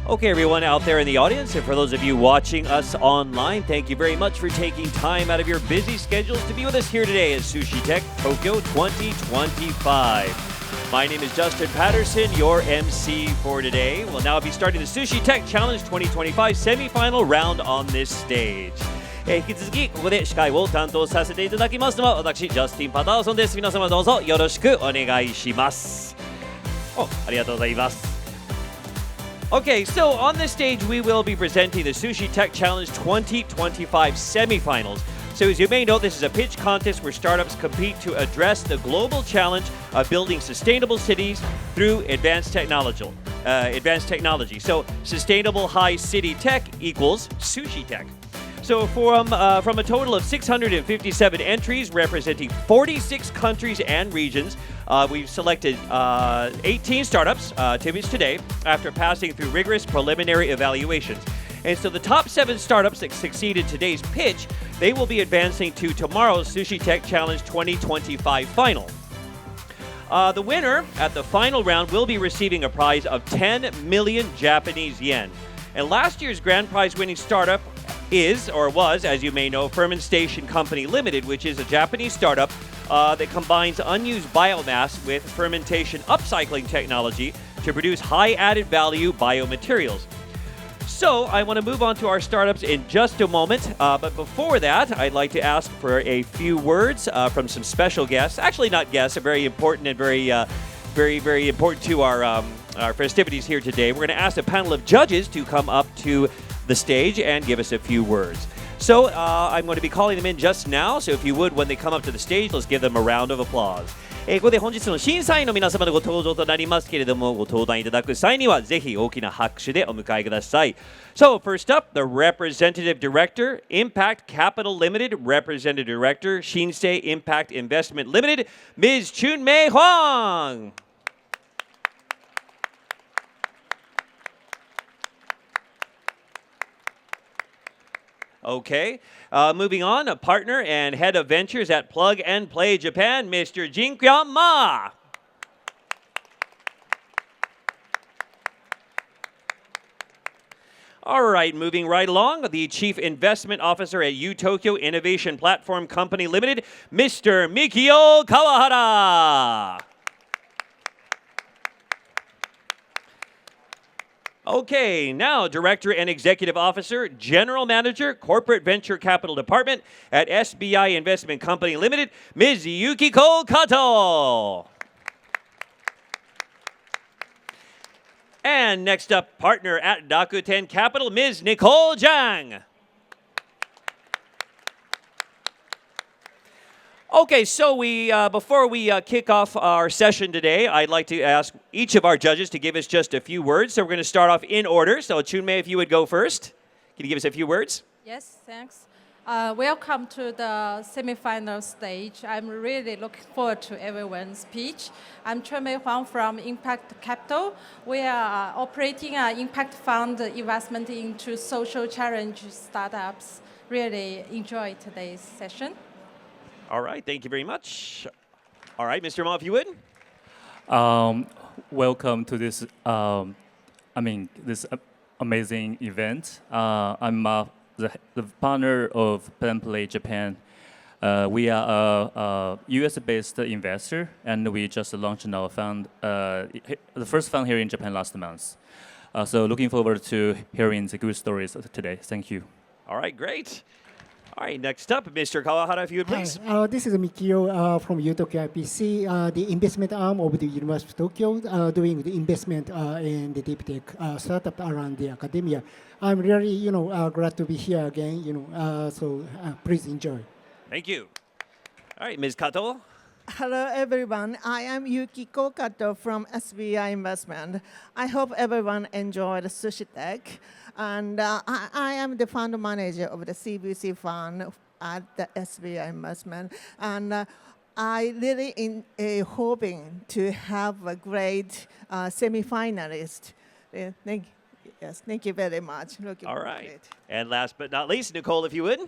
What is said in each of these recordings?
Okay, everyone out there in the audience, and for those of you watching us online, thank you very much for taking time out of your busy schedules to be with us here today at SusHi Tech Tokyo 2025. My name is Justin Patterson, your MC for today. We'll now be starting the SusHi Tech Challenge 2025 semi-final round on this stage. 引き続きここで司会を担当させていただきますのは私、ジャスティン・パターソンです。皆様どうぞよろしくお願いします。ありがとうございます。Okay, so on this stage, we will be presenting the SusHi Tech Challenge 2025 semifinals. So as you may know, this is a pitch contest where startups compete to address the global challenge of building sustainable cities through advanced technology. So sustainable high city tech equals SusHi Tech. So from a total of 657 entries representing 46 countries and regions, we've selected 18 startups to pitch today after passing through rigorous preliminary evaluations. And so the top 7 startups that succeeded today's pitch, they will be advancing to tomorrow's SusHi Tech Challenge 2025 final. The winner at the final round will be receiving a prize of 10 million Japanese yen. And last year's grand prize winning startup is, or was, as you may know, Fermentation Company Limited, which is a Japanese startup that combines unused biomass with fermentation upcycling technology to produce high added value biomaterials. So I want to move on to our startups in just a moment, but before that, I'd like to ask for a few words from some special guests. Actually, not guests, are very important and very important to our festivities here today. We're going to ask a panel of judges to come up to the stage and give us a few words. So I'm going to be calling them in just now. So if you would, when they come up to the stage, let's give them a round of applause. ここで本日の審査員の皆様のご登場となりますけれども、ご登壇いただく際にはぜひ大きな拍手でお迎えください。So first up, the Representative Director, Impact Capital Limited, Representative Director, Shinsei Impact Investment Limited, Ms. Chun-Mei Huang. Okay, moving on, a partner and head of ventures at Plug and Play Japan, Mr. Jinkyan Ma. All right, moving right along, the Chief Investment Officer at U-Tokyo Innovation Platform Company Limited, Mr. Mikio Kawahara. Okay, now Director and Executive Officer, General Manager, Corporate Venture Capital Department at SBI Investment Company Limited, Ms. Yukiko Kato. And next up, partner at Rakuten Capital, Ms. Nicole Zhang. Okay, so before we kick off our session today, I'd like to ask each of our judges to give us just a few words. So we're going to start off in order. So Chun-Mei, if you would go first. Can you give us a few words? Yes, thanks. Welcome to the semifinal stage. I'm really looking forward to everyone's speech. I'm Chun-Mei Huang from Impact Capital. We are operating an impact fund investment into social challenge startups. Really enjoy today's session. All right, thank you very much. All right, Mr. Ma, if you would. Welcome to this, this amazing event. I'm the partner of Plug Play Japan. We are a US-based investor, and we just launched our fund, the first fund here in Japan last month. So looking forward to hearing the good stories today. Thank you. All right, great. All right, next up, Mr. Kawahara, if you would please. Hi, this is Mikio from U-Tokyo IPC, the investment arm of the University of Tokyo, doing the investment in the deep tech startup around the academia. I'm really, glad to be here again, so please enjoy. Thank you. All right, Ms. Kato. Hello, everyone. I am Yukiko Kato from SBI Investment. I hope everyone enjoyed SusHi Tech. And I am the fund manager of the CVC fund at the SBI Investment. And I really hoping to have a great semi-finalist. Thank you very much. All right. And last but not least, Nicole, if you would.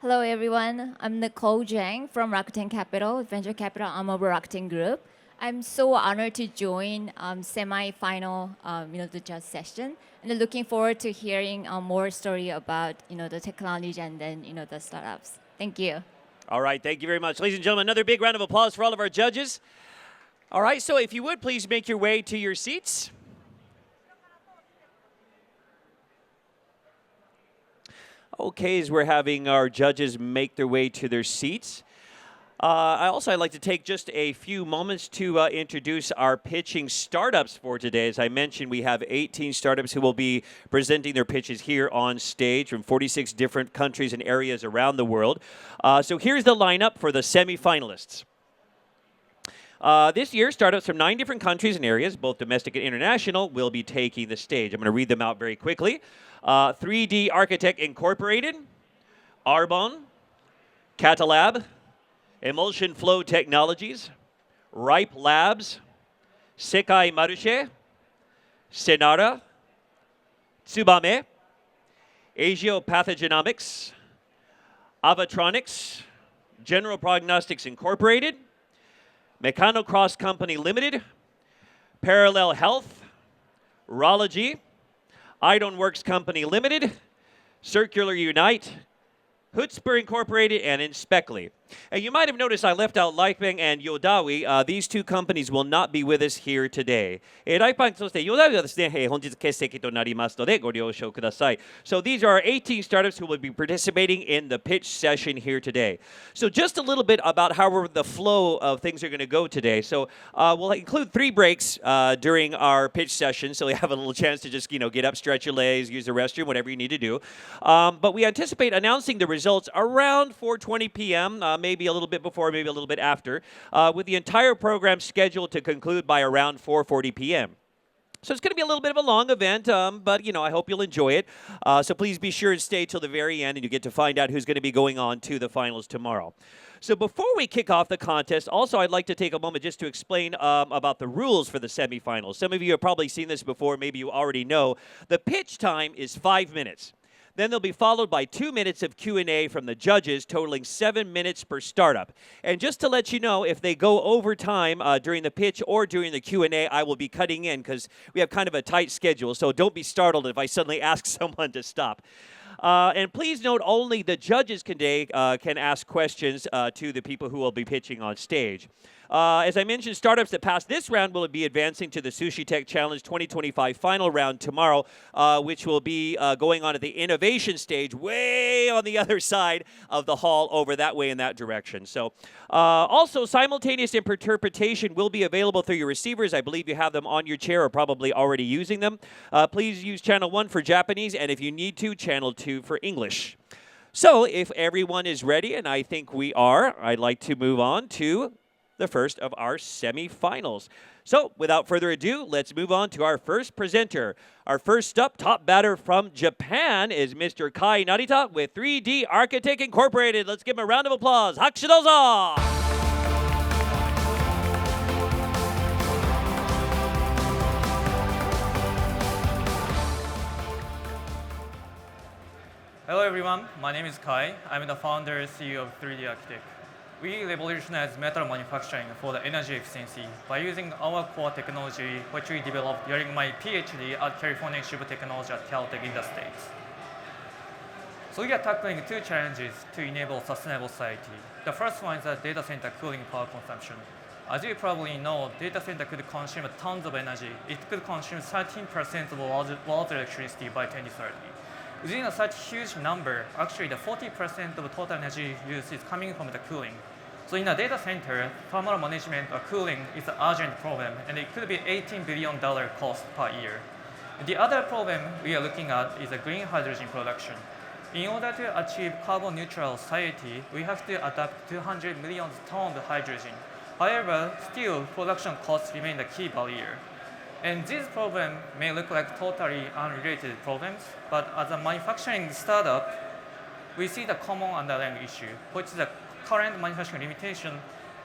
Hello, everyone. I'm Nicole Zhang from Rakuten Capital, venture capital arm of Rakuten Group. I'm so honored to join semi-final, the judge session, and looking forward to hearing more story about, the technology and then, the startups. Thank you. All right, thank you very much. Ladies and gentlemen, another big round of applause for all of our judges. All right, so if you would, please make your way to your seats. Okay, as we're having our judges make their way to their seats, I'd like to take just a few moments to introduce our pitching startups for today. As I mentioned, we have 18 startups who will be presenting their pitches here on stage from 46 different countries and areas around the world. So here's the lineup for the semifinalists. This year, startups from 9 different countries and areas, both domestic and international, will be taking the stage. I'm going to read them out very quickly. 3D Architect Incorporated, Arbon, Catalab, Emulsion Flow Technologies, Ryp Labs, SECAI MARCHE, Senara, Tsubame, Pathogenomics, AVAtronics, General Prognostics Incorporated, MECHANOCROSS Company Limited, Parallel Health, ROLOGY, AironWorks Company Limited, Circular Unite, Hutzper Incorporated, and Inspekly. And you might have noticed I left out Lifebang and Yodawi. These two companies will not be with us here today. Lifebang そして Yodawi はですね、本日欠席となりますのでご了承ください. So these are our 18 startups who will be participating in the pitch session here today. So just a little bit about how the flow of things are going to go today. So we'll include 3 breaks during our pitch session, so you have a little chance to just get up, stretch your legs, use the restroom, whatever you need to do. But we anticipate announcing the results around 4:20 p.m. Maybe a little bit before, maybe a little bit after, with the entire program scheduled to conclude by around 4:40 p.m. So it's going to be a little bit of a long event, but, I hope you'll enjoy it. So please be sure and stay till the very end, and you get to find out who's going to be going on to the finals tomorrow. So before we kick off the contest, also I'd like to take a moment just to explain about the rules for the semifinals. Some of you have probably seen this before, maybe you already know. The pitch time is 5 minutes. Then they'll be followed by 2 minutes of Q&A from the judges, totaling 7 minutes per startup. And just to let you know, if they go over time during the pitch or during the Q&A, I will be cutting in because we have kind of a tight schedule. So don't be startled if I suddenly ask someone to stop. And please note, only the judges can ask questions to the people who will be pitching on stage. As I mentioned, startups that pass this round will be advancing to the SusHi Tech Challenge 2025 final round tomorrow, which will be going on at the innovation stage way on the other side of the hall over that way in that direction. So also, simultaneous interpretation will be available through your receivers. I believe you have them on your chair or probably already using them. Please use channel 1 for Japanese, and if you need to, channel 2 for English. So if everyone is ready, and I think we are, I'd like to move on to the first of our semifinals. So without further ado, let's move on to our first presenter. Our first up, top batter from Japan is Mr. Kai Narita with 3D Architect Incorporated. Let's give him a round of applause. Hakushu dozo! Hello everyone, my name is Kai. I'm the founder and CEO of 3D Architect. We revolutionized metal manufacturing for the energy efficiency by using our core technology, which we developed during my PhD at California Institute of Technology at Caltech in the States. So we are tackling 2 challenges to enable sustainable society. The first one is the data center cooling power consumption. As you probably know, data center could consume tons of energy. It could consume 13% of world's electricity by 2030. Within such huge number, actually the 40% of total energy use is coming from the cooling. So in a data center, thermal management or cooling is an urgent problem, and it could be $18 billion cost per year. The other problem we are looking at is the green hydrogen production. In order to achieve carbon neutral society, we have to adapt 200 million tons of hydrogen. However, still production costs remain the key barrier. And this problem may look like totally unrelated problems, but as a manufacturing startup, we see the common underlying issue, which is the current manufacturing limitation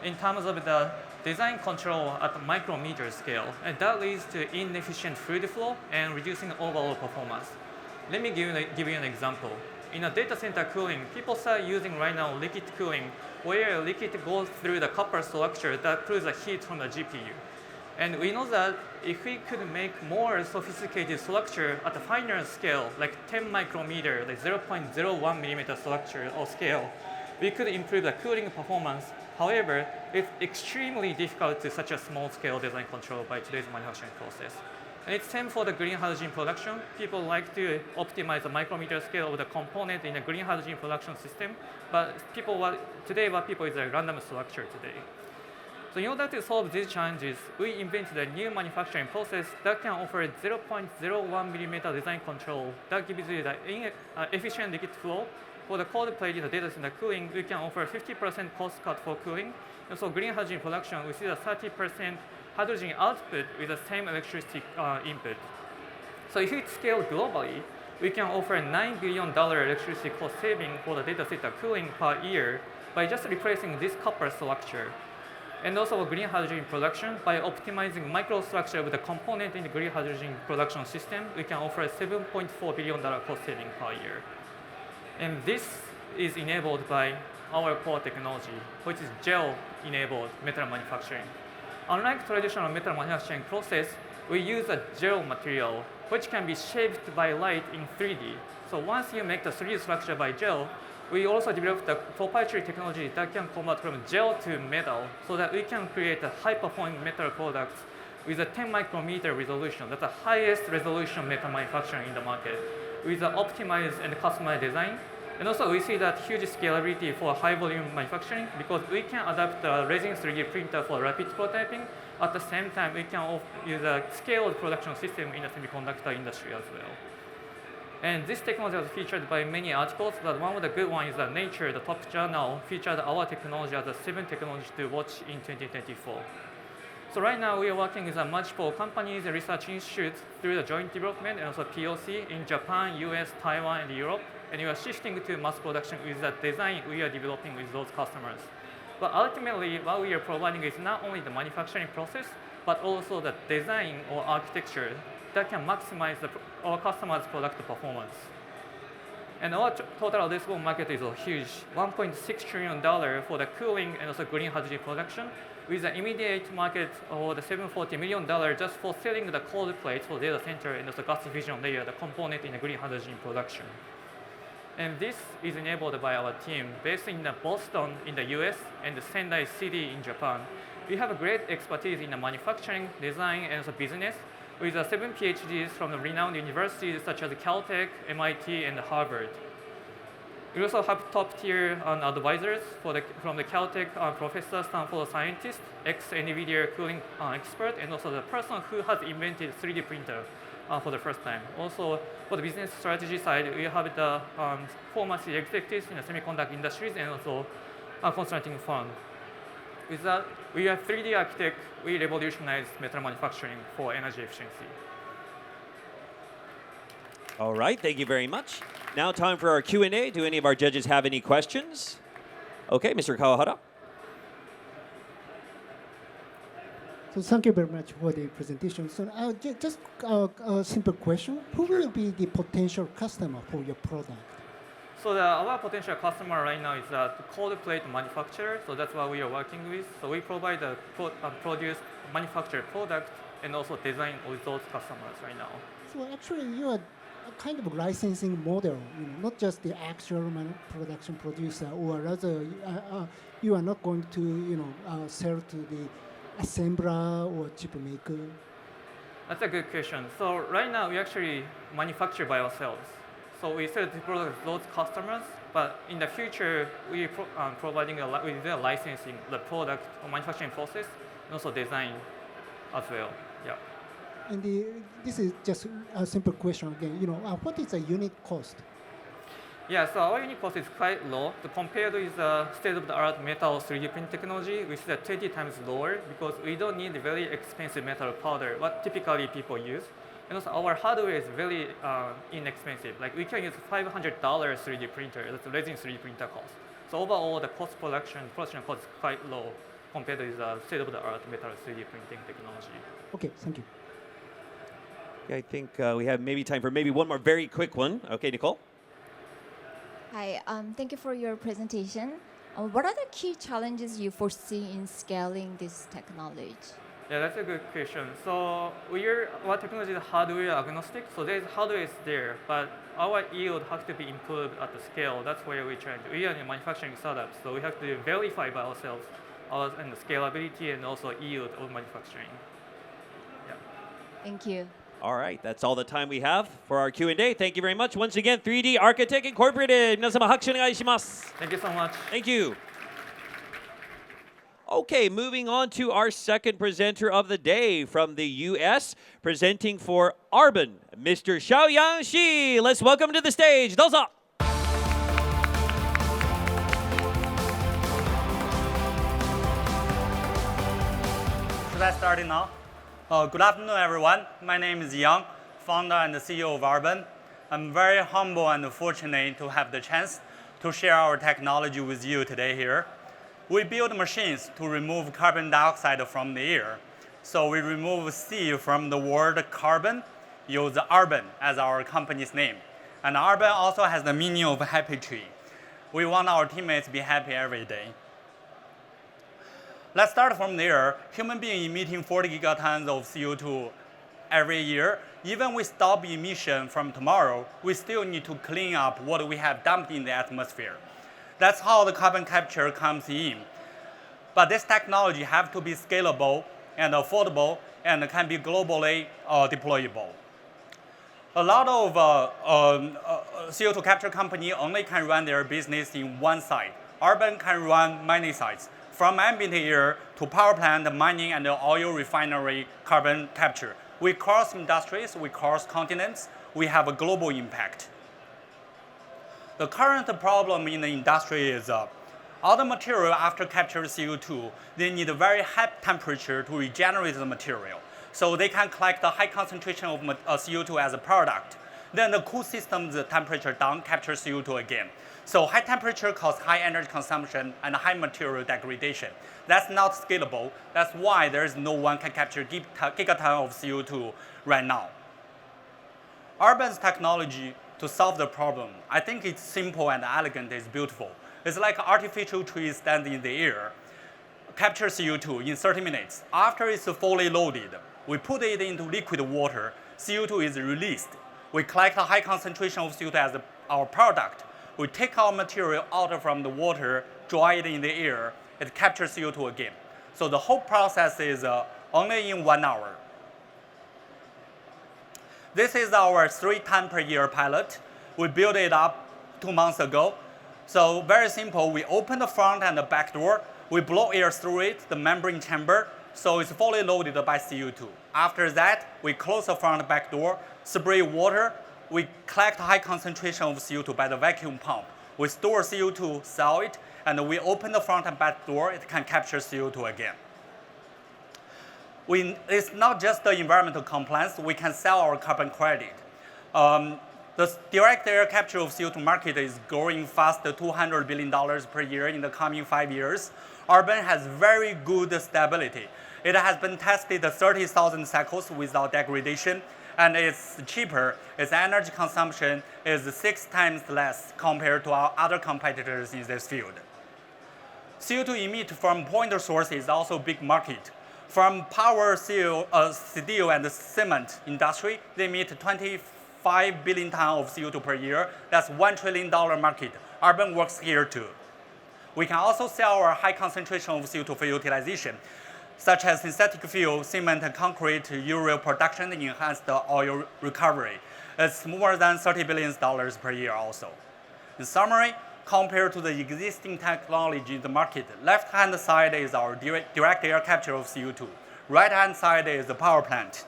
in terms of the design control at the micrometer scale, and that leads to inefficient fluid flow and reducing overall performance. Let me give you an example. In a data center cooling, people start using right now liquid cooling where liquid goes through the copper structure that cools the heat from the GPU. And we know that if we could make more sophisticated structure at a finer scale, like 10 micrometer, like 0.01 millimeter structure or scale, we could improve the cooling performance. However, it's extremely difficult to such a small scale design control by today's manufacturing process. And it's same for the green hydrogen production. People like to optimize the micrometer scale of the component in a green hydrogen production system, but today what people is a random structure today. So in order to solve these challenges, we invented a new manufacturing process that can offer 0.01 millimeter design control that gives you the efficient liquid flow. For the cold plate in the data center cooling, we can offer 50% cost cut for cooling. And so green hydrogen production, we see the 30% hydrogen output with the same electricity input. So if it scaled globally, we can offer $9 billion electricity cost saving for the data center cooling per year by just replacing this copper structure. And also green hydrogen production, by optimizing microstructure with the component in the green hydrogen production system, we can offer $7.4 billion cost saving per year. And this is enabled by our core technology, which is gel-enabled metal manufacturing. Unlike traditional metal manufacturing process, we use a gel material, which can be shaped by light in 3D. So once you make the 3D structure by gel, we also developed a proprietary technology that can convert from gel to metal so that we can create a high-performing metal products with a 10 micrometer resolution. That's the highest resolution metal manufacturing in the market with an optimized and customized design. And also we see that huge scalability for high volume manufacturing because we can adapt the resin 3D printer for rapid prototyping. At the same time, we can use a scaled production system in the semiconductor industry as well. And this technology was featured by many articles, but one of the good ones is that Nature, the top journal, featured our technology as a 7 technology to watch in 2024. So right now we are working with multiple companies and research institutes through the joint development and also POC in Japan, US, Taiwan, and Europe. And we are shifting to mass production with the design we are developing with those customers. But ultimately, what we are providing is not only the manufacturing process, but also the design or architecture that can maximize our customers' product performance. And our total addressable market is huge, $1.6 trillion for the cooling and also green hydrogen production, with the immediate market of the $740 million just for selling the cold plates for data center and also gas diffusion layer, the component in the green hydrogen production. And this is enabled by our team based in Boston in the US and the Sendai City in Japan. We have a great expertise in the manufacturing, design, and also business, with 7 PhDs from the renowned universities such as Caltech, MIT, and Harvard. We also have top-tier advisors from the Caltech professor, Stanford scientist, ex-NVIDIA cooling expert, and also the person who has invented 3D printer for the first time. Also, for the business strategy side, we have the former executives in the semiconductor industries and also a consulting firm. With that, we are 3D Architect. We revolutionize metal manufacturing for energy efficiency. All right, thank you very much. Now time for our Q&A. Do any of our judges have any questions? Okay, Mr. Kawahara. So thank you very much for the presentation. So just a simple question. Who will be the potential customer for your product? So our potential customer right now is the cold plate manufacturer. So that's what we are working with. So we provide the produce, manufactured product, and also design with those customers right now. So actually, you are a kind of licensing model, not just the actual production producer, or rather, you are not going to, sell to the assembler or chip maker. That's a good question. So right now, we actually manufacture by ourselves. So we sell the product to those customers, but in the future, we are providing licensing the product or manufacturing process and also design as well. Yeah. And this is just a simple question again. What is the unit cost? Yeah, so our unit cost is quite low. So compared with the state-of-the-art metal 3D print technology, which is 20 times lower because we don't need very expensive metal powder, what typically people use. And also our hardware is very inexpensive. Like we can use $500 3D printer, that's a resin 3D printer cost. So overall, the production cost is quite low compared with the state-of-the-art metal 3D printing technology. Okay, thank you. Okay, I think we have maybe time for maybe one more very quick one. Okay, Nicole? Hi, thank you for your presentation. What are the key challenges you foresee in scaling this technology? Yeah, that's a good question. So our technology is hardware agnostic, so there's hardware is there, but our yield has to be improved at the scale. That's where we change. We are a manufacturing startup, so we have to verify by ourselves and the scalability and also yield of manufacturing. Yeah. Thank you. All right, that's all the time we have for our Q&A. Thank you very much. Once again, 3D Architect Incorporated. 皆様拍手お願いします。Thank you so much. Thank you. Okay, moving on to our second presenter of the day from the U.S., presenting for Arbon, Mr. Xiaoyang Shi. Let's welcome to the stage. どうぞ. Should I start it now? Good afternoon, everyone. My name is Yang, founder and CEO of Arbon. I'm very humble and fortunate to have the chance to share our technology with you today here. We build machines to remove carbon dioxide from the air. So we remove C from the word carbon, use Arbon as our company's name. And Arbon also has the meaning of happy tree. We want our teammates to be happy every day. Let's start from there. Human being emitting 40 gigatons of CO2 every year. Even we stop emission from tomorrow, we still need to clean up what we have dumped in the atmosphere. That's how the carbon capture comes in. But this technology has to be scalable and affordable and can be globally deployable. A lot of CO2 capture companies only can run their business in one site. Arbon can run many sites, from ambient air to power plant, mining, and oil refinery carbon capture. We cross industries, we cross continents, we have a global impact. The current problem in the industry is all the material after captured CO2, they need a very high temperature to regenerate the material. So they can collect a high concentration of CO2 as a product. Then the cool system, the temperature down, capture CO2 again. So high temperature causes high energy consumption and high material degradation. That's not scalable. That's why there is no one can capture gigaton of CO2 right now. Arbon's technology to solve the problem, I think it's simple and elegant, it's beautiful. It's like an artificial tree standing in the air, capture CO2 in 30 minutes. After it's fully loaded, we put it into liquid water, CO2 is released. We collect a high concentration of CO2 as our product. We take our material out from the water, dry it in the air, it captures CO2 again. So the whole process is only in 1 hour. This is our 3-ton per year pilot. We built it up 2 months ago. So very simple, we open the front and the back door. We blow air through it, the membrane chamber, so it's fully loaded by CO2. After that, we close the front and back door, spray water. We collect high concentration of CO2 by the vacuum pump. We store CO2, sell it, and we open the front and back door, it can capture CO2 again. It's not just the environmental compliance, we can sell our carbon credit. The direct air capture of CO2 market is growing fast, $200 billion per year in the coming 5 years. Arbon has very good stability. It has been tested 30,000 cycles without degradation, and it's cheaper. Its energy consumption is 6 times less compared to our other competitors in this field. CO2 emitted from pointer source is also a big market. From power, steel, and cement industry, they emit 25 billion tons of CO2 per year. That's $1 trillion market. Arbon works here too. We can also sell our high concentration of CO2 for utilization, such as synthetic fuel, cement and concrete, urea production, and enhanced oil recovery. It's more than $30 billion per year also. In summary, compared to the existing technology in the market, left-hand side is our direct air capture of CO2. Right-hand side is the power plant.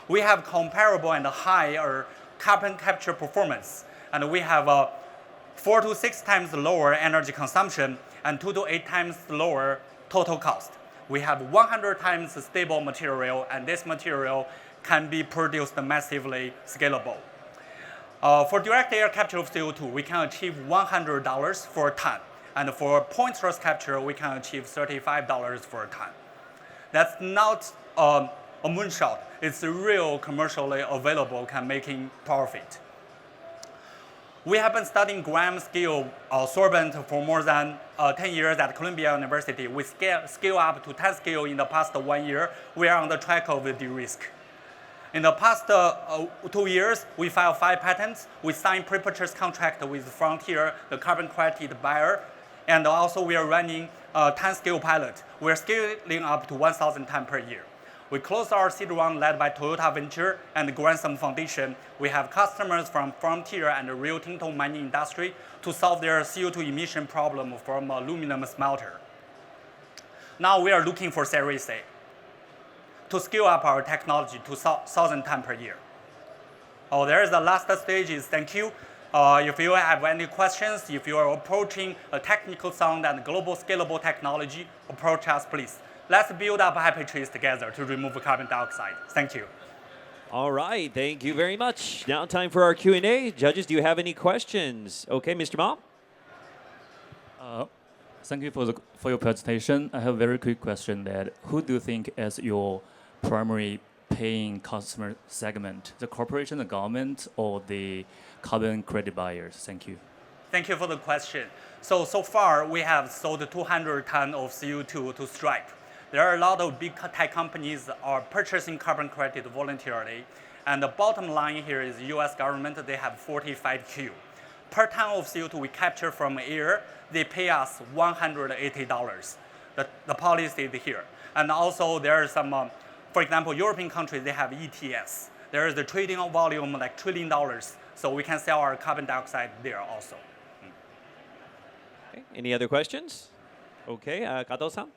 We have comparable and higher carbon capture performance, and we have 4 to 6 times lower energy consumption and 2 to 8 times lower total cost. We have 100 times stable material, and this material can be produced massively scalable. For direct air capture of CO2, we can achieve $100 for a ton. And for point source capture, we can achieve $35 for a ton. That's not a moonshot. It's real commercially available, can making profit. We have been studying gram scale sorbent for more than 10 years at Columbia University. We scale up to 10 scale in the past 1 year. We are on the track of the de-risk. In the past 2 years, we filed 5 patents. We signed pre-purchase contract with Frontier, the carbon credit buyer. And also we are running a 10 scale pilot. We're scaling up to 1,000 tons per year. We closed our seed round led by Toyota Venture and the Grantham Foundation. We have customers from Frontier and the Rio Tinto mining industry to solve their CO2 emission problem from aluminum smelter. Now we are looking for Series A to scale up our technology to 1,000 tons per year. Oh, there is the last stage is thank you. If you have any questions, if you are approaching a technical sound and global scalable technology, approach us, please. Let's build up happy trees together to remove carbon dioxide. Thank you. All right, thank you very much. Now time for our Q&A. Judges, do you have any questions? Okay, Mr. Ma? Thank you for your presentation. I have a very quick question that who do you think is your primary paying customer segment, the corporation, the government, or the carbon credit buyers? Thank you. Thank you for the question. So far, we have sold 200 tons of CO2 to Stripe. There are a lot of big tech companies that are purchasing carbon credit voluntarily. And the bottom line here is US government, they have 45Q. Per ton of CO2 we capture from air, they pay us $180. The policy is here. And also there are some, for example, European countries, they have ETS. There is the trading volume like $1 trillion. So we can sell our carbon dioxide there also. Okay. Any other questions? Okay, Kato-san?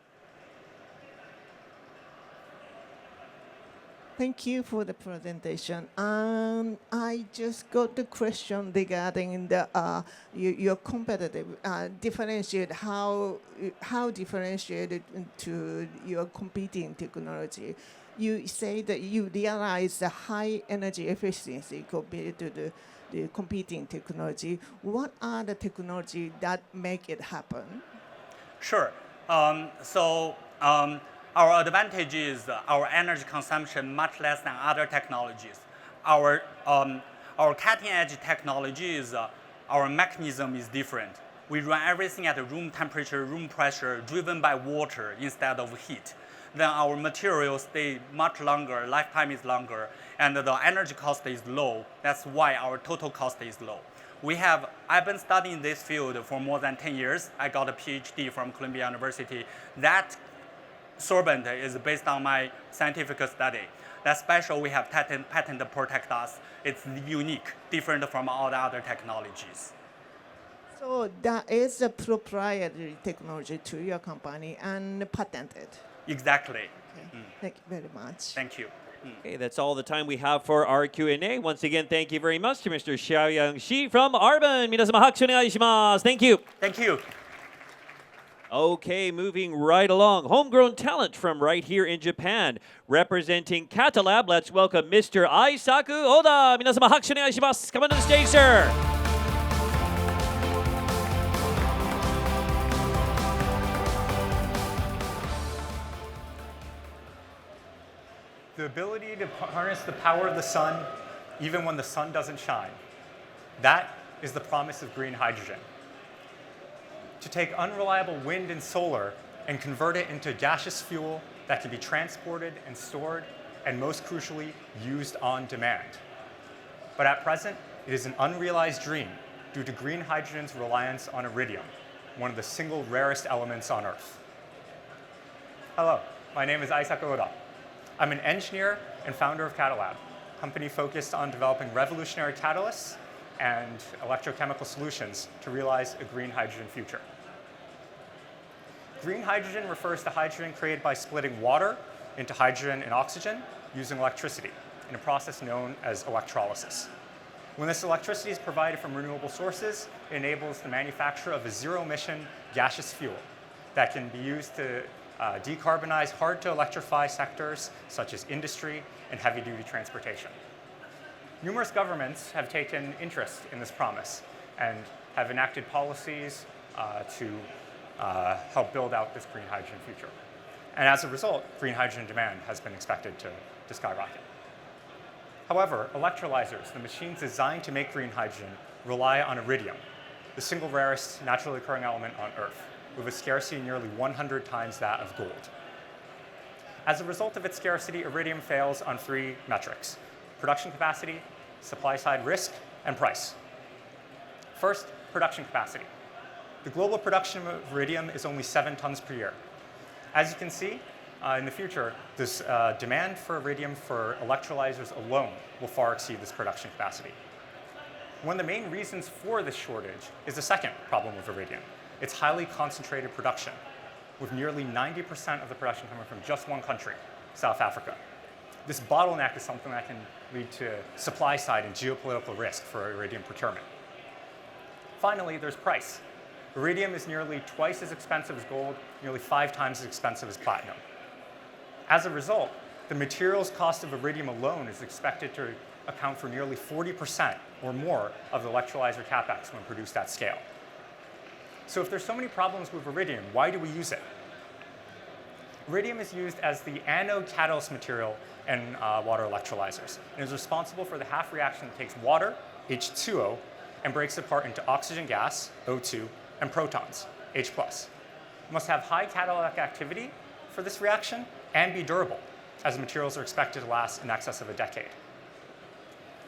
Thank you for the presentation. I just got the question regarding the your competitive differentiate how differentiated to your competing technology. You say that you realize the high energy efficiency compared to the competing technology. What are the technology that make it happen? Sure. Our advantage is our energy consumption much less than other technologies. Our cutting-edge technology is our mechanism is different. We run everything at room temperature, room pressure, driven by water instead of heat. Then our materials stay much longer, lifetime is longer, and the energy cost is low. That's why our total cost is low. I've been studying this field for more than 10 years. I got a PhD from Columbia University. That sorbent is based on my scientific study. That's special. We have patent to protect us. It's unique, different from all the other technologies. So that is a proprietary technology to your company and patented. Exactly. Okay. Thank you very much. Thank you. Okay, that's all the time we have for our Q&A. Once again, thank you very much to Mr. Xiaoyang Shi from Arbon. 皆様拍手お願いします。Thank you. Thank you. Okay, moving right along. Homegrown talent from right here in Japan. Representing Catalab, let's welcome Mr. Aisaku Oda. 皆様拍手お願いします。Come on to the stage, sir. The ability to harness the power of the sun even when the sun doesn't shine. That is the promise of green hydrogen. To take unreliable wind and solar and convert it into gaseous fuel that can be transported and stored, and most crucially, used on demand. But at present, it is an unrealized dream due to green hydrogen's reliance on iridium, one of the single rarest elements on Earth. Hello, my name is Aisaku Oda. I'm an engineer and founder of Catalab, a company focused on developing revolutionary catalysts and electrochemical solutions to realize a green hydrogen future. Green hydrogen refers to hydrogen created by splitting water into hydrogen and oxygen using electricity in a process known as electrolysis. When this electricity is provided from renewable sources, it enables the manufacture of a zero-emission gaseous fuel that can be used to decarbonize hard-to-electrify sectors such as industry and heavy-duty transportation. Numerous governments have taken interest in this promise and have enacted policies to help build out this green hydrogen future. And as a result, green hydrogen demand has been expected to skyrocket. However, electrolyzers, the machines designed to make green hydrogen, rely on iridium, the single rarest naturally occurring element on Earth, with a scarcity nearly 100 times that of gold. As a result of its scarcity, iridium fails on 3 metrics: production capacity, supply side risk, and price. First, production capacity. The global production of iridium is only 7 tons per year. As you can see, in the future, this demand for iridium for electrolyzers alone will far exceed this production capacity. One of the main reasons for this shortage is the second problem with iridium. It's highly concentrated production, with nearly 90% of the production coming from just one country, South Africa. This bottleneck is something that can lead to supply side and geopolitical risk for iridium procurement. Finally, there's price. Iridium is nearly twice as expensive as gold, nearly 5 times as expensive as platinum. As a result, the materials cost of iridium alone is expected to account for nearly 40% or more of the electrolyzer capex when produced at scale. So if there's so many problems with iridium, why do we use it? Iridium is used as the anode catalyst material in water electrolyzers, and is responsible for the half reaction that takes water, H2O, and breaks it apart into oxygen gas, O2, and protons, H+. It must have high catalytic activity for this reaction and be durable, as the materials are expected to last in excess of a decade.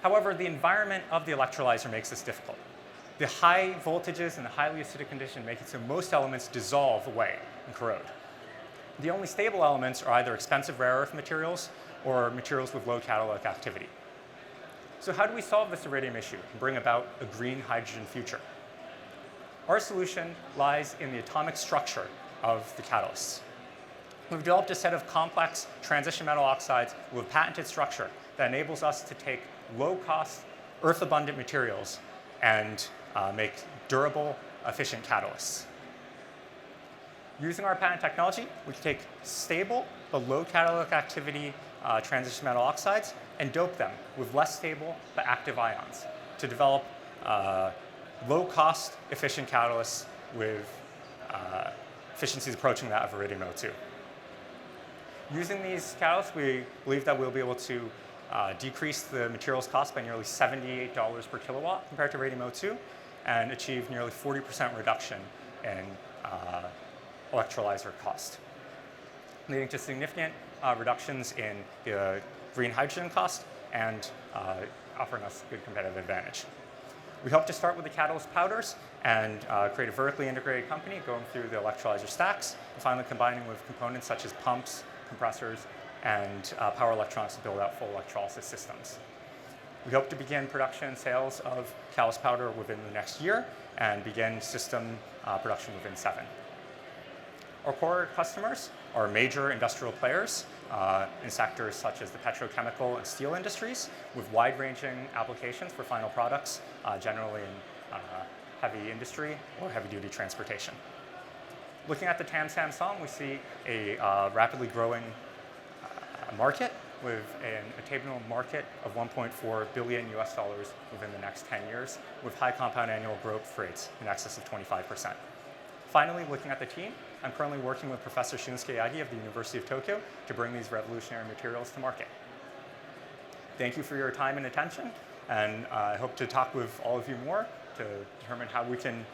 However, the environment of the electrolyzer makes this difficult. The high voltages and the highly acidic condition make it so most elements dissolve away and corrode. The only stable elements are either expensive rare earth materials or materials with low catalytic activity. So how do we solve this iridium issue and bring about a green hydrogen future? Our solution lies in the atomic structure of the catalysts. We've developed a set of complex transition metal oxides with a patented structure that enables us to take low-cost, earth-abundant materials and make durable, efficient catalysts. Using our patent technology, we can take stable but low catalytic activity transition metal oxides and dope them with less stable but active ions to develop low-cost, efficient catalysts with efficiencies approaching that of iridium O2. Using these catalysts, we believe that we'll be able to decrease the materials cost by nearly $78 per kilowatt compared to iridium O2 and achieve nearly 40% reduction in electrolyzer cost, leading to significant reductions in the green hydrogen cost and offering us a good competitive advantage. We hope to start with the catalyst powders and create a vertically integrated company going through the electrolyzer stacks and finally combining with components such as pumps, compressors, and power electronics to build out full electrolysis systems. We hope to begin production and sales of catalyst powder within the next year and begin system production within 7. Our core customers are major industrial players in sectors such as the petrochemical and steel industries with wide-ranging applications for final products, generally in heavy industry or heavy-duty transportation. Looking at the TAM SAM, we see a rapidly growing market with an attainable market of $1.4 billion within the next 10 years with high compound annual growth rates in excess of 25%. Finally, looking at the team, I'm currently working with Professor Shunsuke Yagi of the University of Tokyo to bring these revolutionary materials to market. Thank you for your time and attention, and I hope to talk with all of you more to determine how we can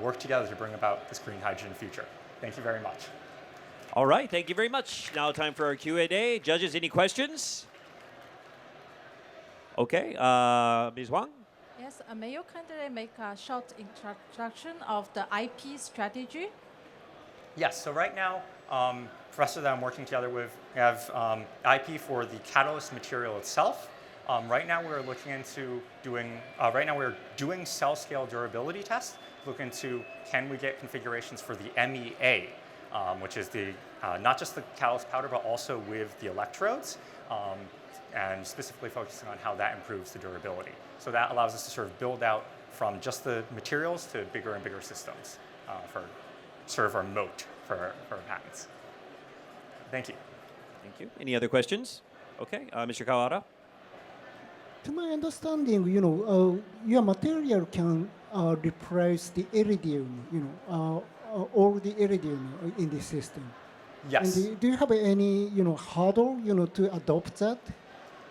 work together to bring about this green hydrogen future. Thank you very much. All right, thank you very much. Now time for our Q&A. Judges, any questions? Okay, Ms. Huang? Yes, may you kindly make a short introduction of the IP strategy? Yes, so right now, professor that I'm working together with, we have IP for the catalyst material itself. Right now we're looking into doing, we're doing cell scale durability tests, looking into can we get configurations for the MEA, which is the, not just the catalyst powder, but also with the electrodes, and specifically focusing on how that improves the durability. So that allows us to sort of build out from just the materials to bigger and bigger systems for sort of our moat for our patents. Thank you. Thank you. Any other questions? Okay, Mr. Kawada? To my understanding, your material can replace the iridium, all the iridium in the system. Yes. And do you have any, hurdle, to adopt that?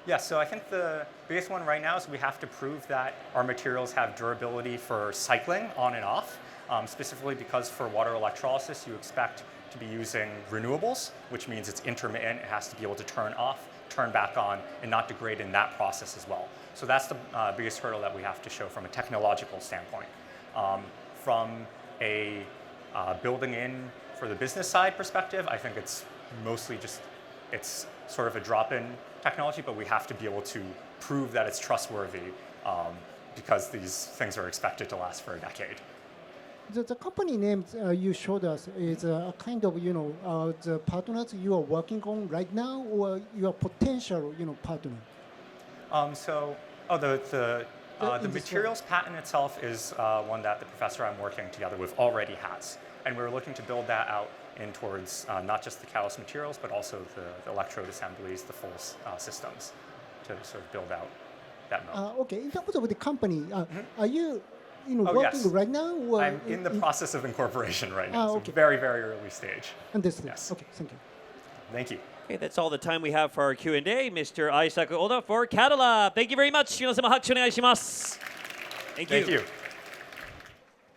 Yeah, so I think the biggest one right now is we have to prove that our materials have durability for cycling on and off, specifically because for water electrolysis, you expect to be using renewables, which means it's intermittent. It has to be able to turn off, turn back on, and not degrade in that process as well. So that's the biggest hurdle that we have to show from a technological standpoint. From a building in for the business side perspective, I think it's mostly just, it's sort of a drop-in technology, but we have to be able to prove that it's trustworthy because these things are expected to last for a decade. The company name you showed us is a kind of, the partners you are working on right now or your potential, partner? The materials patent itself is one that the professor I'm working together with already has. And we're looking to build that out in towards not just the catalyst materials, but also the electrode assemblies, the full systems to sort of build out that mode. Okay, in terms of the company, are you Oh, working yes. right now? Or I'm in the process of incorporation right now. okay. So very, very early stage. Understood. Yes. Okay, thank you. Thank you. Okay, that's all the time we have for our Q&A. Mr. Aisaku Oda for Catalab. Thank you very much. 皆様拍手お願いします. Thank you. Thank you.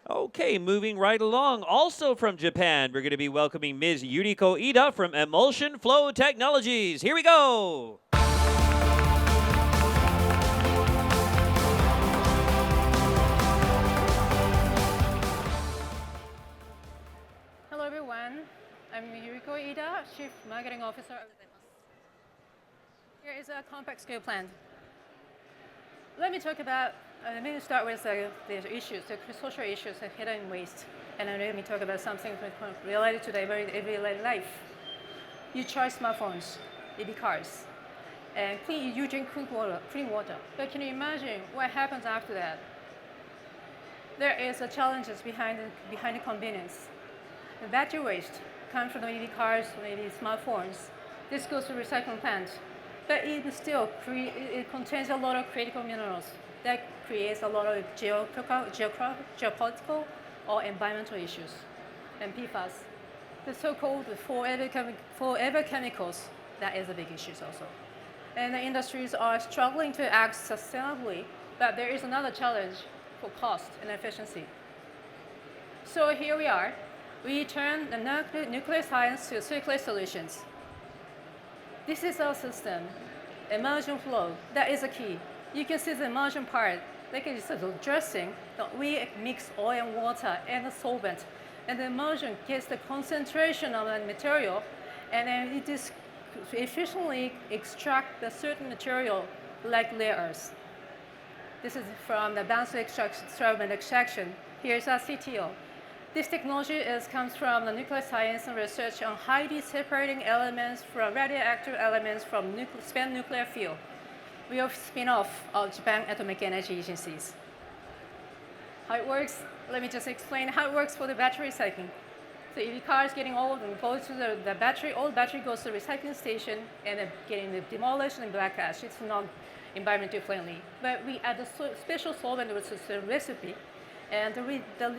Okay, moving right along. Also from Japan, we're going to be welcoming Ms. Yuriko Ida from Emulsion Flow Technologies. Here we go. Hello everyone, I'm Yuriko Ida, Chief Marketing Officer of Ryp. Here is a compact scale plant. Let me start with the issues, the social issues of hidden waste. And then let me talk about something related to the everyday life. You charge smartphones, EV cars, and you drink clean water. But can you imagine what happens after that? There is challenges behind the convenience. The battery waste comes from the EV cars, maybe smartphones. This goes to recycling plant, but it contains a lot of critical minerals that creates a lot of geopolitical or environmental issues. And PFAS, the so-called forever chemicals, that is a big issue also. And the industries are struggling to act sustainably, but there is another challenge for cost and efficiency. So here we are. We turn the nuclear science to circular solutions. This is our system, emulsion flow. That is a key. You can see the emulsion part, like it's a dressing. We mix oil and water and a solvent, and the emulsion gets the concentration of the material, and then it is efficiently extract the certain material like rare earths. This is from the advanced extraction. Here's our CTO. This technology comes from the nuclear science and research on highly separating elements from radioactive elements from spent nuclear fuel. We are a spin-off of Japan Atomic Energy Agencies. How it works, let me just explain how it works for the battery recycling. So EV cars getting old and goes to the battery, old battery goes to the recycling station and then getting demolished and black ash. It's not environmentally friendly. But we add a special solvent, which is a recipe, and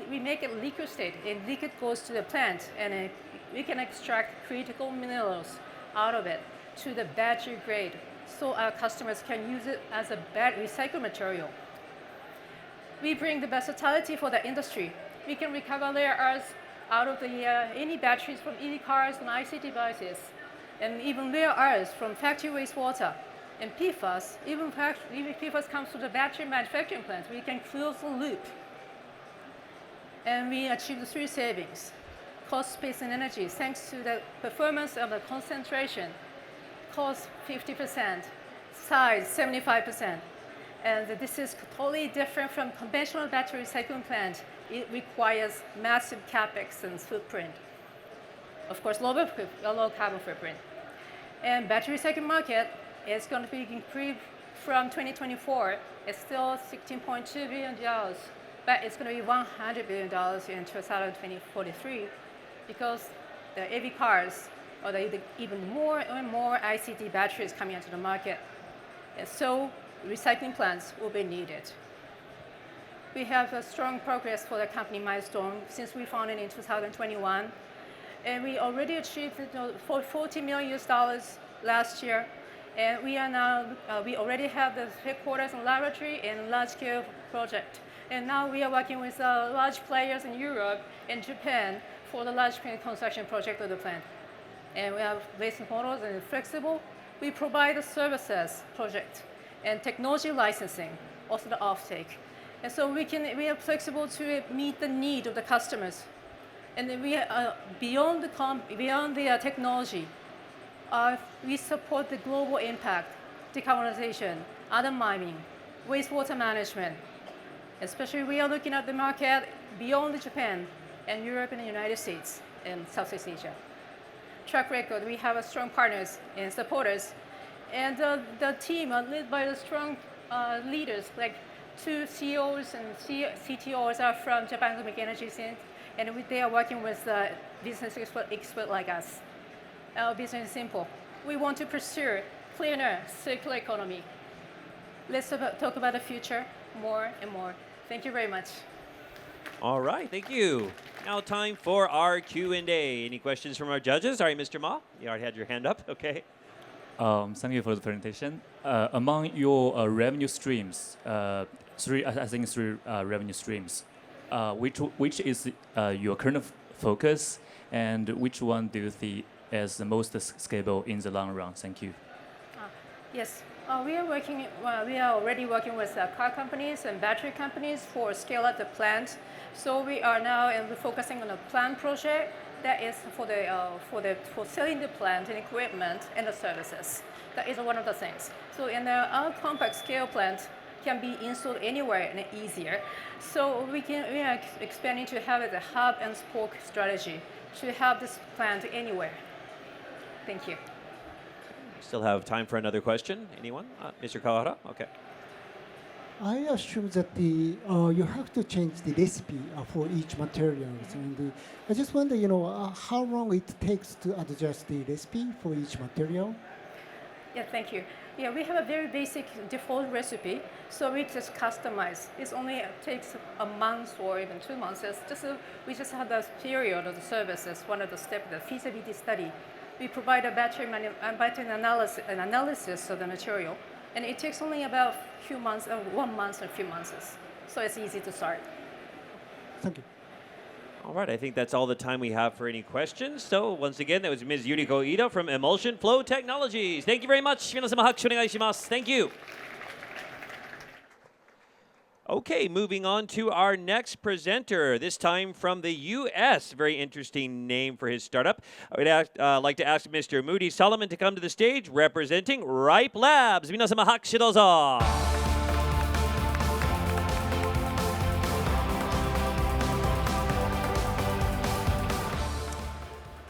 we make it liquid state, and liquid goes to the plant, and we can extract critical minerals out of it to the battery grade, so our customers can use it as a recycled material. We bring the versatility for the industry. We can recover rare earths out of any batteries from EV cars and IC devices, and even rare earths from factory wastewater. And PFAS, even PFAS comes to the battery manufacturing plants. We can close the loop. And we achieve the three savings: cost, space, and energy, thanks to the performance of the concentration. Cost 50%, size 75%. And this is totally different from conventional battery recycling plant. It requires massive capex and footprint. Of course, low carbon footprint. And battery recycling market is going to be increased from 2024. It's still $16.2 billion. But it's going to be $100 billion in 2043 because the EV cars or even more and more ICT batteries coming into the market. And so recycling plants will be needed. We have a strong progress for the company milestone since we founded in 2021. And we already achieved $40 million last year. And we are now, we already have the headquarters and laboratory and large-scale project. And now we are working with large players in Europe and Japan for the large-scale construction project of the plant. And we have basic models and flexible. We provide the services project and technology licensing, also the offtake. And so we are flexible to meet the need of the customers. And then we are beyond the technology. We support the global impact, decarbonization, other mining, wastewater management. Especially we are looking at the market beyond Japan and Europe and the United States and Southeast Asia. Track record, we have strong partners and supporters. And the team are led by the strong leaders, like 2 CEOs and CTOs are from Japan Atomic Energy Center, and they are working with business expert like us. Our business is simple. We want to pursue cleaner, circular economy. Let's talk about the future more and more. Thank you very much. All right, thank you. Now time for our Q&A. Any questions from our judges? All right, Mr. Ma, you already had your hand up, okay. Thank you for the presentation. Among your revenue streams, three revenue streams, which is your current focus, and which one do you see as the most scalable in the long run? Thank you. Yes, we are already working with car companies and battery companies for scale up the plant. So we are now focusing on a plant project that is for selling the plant and equipment and the services. That is one of the things. So in our compact scale plant can be installed anywhere and easier. So we are expanding to have a hub and spoke strategy to have this plant anywhere. Thank you. Still have time for another question. Anyone? Mr. Kawahara? Okay. I assume that you have to change the recipe for each materials, and I just wonder, how long it takes to adjust the recipe for each material. Yeah, thank you. Yeah, we have a very basic default recipe, so we just customize. It only takes a month or even 2 months. We just have the period of the services, one of the steps, the feasibility study. We provide a battery analysis of the material, and it takes only about a few months, 1 month or a few months. So it's easy to start. Thank you. All right, I think that's all the time we have for any questions. So once again, that was Ms. Yuriko Ito from Emulsion Flow Technologies. Thank you very much. 皆様拍手お願いします. Thank you. Okay, moving on to our next presenter, this time from the U.S. Very interesting name for his startup. I would like to ask Mr. Moody Solomon to come to the stage representing Ryp Labs. 皆様拍手どうぞ.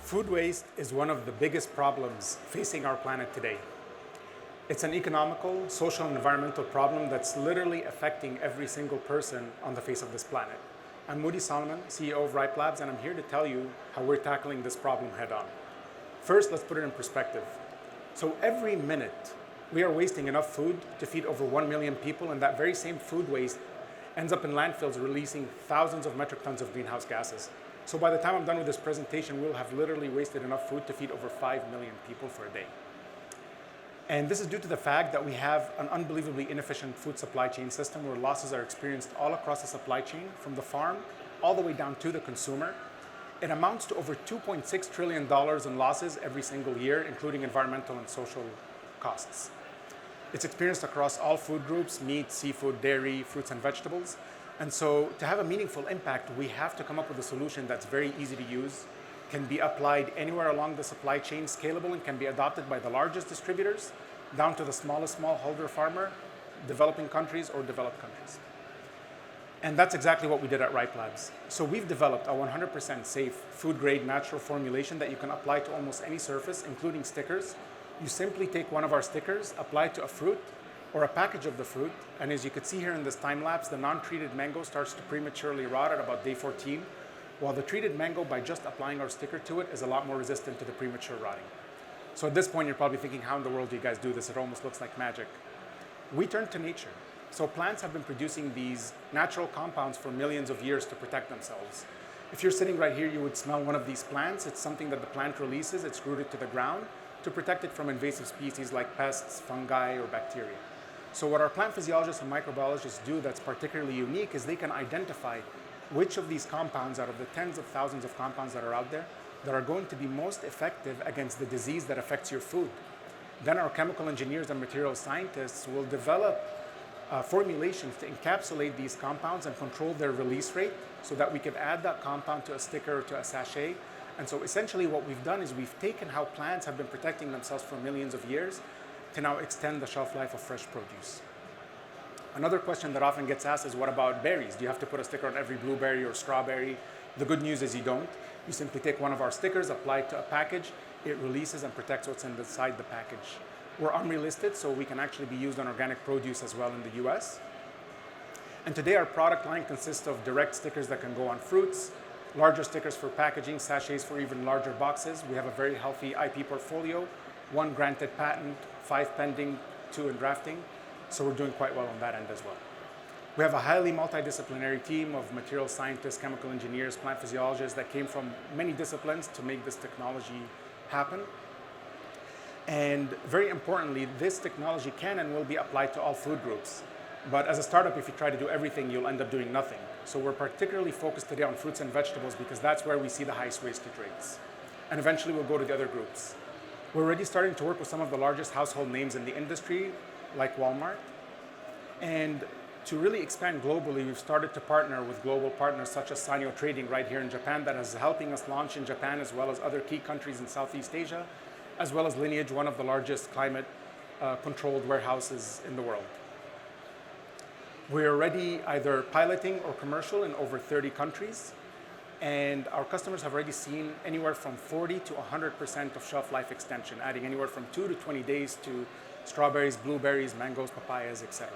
Food waste is one of the biggest problems facing our planet today. It's an economical, social, and environmental problem that's literally affecting every single person on the face of this planet. I'm Moody Solomon, CEO of Ryp Labs, and I'm here to tell you how we're tackling this problem head on. First, let's put it in perspective. So every minute, we are wasting enough food to feed over 1 million people, and that very same food waste ends up in landfills releasing thousands of metric tons of greenhouse gases. So by the time I'm done with this presentation, we'll have literally wasted enough food to feed over 5 million people for a day. And this is due to the fact that we have an unbelievably inefficient food supply chain system where losses are experienced all across the supply chain, from the farm all the way down to the consumer. It amounts to over $2.6 trillion in losses every single year, including environmental and social costs. It's experienced across all food groups: meat, seafood, dairy, fruits, and vegetables. And so to have a meaningful impact, we have to come up with a solution that's very easy to use, can be applied anywhere along the supply chain, scalable, and can be adopted by the largest distributors down to the smallest smallholder farmer, developing countries or developed countries. And that's exactly what we did at Ryp Labs. So we've developed a 100% safe food-grade natural formulation that you can apply to almost any surface, including stickers. You simply take one of our stickers, apply it to a fruit or a package of the fruit, and as you can see here in this time lapse, the non-treated mango starts to prematurely rot at about day 14, while the treated mango, by just applying our sticker to it, is a lot more resistant to the premature rotting. So at this point, you're probably thinking, how in the world do you guys do this? It almost looks like magic. We turn to nature. So plants have been producing these natural compounds for millions of years to protect themselves. If you're sitting right here, you would smell one of these plants. It's something that the plant releases. It's rooted to the ground. to protect it from invasive species like pests, fungi, or bacteria. So what our plant physiologists and microbiologists do that's particularly unique is they can identify which of these compounds out of the tens of thousands of compounds that are out there that are going to be most effective against the disease that affects your food. Then our chemical engineers and material scientists will develop formulations to encapsulate these compounds and control their release rate so that we can add that compound to a sticker or to a sachet. And so essentially what we've done is we've taken how plants have been protecting themselves for millions of years to now extend the shelf life of fresh produce. Another question that often gets asked is, what about berries? Do you have to put a sticker on every blueberry or strawberry? The good news is you don't. You simply take one of our stickers, apply it to a package, it releases and protects what's inside the package. We're UMRI-listed, so we can actually be used on organic produce as well in the US. And today our product line consists of direct stickers that can go on fruits, larger stickers for packaging, sachets for even larger boxes. We have a very healthy IP portfolio, 1 granted patent, 5 pending, 2 in drafting. So we're doing quite well on that end as well. We have a highly multidisciplinary team of material scientists, chemical engineers, plant physiologists that came from many disciplines to make this technology happen. And very importantly, this technology can and will be applied to all food groups. But as a startup, if you try to do everything, you'll end up doing nothing. So we're particularly focused today on fruits and vegetables because that's where we see the highest wastage rates. And eventually we'll go to the other groups. We're already starting to work with some of the largest household names in the industry, like Walmart. And to really expand globally, we've started to partner with global partners such as Sanyo Trading right here in Japan that is helping us launch in Japan as well as other key countries in Southeast Asia, as well as Lineage, one of the largest climate controlled warehouses in the world. We're already either piloting or commercial in over 30 countries. And our customers have already seen anywhere from 40 to 100% of shelf life extension, adding anywhere from 2 to 20 days to strawberries, blueberries, mangoes, papayas, etc.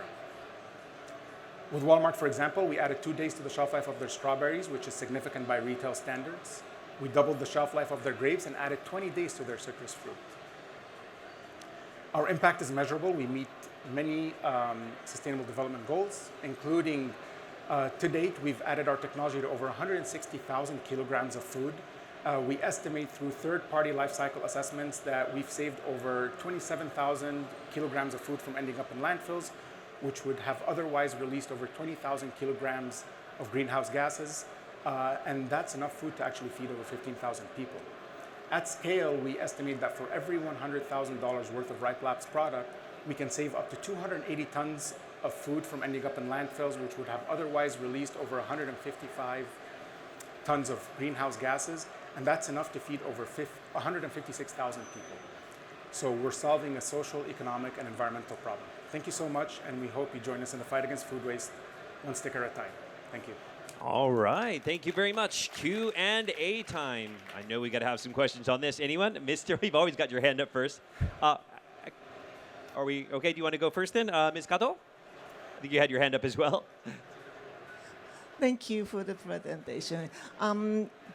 With Walmart, for example, we added 2 days to the shelf life of their strawberries, which is significant by retail standards. We doubled the shelf life of their grapes and added 20 days to their citrus fruit. Our impact is measurable. We meet many sustainable development goals, including to date, we've added our technology to over 160,000 kilograms of food. We estimate through third-party life cycle assessments that we've saved over 27,000 kilograms of food from ending up in landfills, which would have otherwise released over 20,000 kilograms of greenhouse gases. And that's enough food to actually feed over 15,000 people. At scale, we estimate that for every $100,000 worth of Ryp Labs product, we can save up to 280 tons of food from ending up in landfills, which would have otherwise released over 155 tons of greenhouse gases, and that's enough to feed over 156,000 people. So we're solving a social, economic, and environmental problem. Thank you so much, and we hope you join us in the fight against food waste, one sticker at a time. Thank you. All right, thank you very much. Q&A time. I know we got to have some questions on this. Anyone? Mister, you've always got your hand up first. Are we okay? Do you want to go first then, Ms. Kato? I think you had your hand up as well. Thank you for the presentation.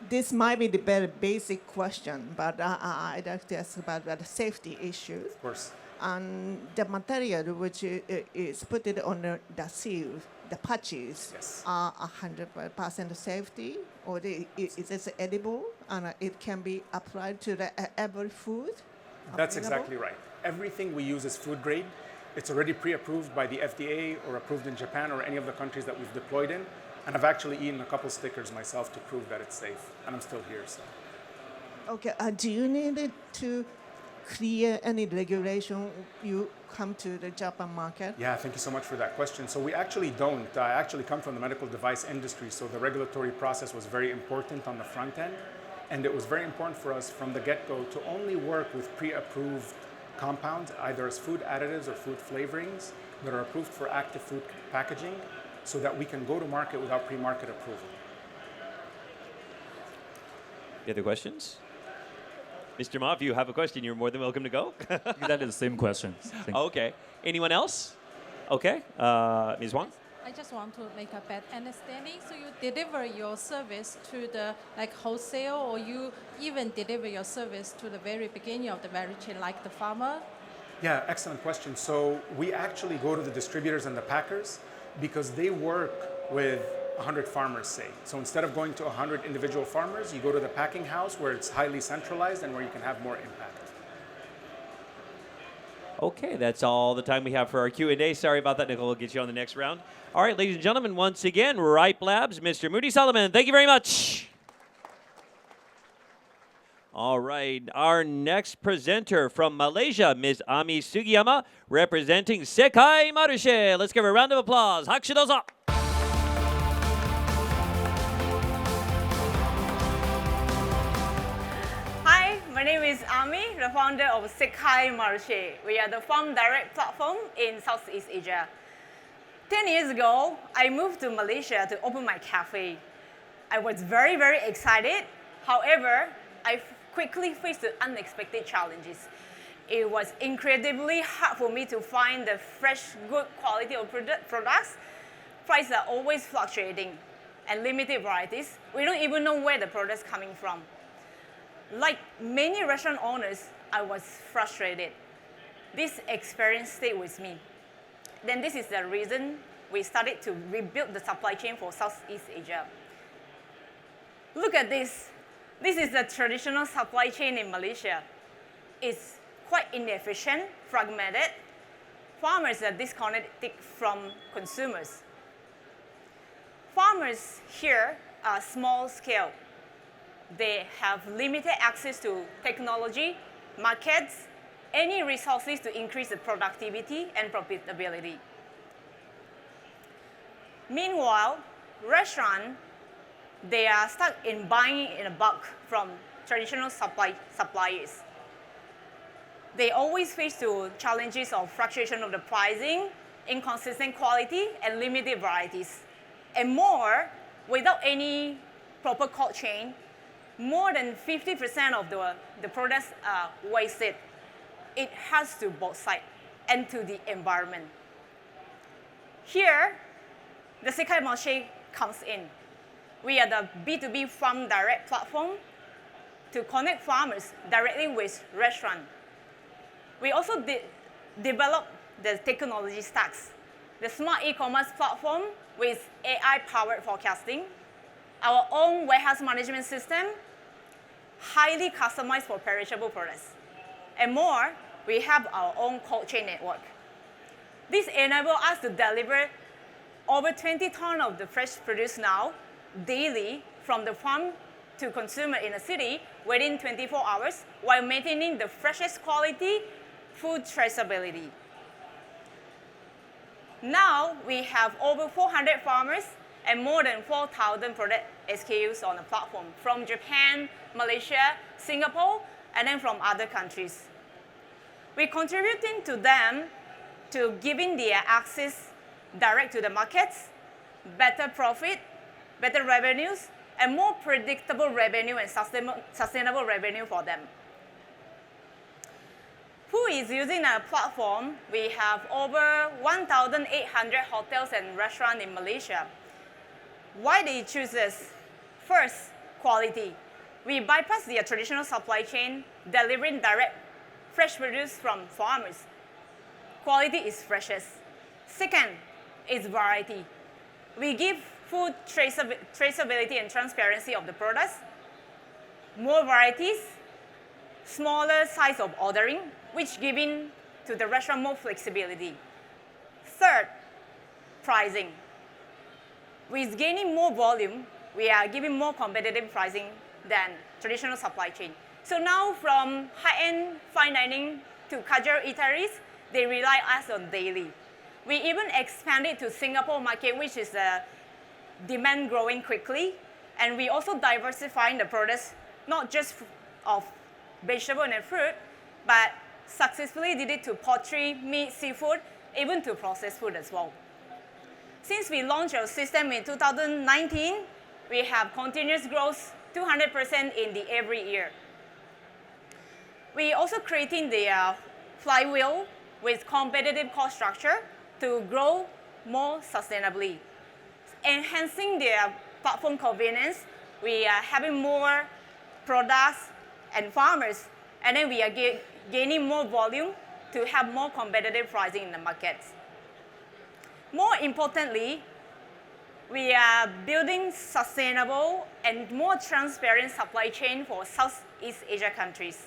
This might be the very basic question, but I'd like to ask about the safety issue. Of course. And the material which is put it on the seal, the patches, yes, are 100% safety, or is it edible and it can be applied to every food? That's exactly right. Everything we use is food grade. It's already pre-approved by the FDA or approved in Japan or any of the countries that we've deployed in. And I've actually eaten a couple stickers myself to prove that it's safe. And I'm still here, so. Okay, do you need to clear any regulation you come to the Japan market? Yeah, thank you so much for that question. So we actually don't. I actually come from the medical device industry, so the regulatory process was very important on the front end. And it was very important for us from the get-go to only work with pre-approved compounds, either as food additives or food flavorings that are approved for active food packaging, so that we can go to market without pre-market approval. Any other questions? Mr. Ma, if you have a question, you're more than welcome to go. That is the same question. Okay. Anyone else? Okay. Ms. Wang? I just want to make a better understanding. So you deliver your service to the wholesale, or you even deliver your service to the very beginning of the value chain, like the farmer? Yeah, excellent question. So we actually go to the distributors and the packers because they work with 100 farmers, say. So instead of going to 100 individual farmers, you go to the packing house where it's highly centralized and where you can have more impact. Okay, that's all the time we have for our Q&A. Sorry about that, Nicole. We'll get you on the next round. All right, ladies and gentlemen, once again, Ryp Labs, Mr. Moody Solomon. Thank you very much. All right, our next presenter from Malaysia, Ms. Ami Sugiyama, representing SECAI MARCHE. Let's give her a round of applause. Hakushu dozo. Hi, my name is Ami, the founder of SECAI MARCHE. We are the farm direct platform in Southeast Asia. 10 years ago, I moved to Malaysia to open my cafe. I was very, very excited. However, I quickly faced the unexpected challenges. It was incredibly hard for me to find the fresh, good quality of products. Prices are always fluctuating and limited varieties. We don't even know where the product's coming from. Like many restaurant owners, I was frustrated. This experience stayed with me. Then this is the reason we started to rebuild the supply chain for Southeast Asia. Look at this. This is the traditional supply chain in Malaysia. It's quite inefficient, fragmented. Farmers are disconnected from consumers. Farmers here are small scale. They have limited access to technology, markets, any resources to increase the productivity and profitability. Meanwhile, restaurants, they are stuck in buying in a bulk from traditional suppliers. They always face the challenges of fluctuation of the pricing, inconsistent quality, and limited varieties. And more, without any proper cold chain, more than 50% of the products are wasted. It has to both sides and to the environment. Here, the SECAI MARCHE comes in. We are the B2B farm direct platform to connect farmers directly with restaurants. We also develop the technology stacks, the smart e-commerce platform with AI-powered forecasting, our own warehouse management system, highly customized for perishable products. And more, we have our own cold chain network. This enables us to deliver over 20 tons of the fresh produce now, daily, from the farm to consumer in a city within 24 hours, while maintaining the freshest quality, food traceability. Now, we have over 400 farmers and more than 4,000 product SKUs on the platform from Japan, Malaysia, Singapore, and then from other countries. We're contributing to them to giving their access direct to the markets, better profit, better revenues, and more predictable revenue and sustainable revenue for them. Who is using our platform? We have over 1,800 hotels and restaurants in Malaysia. Why they choose us? First, quality. We bypass the traditional supply chain, delivering direct fresh produce from farmers. Quality is freshest. Second is variety. We give food traceability and transparency of the products, more varieties, smaller size of ordering, which giving to the restaurant more flexibility. Third, pricing. With gaining more volume, we are giving more competitive pricing than traditional supply chain. So now from high-end fine dining to casual eateries, they rely on us on daily. We even expanded to Singapore market, which is the demand growing quickly. And we also diversifying the products, not just of vegetable and fruit, but successfully did it to poultry, meat, seafood, even to processed food as well. Since we launched our system in 2019, we have continuous growth, 200% in the every year. We also creating the flywheel with competitive cost structure to grow more sustainably. Enhancing the platform convenience, we are having more products and farmers, and then we are gaining more volume to have more competitive pricing in the markets. More importantly, we are building sustainable and more transparent supply chain for Southeast Asia countries.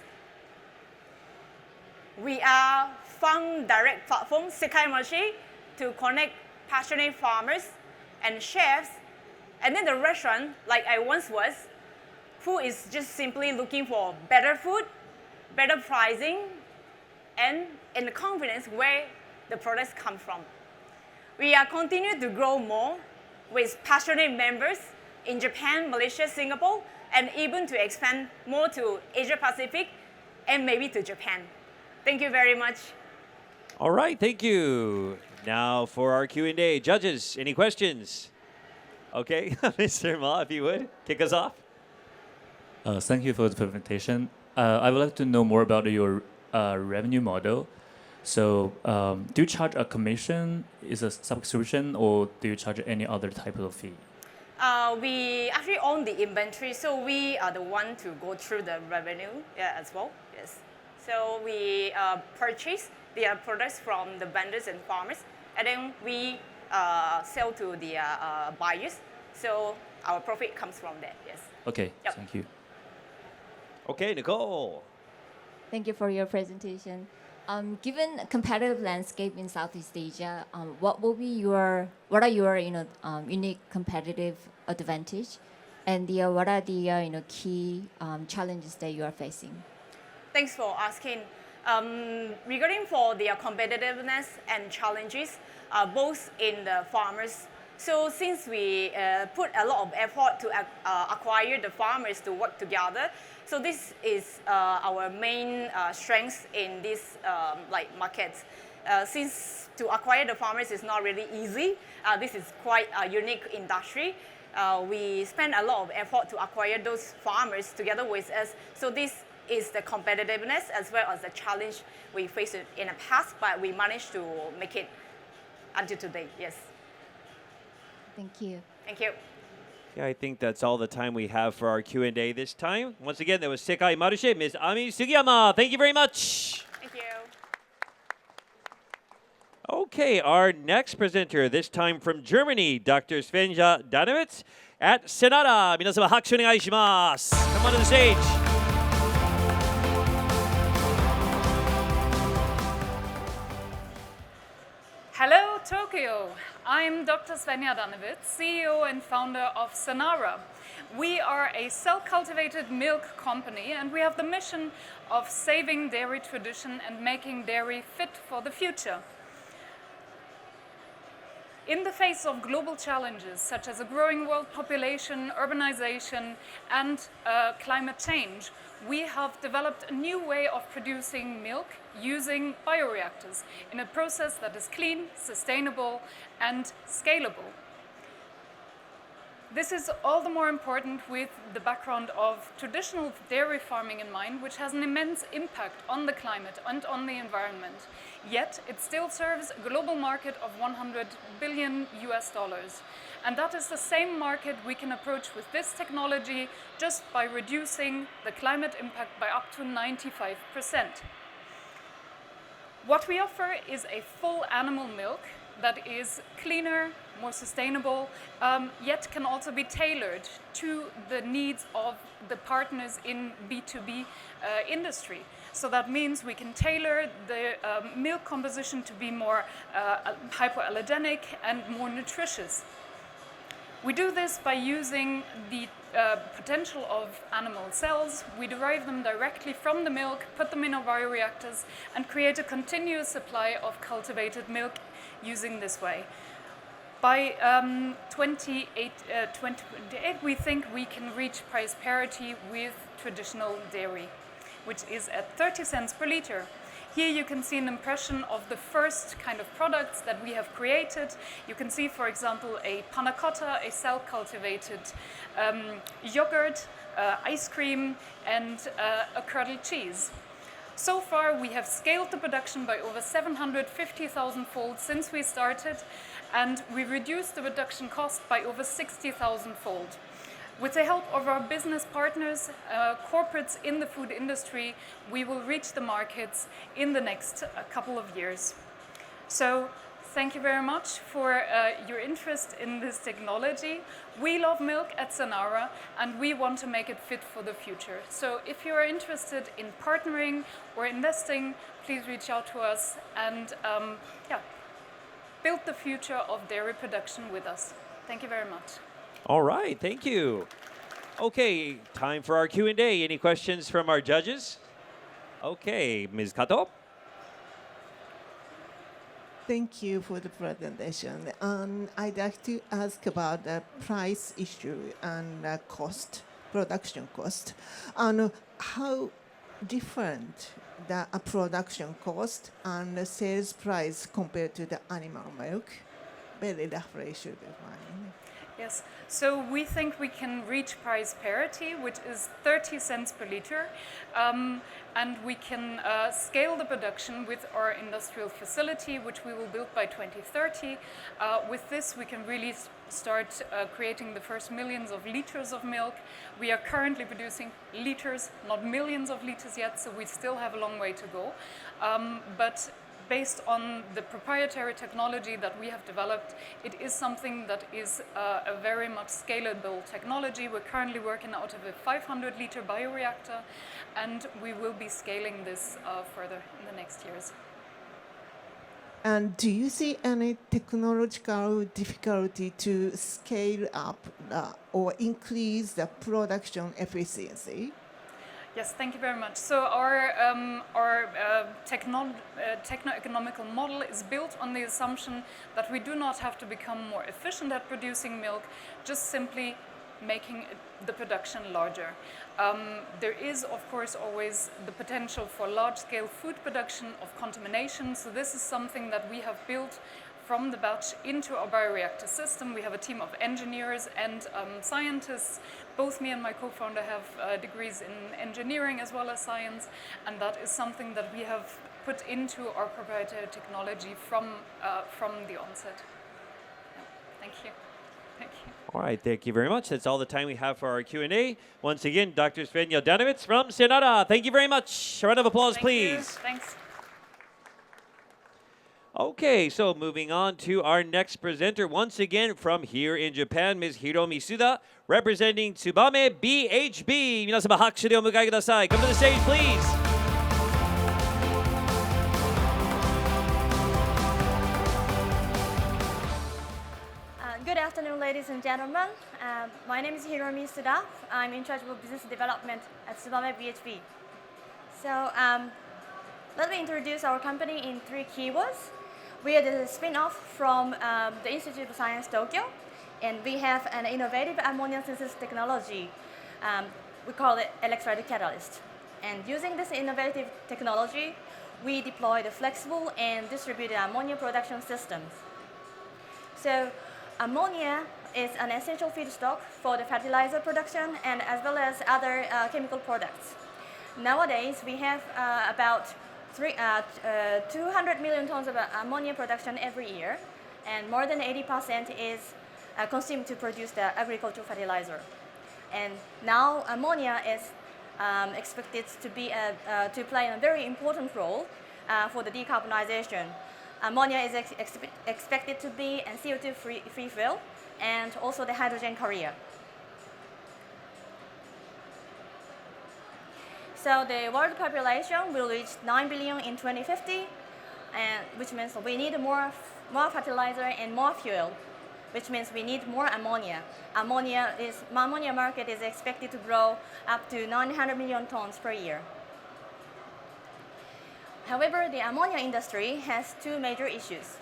We are farm direct platform, SECAI MARCHE, to connect passionate farmers and chefs, and then the restaurant, like I once was, who is just simply looking for better food, better pricing, and in the confidence where the products come from. We are continuing to grow more with passionate members in Japan, Malaysia, Singapore, and even to expand more to Asia Pacific and maybe to Japan. Thank you very much. All right, thank you. Now for our Q&A. Judges, any questions? Okay, Mr. Ma, if you would, kick us off. Thank you for the presentation. I would like to know more about your revenue model. So do you charge a commission, is a subscription, or do you charge any other type of fee? We actually own the inventory, so we are the one to go through the revenue as well. Yes. So we purchase the products from the vendors and farmers, and then we sell to the buyers. So our profit comes from that. Yes. Okay. Yep. Thank you. Okay, Nicole. Thank you for your presentation. Given a competitive landscape in Southeast Asia, what are your unique competitive advantage, and what are the key challenges that you are facing? Thanks for asking. Regarding for the competitiveness and challenges, both in the farmers. So since we put a lot of effort to acquire the farmers to work together, so this is our main strength in this markets. Since to acquire the farmers is not really easy, this is quite a unique industry. We spend a lot of effort to acquire those farmers together with us. So this is the competitiveness as well as the challenge we faced in the past, but we managed to make it until today. Yes. Thank you. Thank you. Yeah, I think that's all the time we have for our Q&A this time. Once again, that was SECAI MARCHE, Ms. Ami Sugiyama. Thank you very much. Thank you. Okay, our next presenter, this time from Germany, Dr. Svenja Danowitz at Senara. 皆様拍手お願いします. Come onto the stage. Hello, Tokyo. I'm Dr. Svenja Danowitz, CEO and founder of Senara. We are a cell-cultivated milk company, and we have the mission of saving dairy tradition and making dairy fit for the future. In the face of global challenges such as a growing world population, urbanization, and climate change, we have developed a new way of producing milk using bioreactors in a process that is clean, sustainable, and scalable. This is all the more important with the background of traditional dairy farming in mind, which has an immense impact on the climate and on the environment. Yet it still serves a global market of $100 billion. And that is the same market we can approach with this technology just by reducing the climate impact by up to 95%. What we offer is a full animal milk that is cleaner, more sustainable, yet can also be tailored to the needs of the partners in B2B industry. So that means we can tailor the milk composition to be more hypoallergenic and more nutritious. We do this by using the potential of animal cells. We derive them directly from the milk, put them in our bioreactors, and create a continuous supply of cultivated milk using this way. By 2028, we think we can reach price parity with traditional dairy, which is at 30 cents per liter. Here you can see an impression of the first kind of products that we have created. You can see, for example, a panna cotta, a cell-cultivated yogurt, ice cream, and a curdled cheese. So far, we have scaled the production by over 750,000 fold since we started, and we reduced the production cost by over 60,000 fold. With the help of our business partners, corporates in the food industry, we will reach the markets in the next couple of years. So thank you very much for your interest in this technology. We love milk at Senara, and we want to make it fit for the future. So if you are interested in partnering or investing, please reach out to us and build the future of dairy production with us. Thank you very much. All right, thank you. Okay, time for our Q&A. Any questions from our judges? Okay, Ms. Kato. Thank you for the presentation. I'd like to ask about the price issue and cost, production cost. How different the production cost and the sales price compared to the animal milk? Very roughly should be fine. Yes, so we think we can reach price parity, which is 30 cents per liter, and we can scale the production with our industrial facility, which we will build by 2030. With this, we can really start creating the first millions of liters of milk. We are currently producing liters, not millions of liters yet, so we still have a long way to go. But based on the proprietary technology that we have developed, it is something that is a very much scalable technology. We're currently working out of a 500-liter bioreactor, and we will be scaling this further in the next years. And do you see any technological difficulty to scale up or increase the production efficiency? Yes, thank you very much. So our techno-economical model is built on the assumption that we do not have to become more efficient at producing milk, just simply making the production larger. There is, of course, always the potential for large-scale food production of contamination. So this is something that we have built from the batch into our bioreactor system. We have a team of engineers and scientists. Both me and my co-founder have degrees in engineering as well as science, and that is something that we have put into our proprietary technology from the onset. Yeah. Thank you. Thank you. All right, thank you very much. That's all the time we have for our Q&A. Once again, Dr. Sven Jordanovic from Senara. Thank you very much. A round of applause, please. Thanks. Okay, so moving on to our next presenter, once again from here in Japan, Ms. Hiromi Suda, representing Tsubame BHB. 皆様拍手でお迎えください. Come to the stage, please. Good afternoon, ladies and gentlemen. My name is Hiromi Suda. I'm in charge of business development at Tsubame BHB. So let me introduce our company in 3 keywords. We are the spin-off from the Institute of Science Tokyo, and we have an innovative ammonia synthesis technology. We call it electrolytic catalyst. And using this innovative technology, we deploy the flexible and distributed ammonia production systems. So ammonia is an essential feedstock for the fertilizer production and as well as other chemical products. Nowadays, we have about 200 million tons of ammonia production every year, and more than 80% is consumed to produce the agricultural fertilizer. And now ammonia is expected to play a very important role for the decarbonization. Ammonia is expected to be a CO2-free fuel and also the hydrogen carrier. So the world population will reach 9 billion in 2050, which means we need more fertilizer and more fuel, which means we need more ammonia. Ammonia market is expected to grow up to 900 million tons per year. However, the ammonia industry has 2 major issues.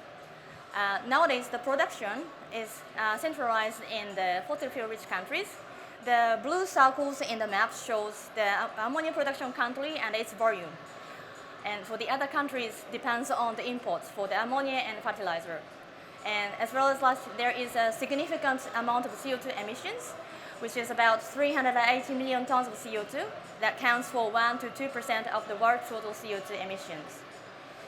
Nowadays, the production is centralized in the fossil fuel-rich countries. The blue circles in the map shows the ammonia production country and its volume. And for the other countries, depends on the imports for the ammonia and fertilizer. And as well as there is a significant amount of CO2 emissions, which is about 380 million tons of CO2. That counts for 1 to 2% of the world's total CO2 emissions.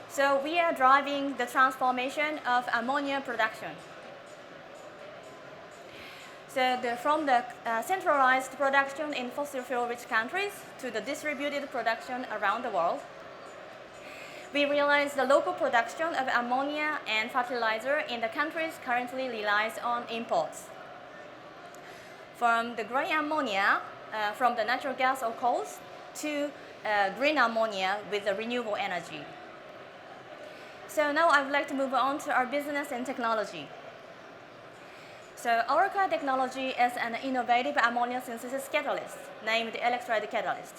So we are driving the transformation of ammonia production. So from the centralized production in fossil fuel-rich countries to the distributed production around the world, we realized the local production of ammonia and fertilizer in the countries currently relies on imports. From the gray ammonia from the natural gas or coals to green ammonia with the renewable energy. So now I would like to move on to our business and technology. So our core technology is an innovative ammonia synthesis catalyst named electrolyte catalyst.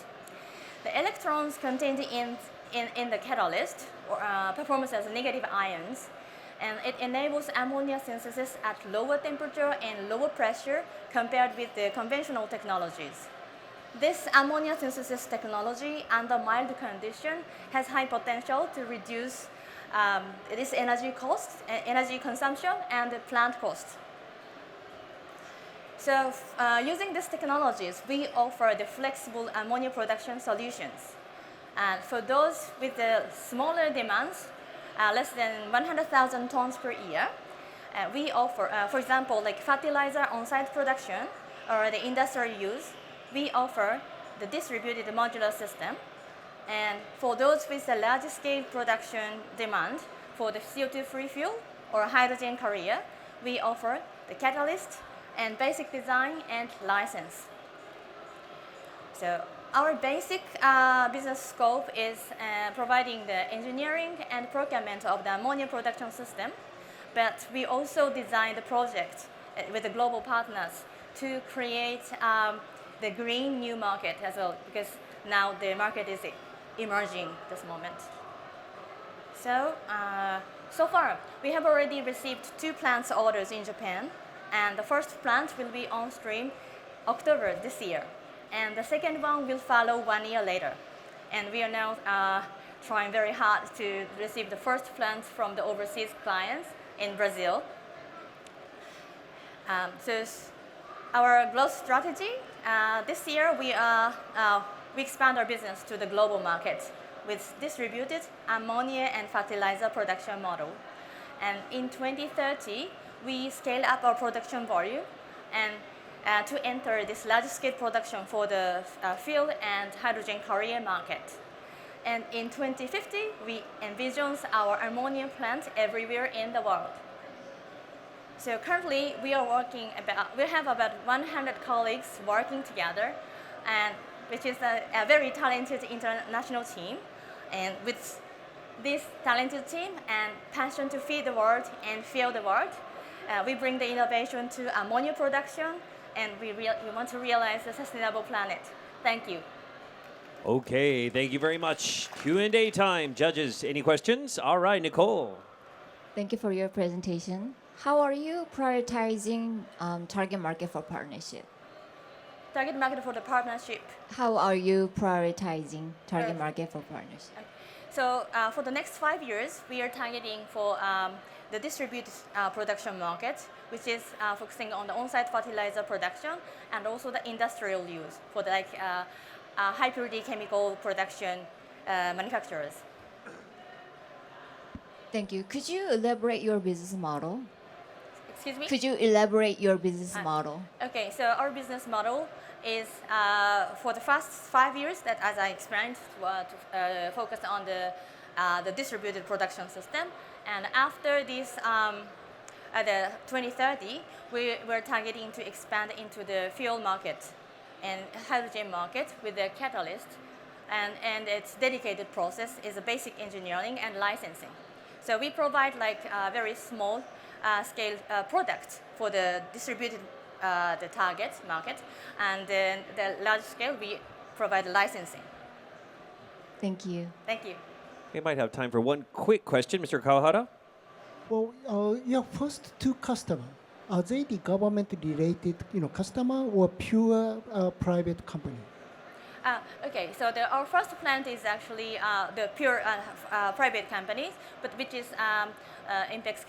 The electrons contained in the catalyst perform as negative ions, and it enables ammonia synthesis at lower temperature and lower pressure compared with the conventional technologies. This ammonia synthesis technology under mild condition has high potential to reduce this energy cost, energy consumption, and plant cost. So using these technologies, we offer the flexible ammonia production solutions. And for those with the smaller demands, less than 100,000 tons per year, we offer, for example, like fertilizer on-site production or the industrial use, we offer the distributed modular system. And for those with a large-scale production demand for the CO2-free fuel or hydrogen carrier, we offer the catalyst and basic design and license. So our basic business scope is providing the engineering and procurement of the ammonia production system, but we also design the project with the global partners to create the green new market as well, because now the market is emerging this moment. So, so far, we have already received 2 plant orders in Japan, and the first plant will be on stream October this year. And the second one will follow 1 year later. And we are now trying very hard to receive the first plants from the overseas clients in Brazil. So our growth strategy, this year we expand our business to the global market with distributed ammonia and fertilizer production model. And in 2030, we scale up our production volume and to enter this large-scale production for the fuel and hydrogen carrier market. And in 2050, we envision our ammonia plant everywhere in the world. So currently, we have about 100 colleagues working together, and which is a very talented international team. And with this talented team and passion to feed the world and fuel the world, we bring the innovation to ammonia production, and we want to realize a sustainable planet. Thank you. Okay, thank you very much. Q&A time. Judges, any questions? All right, Nicole. Thank you for your presentation. How are you prioritizing target market for partnership? Target market for the partnership. How are you prioritizing target market for partnership? So for the next 5 years, we are targeting for the distributed production market, which is focusing on the on-site fertilizer production and also the industrial use for the high purity chemical production manufacturers. Thank you. Could you elaborate your business model? Excuse me? Could you elaborate your business model? Okay, so our business model is for the first 5 years that, as I explained, to focus on the distributed production system. And after this, the 2030, we're targeting to expand into the fuel market and hydrogen market with the catalyst. And its dedicated process is a basic engineering and licensing. So we provide like a very small scale product for the distributed the target market, and then the large scale we provide licensing. Thank you. Thank you. We might have time for one quick question, Mr. Kawahara. Well, your first 2 customers, are they the government-related, customer or pure private company? Okay, so our first plant is actually the pure private company, but which is Inpex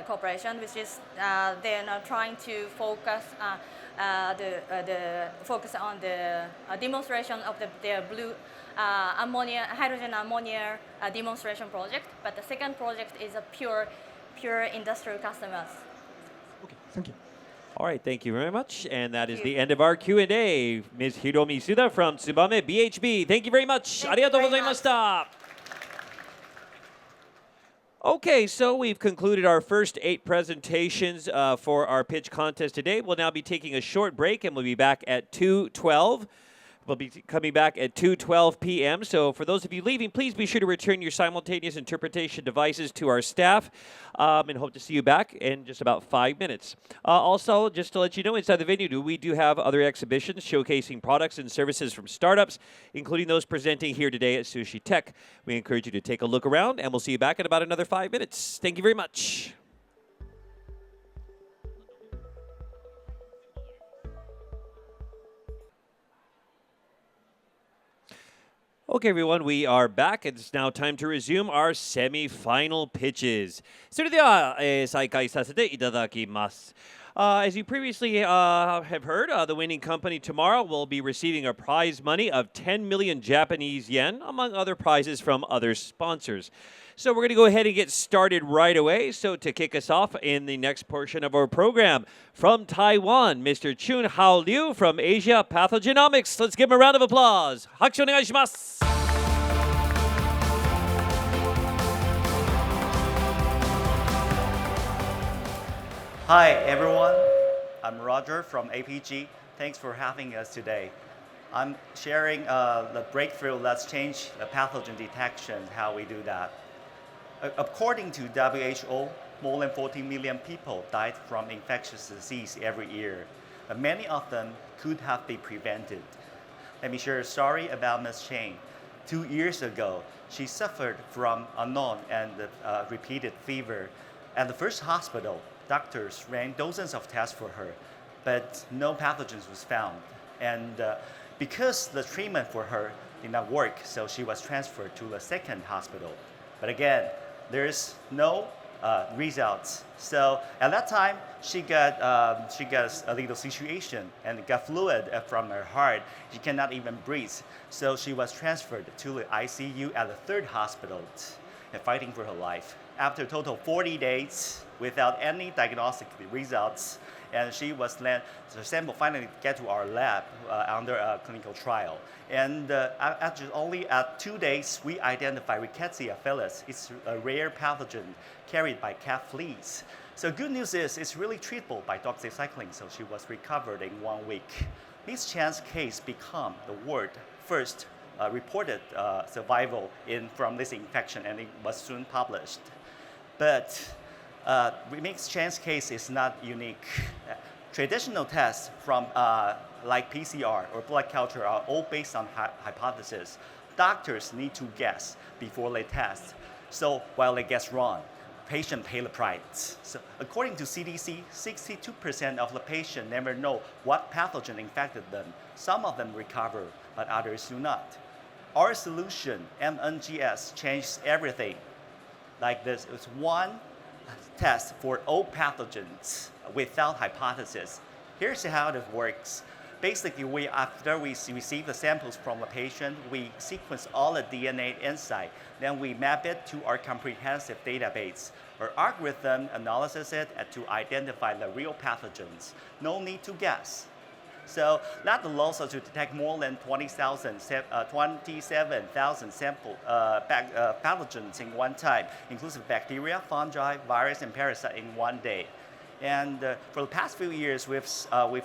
Corporation, which is they're now trying to focus focus on the demonstration of their blue hydrogen ammonia demonstration project. But the second project is a pure industrial customers. Okay, thank you. All right, thank you very much. And that is the end of our Q&A. Ms. Hiromi Suda from Tsubame BHB. Thank you very much. ありがとうございました。Okay, so we've concluded our first 8 presentations for our pitch contest today. We'll now be taking a short break, and we'll be back at 2:12. We'll be coming back at 2:12 p.m. So for those of you leaving, please be sure to return your simultaneous interpretation devices to our staff, and hope to see you back in just about 5 minutes. Also, just to let you know, inside the venue, we do have other exhibitions showcasing products and services from startups, including those presenting here today at SusHi Tech. We encourage you to take a look around, and we'll see you back in about another 5 minutes. Thank you very much. Okay, everyone, we are back. It's now time to resume our semi-final pitches. それでは、再開させていただきます。As you previously have heard, the winning company tomorrow will be receiving a prize money of 10 million Japanese yen, among other prizes from other sponsors. So we're going to go ahead and get started right away. So to kick us off in the next portion of our program, from Taiwan, Mr. Chun Hao Liu from Asia Pathogenomics. Let's give him a round of applause. 拍手お願いします。Hi everyone, I'm Roger from APG. Thanks for having us today. I'm sharing the breakthrough that's changed the pathogen detection, how we do that. According to WHO, more than 40 million people died from infectious disease every year, but many of them could have been prevented. Let me share a story about Ms. Chang. 2 years ago, she suffered from unknown and repeated fever. At the first hospital, doctors ran dozens of tests for her, but no pathogens was found. And because the treatment for her did not work, so she was transferred to the second hospital. But again, there's no results. So at that time, she got a little situation and got fluid from her heart. She cannot even breathe. So she was transferred to the ICU at the third hospital and fighting for her life. After a total 40 days without any diagnostic results, and the sample finally get to our lab under a clinical trial. And only at 2 days, we identified Rickettsia felis. It's a rare pathogen carried by cat fleas. So good news is it's really treatable by doxycycline, so she was recovered in 1 week. This chance case became the world first reported survival from this infection, and it was soon published. But mixed chance case is not unique. Traditional tests from like PCR or blood culture are all based on hypothesis. Doctors need to guess before they test. So while they guess wrong, patient pay the price. So according to CDC, 62% of the patient never know what pathogen infected them. Some of them recover, but others do not. Our solution, MNGS, changes everything. Like this, it's one test for all pathogens without hypothesis. Here's how it works. Basically, after we receive the samples from the patient, we sequence all the DNA inside. Then we map it to our comprehensive database. Our algorithm analyzes it to identify the real pathogens. No need to guess. So that allows us to detect more than 27,000 sample pathogens in one time, including bacteria, fungi, virus, and parasite in 1 day. And for the past few years, we've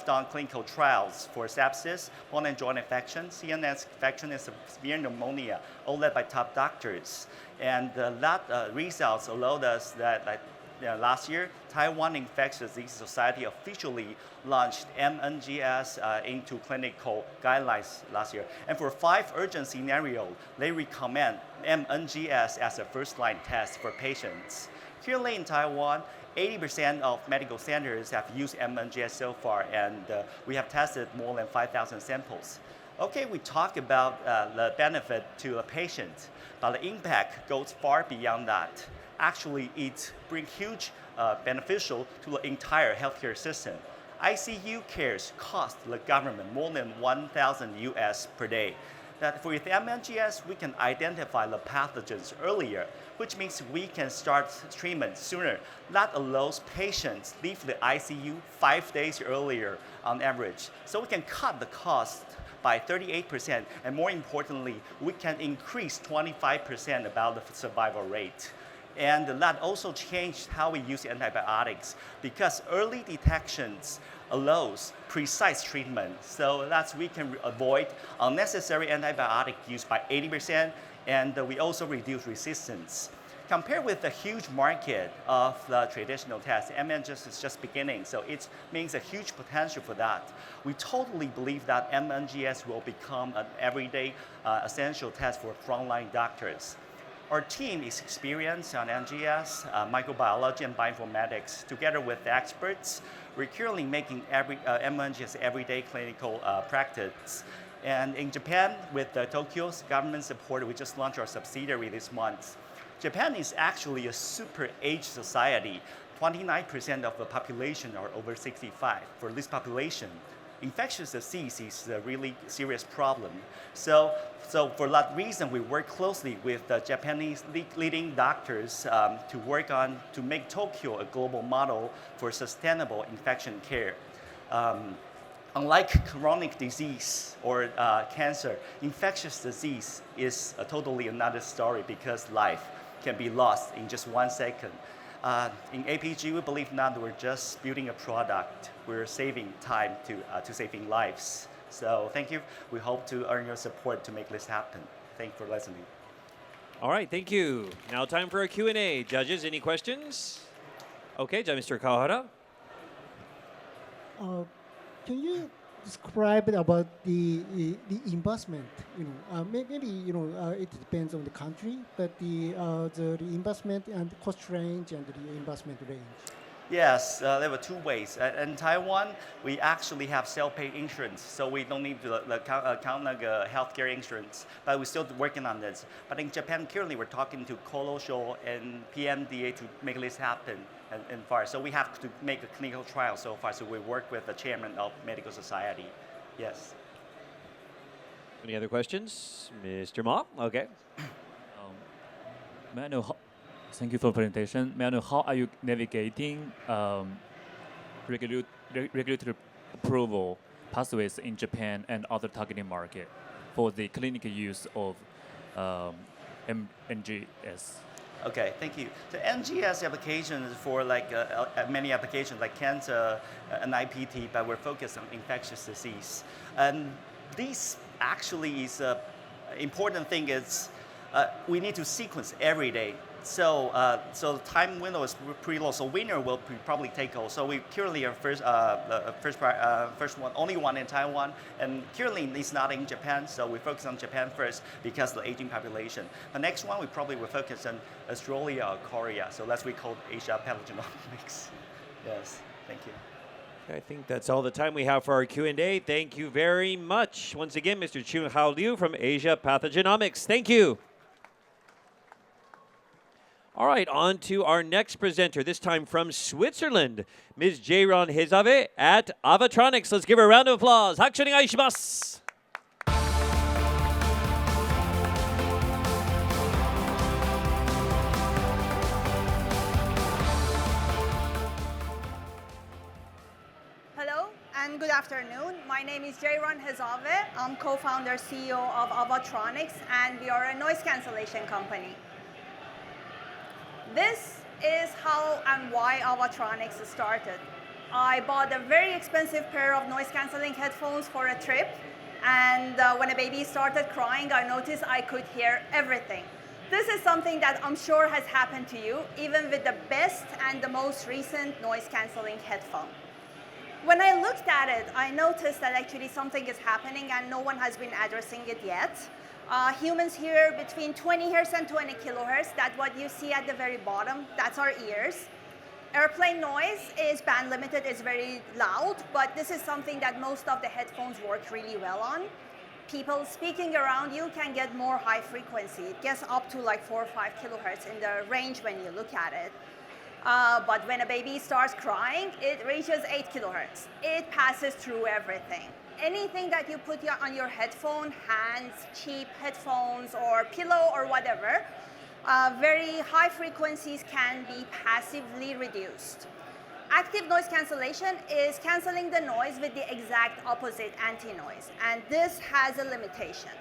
done clinical trials for sepsis, bone and joint infection, CNS infection, and severe pneumonia, all led by top doctors. And that results allowed us that last year, Taiwan Infectious Disease Society officially launched MNGS into clinical guidelines last year. And for 5 urgent scenarios, they recommend MNGS as a first-line test for patients. Currently in Taiwan, 80% of medical centers have used MNGS so far, and we have tested more than 5,000 samples. Okay, we talk about the benefit to the patient, but the impact goes far beyond that. Actually, it brings huge beneficial to the entire healthcare system. ICU cares cost the government more than 1,000 US per day. That with MNGS, we can identify the pathogens earlier, which means we can start treatment sooner. That allows patients leave the ICU 5 days earlier on average. So we can cut the cost by 38%, and more importantly, we can increase 25% about the survival rate. And that also changed how we use antibiotics because early detections allows precise treatment. So that we can avoid unnecessary antibiotic use by 80%, and we also reduce resistance. Compared with the huge market of the traditional tests, MNGS is just beginning, so it means a huge potential for that. We totally believe that MNGS will become an everyday essential test for frontline doctors. Our team is experienced on NGS, microbiology, and bioinformatics. Together with the experts, we're currently making MNGS everyday clinical practice. And in Japan, with Tokyo's government support, we just launched our subsidiary this month. Japan is actually a super aged society. 29% of the population are over 65. For this population, infectious disease is a really serious problem. So for that reason, we work closely with the Japanese leading doctors to make Tokyo a global model for sustainable infection care. Unlike chronic disease or cancer, infectious disease is totally another story because life can be lost in just 1 second. In APG, we believe not we're just building a product. We're saving time to saving lives. So thank you. We hope to earn your support to make this happen. Thank you for listening. All right, thank you. Now time for a Q&A. Judges, any questions? Okay, Mr. Kawahara. Can you describe about the investment? Maybe it depends on the country, but the investment and cost range and the investment range. Yes, there were two ways. In Taiwan, we actually have self-pay insurance, so we don't need the healthcare insurance, but we're still working on this. But in Japan, currently we're talking to Kolosho and PMDA to make this happen and far. So we have to make a clinical trial so far, so we work with the chairman of Medical Society. Yes. Any other questions? Mr. Ma? Okay. May I know thank you for the presentation. May I know how are you navigating regulatory approval pathways in Japan and other targeting market for the clinical use of NGS? Okay, thank you. The NGS application is for many applications like cancer and IPT, but we're focused on infectious disease. And this actually is an important thing is we need to sequence every day. So the time window is pretty low. So winner will probably take over. So we currently are first one, only one in Taiwan, and currently it's not in Japan. So we focus on Japan first because of the aging population. The next one we probably will focus on Australia or Korea. So that's we call Asia Pathogenomics. Yes, thank you. I think that's all the time we have for our Q&A. Thank you very much. Once again, Mr. Chun Hao Liu from Asia Pathogenomics. Thank you. All right, on to our next presenter, this time from Switzerland, Ms. Jeiron Hezabe at AVAtronics. Let's give her a round of applause. Hakusho onegai shimasu. Hello and good afternoon. My name is Jeiron Hezabe. I'm co-founder CEO of AVAtronics, and we are a noise cancellation company. This is how and why AVAtronics started. I bought a very expensive pair of noise cancelling headphones for a trip, and when a baby started crying, I noticed I could hear everything. This is something that I'm sure has happened to you, even with the best and the most recent noise cancelling headphone. When I looked at it, I noticed that actually something is happening and no one has been addressing it yet. Humans hear between 20 hertz and 20 kilohertz. That's what you see at the very bottom. That's our ears. Airplane noise is band limited, it's very loud, but this is something that most of the headphones work really well on. People speaking around you can get more high frequency. It gets up to like 4 or 5 kilohertz in the range when you look at it. But when a baby starts crying, it reaches 8 kilohertz. It passes through everything. Anything that you put on your headphone, hands, cheap headphones, or pillow, or whatever, very high frequencies can be passively reduced. Active noise cancellation is canceling the noise with the exact opposite anti-noise, and this has a limitation.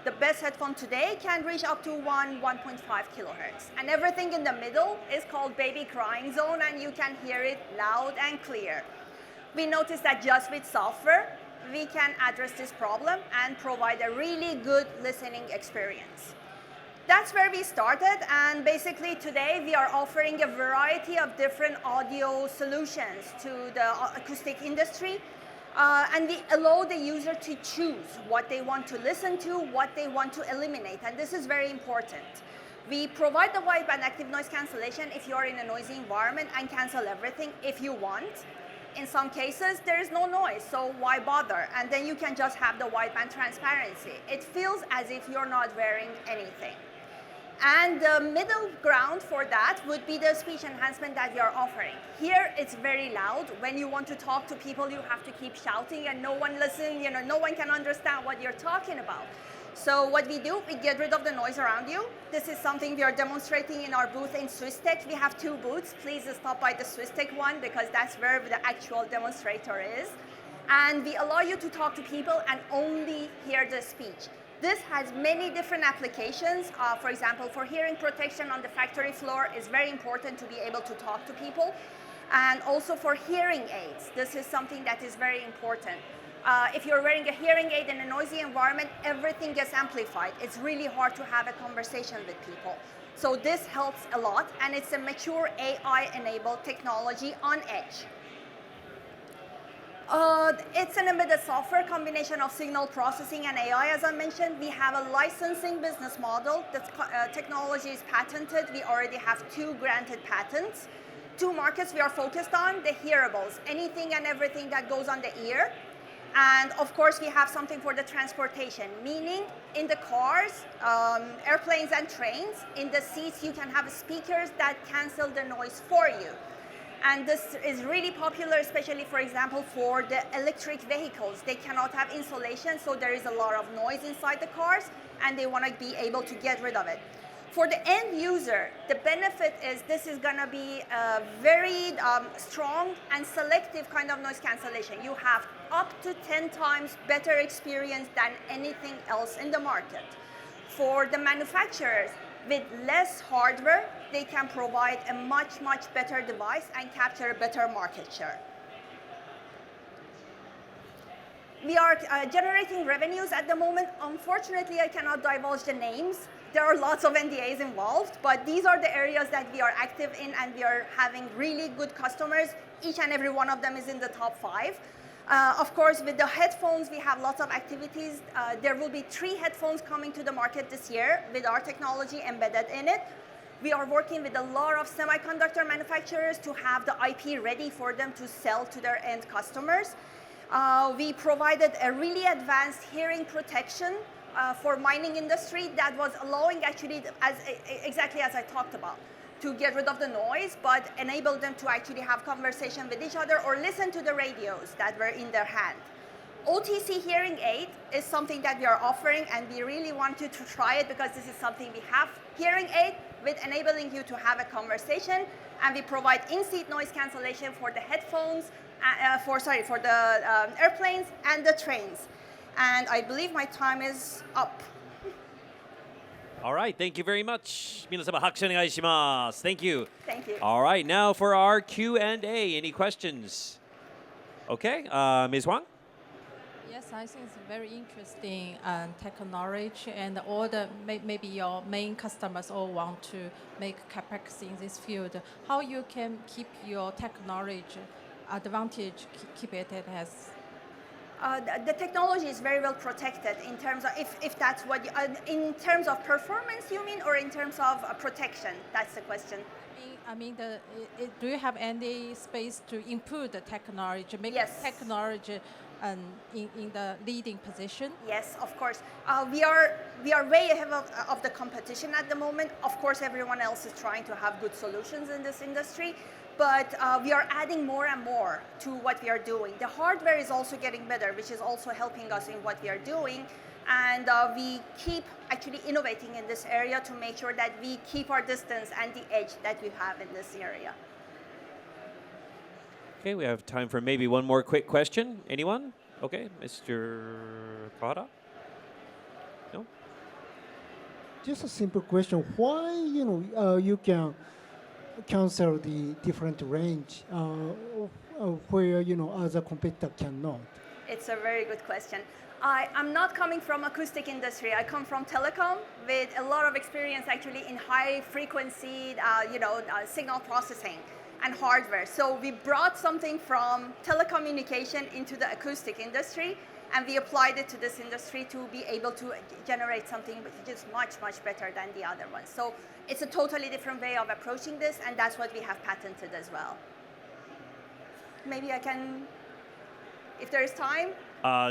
the best headphone today can reach up to 1.5 kilohertz. And everything in the middle is called baby crying zone, and you can hear it loud and clear. We noticed that just with software, we can address this problem and provide a really good listening experience. That's where we started, and basically today we are offering a variety of different audio solutions to the acoustic industry. And we allow the user to choose what they want to listen to, what they want to eliminate, and this is very important. We provide the wideband active noise cancellation if you are in a noisy environment and cancel everything if you want. In some cases, there is no noise, so why bother? And then you can just have the wideband transparency. It feels as if you're not wearing anything. And the middle ground for that would be the speech enhancement that we are offering. Here, it's very loud. When you want to talk to people, you have to keep shouting and no one listens, no one can understand what you're talking about. So what we do, we get rid of the noise around you. This is something we are demonstrating in our booth in SusTech. We have 2 booths. Please stop by the SusTech one because that's where the actual demonstrator is. And we allow you to talk to people and only hear the speech. This has many different applications. For example, for hearing protection on the factory floor, it's very important to be able to talk to people. And also for hearing aids, this is something that is very important. If you're wearing a hearing aid in a noisy environment, everything gets amplified. It's really hard to have a conversation with people. So this helps a lot, and it's a mature AI-enabled technology on edge. It's an embedded software combination of signal processing and AI, as I mentioned. We have a licensing business model. The technology is patented. We already have 2 granted patents. 2 markets we are focused on, the hearables, anything and everything that goes on the ear. And of course, we have something for the transportation, meaning in the cars, airplanes and trains, in the seats, you can have speakers that cancel the noise for you. And this is really popular, especially, for example, for the electric vehicles. They cannot have insulation, so there is a lot of noise inside the cars, and they want to be able to get rid of it. For the end user, the benefit is this is going to be a very strong and selective kind of noise cancellation. You have up to 10 times better experience than anything else in the market. For the manufacturers, with less hardware, they can provide a much, much better device and capture a better market share. We are generating revenues at the moment. Unfortunately, I cannot divulge the names. There are lots of NDAs involved, but these are the areas that we are active in, and we are having really good customers. Each and every one of them is in the top 5. Of course, with the headphones, we have lots of activities. There will be 3 headphones coming to the market this year with our technology embedded in it. We are working with a lot of semiconductor manufacturers to have the IP ready for them to sell to their end customers. We provided a really advanced hearing protection for mining industry that was allowing actually, exactly as I talked about, to get rid of the noise, but enable them to actually have conversation with each other or listen to the radios that were in their hand. OTC hearing aid is something that we are offering, and we really want you to try it because this is something we have. Hearing aid with enabling you to have a conversation, and we provide in-seat noise cancellation for the headphones, for the airplanes and the trains. And I believe my time is up. All right, thank you very much. 皆様拍手お願いします。Thank you. Thank you. All right, now for our Q&A. Any questions? Okay, Ms. Huang? Yes, I think it's very interesting tech knowledge, and all the maybe your main customers all want to make capex in this field. How you can keep your tech knowledge advantage, keep it as? The technology is very well protected in terms of, if that's what you, in terms of performance you mean, or in terms of protection? That's the question. I mean, do you have any space to improve the technology, make technology in the leading position? Yes, of course. We are way ahead of the competition at the moment. Of course, everyone else is trying to have good solutions in this industry, but we are adding more and more to what we are doing. The hardware is also getting better, which is also helping us in what we are doing. And we keep actually innovating in this area to make sure that we keep our distance and the edge that we have in this area. Okay, we have time for maybe one more quick question. Anyone? Okay, Mr. Prada? No? Just a simple question. Why, you can cancel the different range where, other competitor cannot? It's a very good question. I'm not coming from acoustic industry. I come from telecom with a lot of experience actually in high frequency, signal processing and hardware. So we brought something from telecommunication into the acoustic industry, and we applied it to this industry to be able to generate something which is much, much better than the other ones. So it's a totally different way of approaching this, and that's what we have patented as well. Maybe I can, if there is time.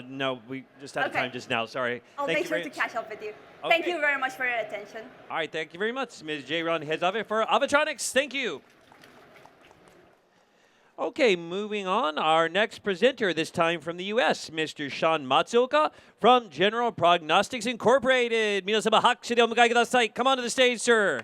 No, we just had time just now. Sorry. I'll make sure to catch up with you. Okay. Thank you very much for your attention. All right, thank you very much, Ms. Jae-ron, heads of it for AVAtronics. Thank you. Okay, moving on. Our next presenter, this time from the U.S., Mr. Sean Matsuoka from General Prognostics Incorporated. 皆様拍手でお迎えください. Come on to the stage, sir.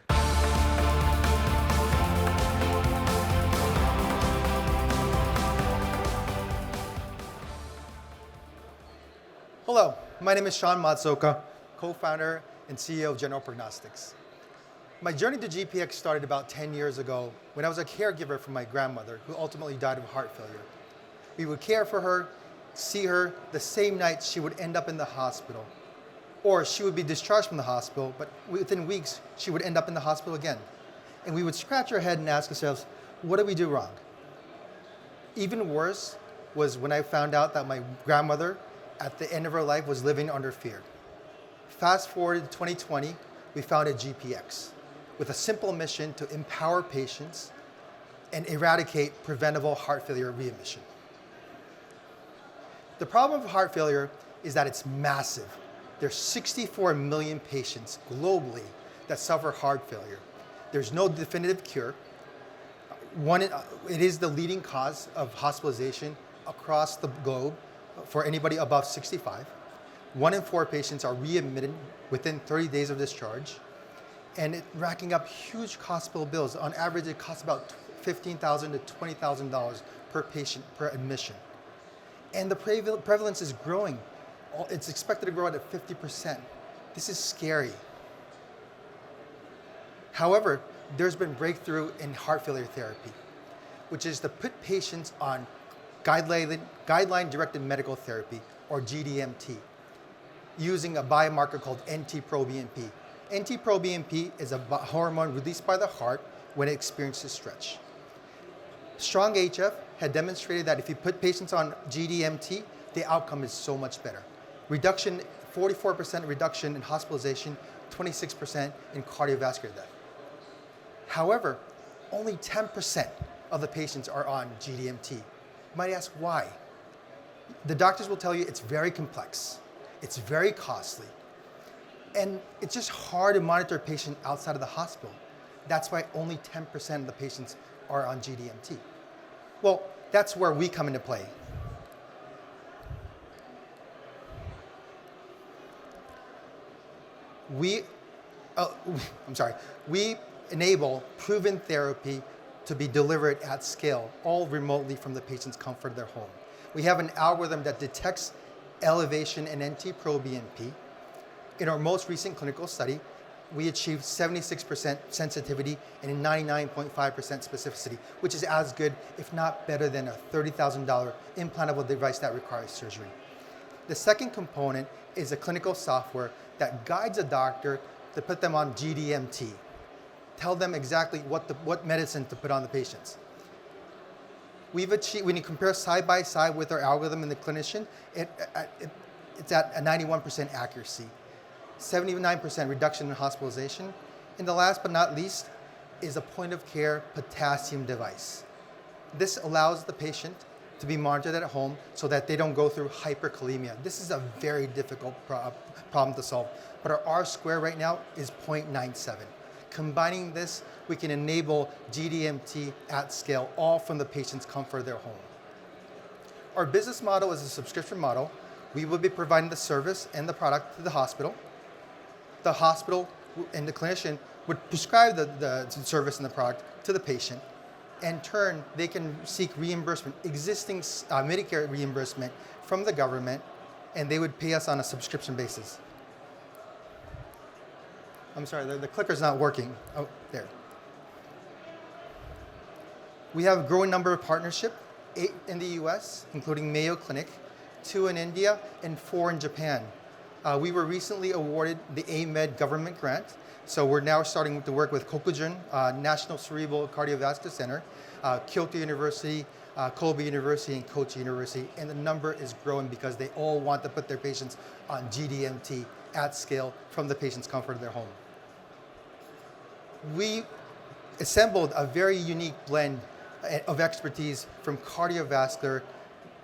Hello, my name is Sean Matsuoka, co-founder and CEO of General Prognostics. My journey to GPX started about 10 years ago when I was a caregiver for my grandmother, who ultimately died of heart failure. We would care for her, see her the same night she would end up in the hospital. Or she would be discharged from the hospital, but within weeks, she would end up in the hospital again. And we would scratch our head and ask ourselves, what did we do wrong? Even worse was when I found out that my grandmother, at the end of her life, was living under fear. Fast forward to 2020, we founded GPX with a simple mission to empower patients and eradicate preventable heart failure readmission. The problem of heart failure is that it's massive. There's 64 million patients globally that suffer heart failure. There's no definitive cure. It is the leading cause of hospitalization across the globe for anybody above 65. 1 in 4 patients are readmitted within 30 days of discharge, and it racking up huge hospital bills. On average, it costs about $15,000 to $20,000 per patient per admission. And the prevalence is growing. It's expected to grow at 50%. This is scary. However, there's been breakthrough in heart failure therapy, which is to put patients on guideline-directed medical therapy, or GDMT, using a biomarker called NT-proBNP. NT-proBNP is a hormone released by the heart when it experiences stretch. Strong HF had demonstrated that if you put patients on GDMT, the outcome is so much better. 44% reduction in hospitalization, 26% in cardiovascular death. However, only 10% of the patients are on GDMT. You might ask why. The doctors will tell you it's very complex, it's very costly, and it's just hard to monitor a patient outside of the hospital. That's why only 10% of the patients are on GDMT. Well, that's where we come into play. We enable proven therapy to be delivered at scale, all remotely from the patient's comfort of their home. We have an algorithm that detects elevation in NT-proBNP. In our most recent clinical study, we achieved 76% sensitivity and 99.5% specificity, which is as good, if not better, than a $30,000 implantable device that requires surgery. The second component is a clinical software that guides a doctor to put them on GDMT, tell them exactly what medicine to put on the patients. We've achieved, when you compare side by side with our algorithm and the clinician, it's at a 91% accuracy, 79% reduction in hospitalization, and the last but not least is a point-of-care potassium device. This allows the patient to be monitored at home so that they don't go through hyperkalemia. This is a very difficult problem to solve, but our R-square right now is 0.97. Combining this, we can enable GDMT at scale, all from the patient's comfort of their home. Our business model is a subscription model. We will be providing the service and the product to the hospital. The hospital and the clinician would prescribe the service and the product to the patient. In turn, they can seek reimbursement, existing Medicare reimbursement from the government, and they would pay us on a subscription basis. I'm sorry, the clicker's not working. Oh, there. We have a growing number of partnerships, 8 in the US, including Mayo Clinic, 2 in India, and 4 in Japan. We were recently awarded the AMED government grant, so we're now starting to work with Kokujun National Cerebral Cardiovascular Center, Kyoto University, Kobe University, and Kochi University, and the number is growing because they all want to put their patients on GDMT at scale from the patient's comfort of their home. We assembled a very unique blend of expertise from cardiovascular,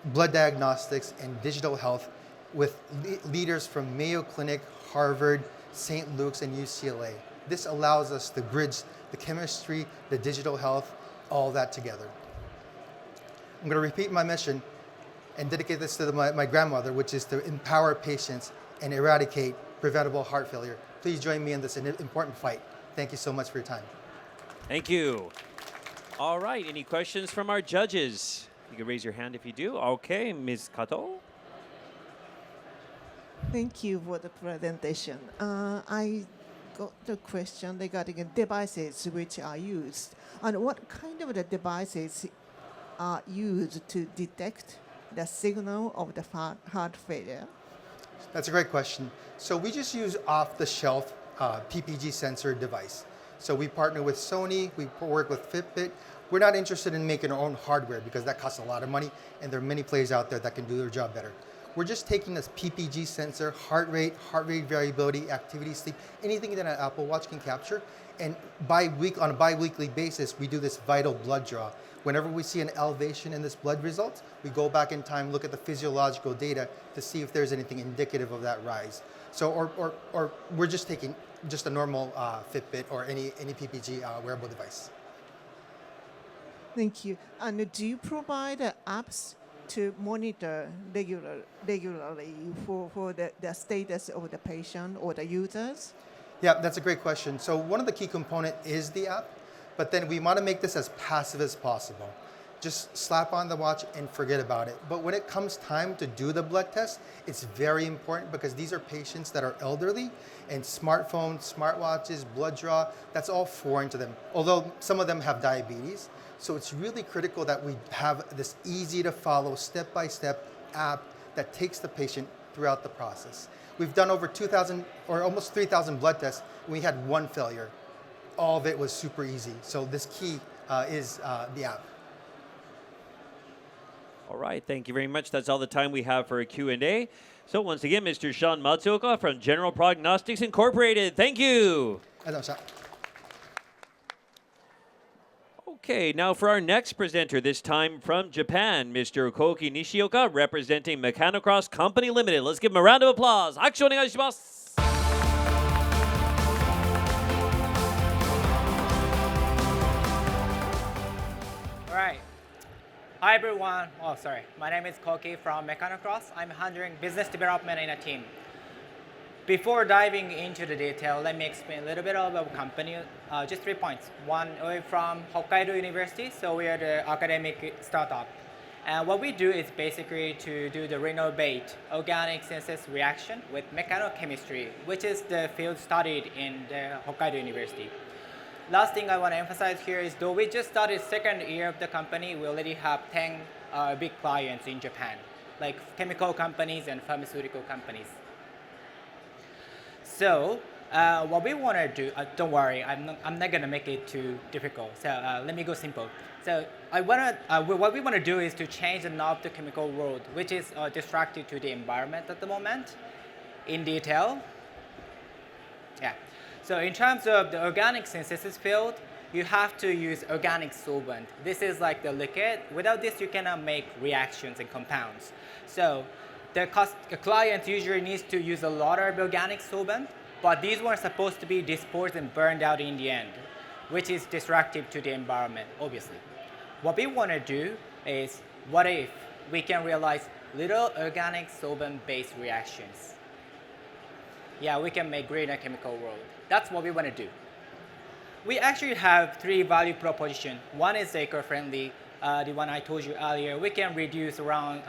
blood diagnostics, and digital health with leaders from Mayo Clinic, Harvard, St. Luke's, and UCLA. This allows us to bridge the chemistry, the digital health, all that together. I'm going to repeat my mission and dedicate this to my grandmother, which is to empower patients and eradicate preventable heart failure. Please join me in this important fight. Thank you so much for your time. Thank you. All right, any questions from our judges? You can raise your hand if you do. Okay, Ms. Kato. Thank you for the presentation. I got the question regarding devices which are used, and what kind of the devices are used to detect the signal of the heart failure? That's a great question. So we just use off-the-shelf PPG sensor device. So we partner with Sony, we work with Fitbit. We're not interested in making our own hardware because that costs a lot of money, and there are many players out there that can do their job better. We're just taking this PPG sensor, heart rate variability, activity, sleep, anything that an Apple Watch can capture. And on a bi-weekly basis, we do this vital blood draw. Whenever we see an elevation in this blood result, we go back in time, look at the physiological data to see if there's anything indicative of that rise. So, or we're just taking just a normal Fitbit or any PPG wearable device. Thank you. And do you provide apps to monitor regularly for the status of the patient or the users? Yeah, that's a great question. So one of the key components is the app, but then we want to make this as passive as possible. Just slap on the watch and forget about it. But when it comes time to do the blood test, it's very important because these are patients that are elderly, and smartphones, smartwatches, blood draw, that's all foreign to them. Although some of them have diabetes. So it's really critical that we have this easy to follow step-by-step app that takes the patient throughout the process. We've done over 2,000 or almost 3,000 blood tests, and we had 1 failure. All of it was super easy. So this key is the app. All right, thank you very much. That's all the time we have for a Q&A. So once again, Mr. Sean Matsuoka from General Prognostics Incorporated. Thank you. Okay, now for our next presenter, this time from Japan, Mr. Koki Nishioka, representing MECHANOCROSS Company Limited. Let's give him a round of applause. Action onegaishimasu. All right. Hi, everyone. Oh, sorry. My name is Koki from MECHANOCROSS. I'm handling business development in a team. Before diving into the detail, let me explain a little bit about the company. Just 3 points. One, we're from Hokkaido University, so we are the academic startup. And what we do is basically to do the renovate organic synthesis reaction with mechanochemistry, which is the field studied in the Hokkaido University. Last thing I want to emphasize here is though we just started second year of the company, we already have 10 big clients in Japan, like chemical companies and pharmaceutical companies. So what we want to do, don't worry, I'm not going to make it too difficult. So let me go simple. So what we want to do is to change the knob to chemical world, which is destructive to the environment at the moment. In detail, yeah. So in terms of the organic synthesis field, you have to use organic solvent. This is like the liquid. Without this, you cannot make reactions and compounds. So the client usually needs to use a lot of organic solvent, but these ones are supposed to be disposed and burned out in the end, which is destructive to the environment, obviously. What we want to do is, what if we can realize little organic solvent-based reactions? Yeah, we can make greener chemical world. That's what we want to do. We actually have 3 value propositions. One is eco-friendly, the one I told you earlier. We can reduce around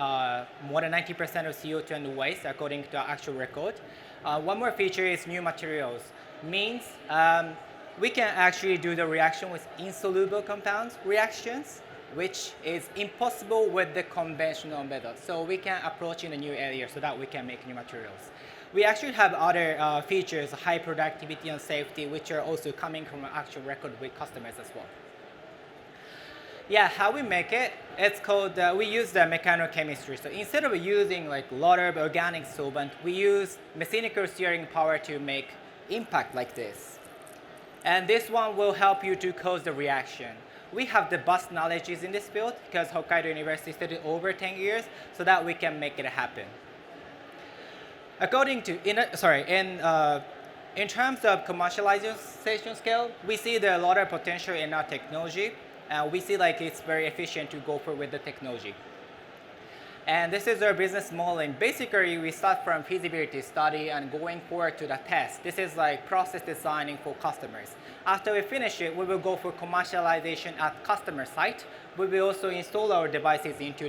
more than 90% of CO2 and waste according to our actual record. One more feature is new materials. means we can actually do the reaction with insoluble compounds reactions, which is impossible with the conventional method. So we can approach in a new area so that we can make new materials. We actually have other features, high productivity and safety, which are also coming from an actual record with customers as well. Yeah, how we make it, it's called, we use the mechanochemistry. So instead of using like a lot of organic solvent, we use mechanical steering power to make impact like this. And this one will help you to cause the reaction. We have the vast knowledge in this field because Hokkaido University studied over 10 years so that we can make it happen. According to, in terms of commercialization scale, we see there a lot of potential in our technology. We see like it's very efficient to go for with the technology. And this is our business model. And basically, we start from feasibility study and going forward to the test. This is like process designing for customers. After we finish it, we will go for commercialization at customer site. We will also install our devices into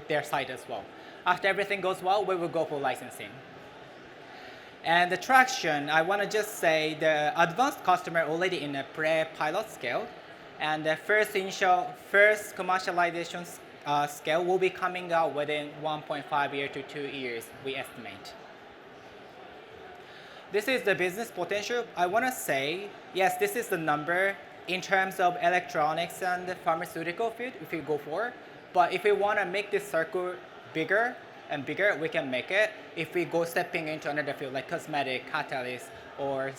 their site as well. After everything goes well, we will go for licensing. And the traction, I want to just say the advanced customer already in a pre-pilot scale. And the first commercialization scale will be coming out within 1.5 years to 2 years, we estimate. This is the business potential. I want to say, yes, this is the number in terms of electronics and the pharmaceutical field if we go for. But if we want to make this circle bigger and bigger, we can make it if we go stepping into another field like cosmetic, catalyst, or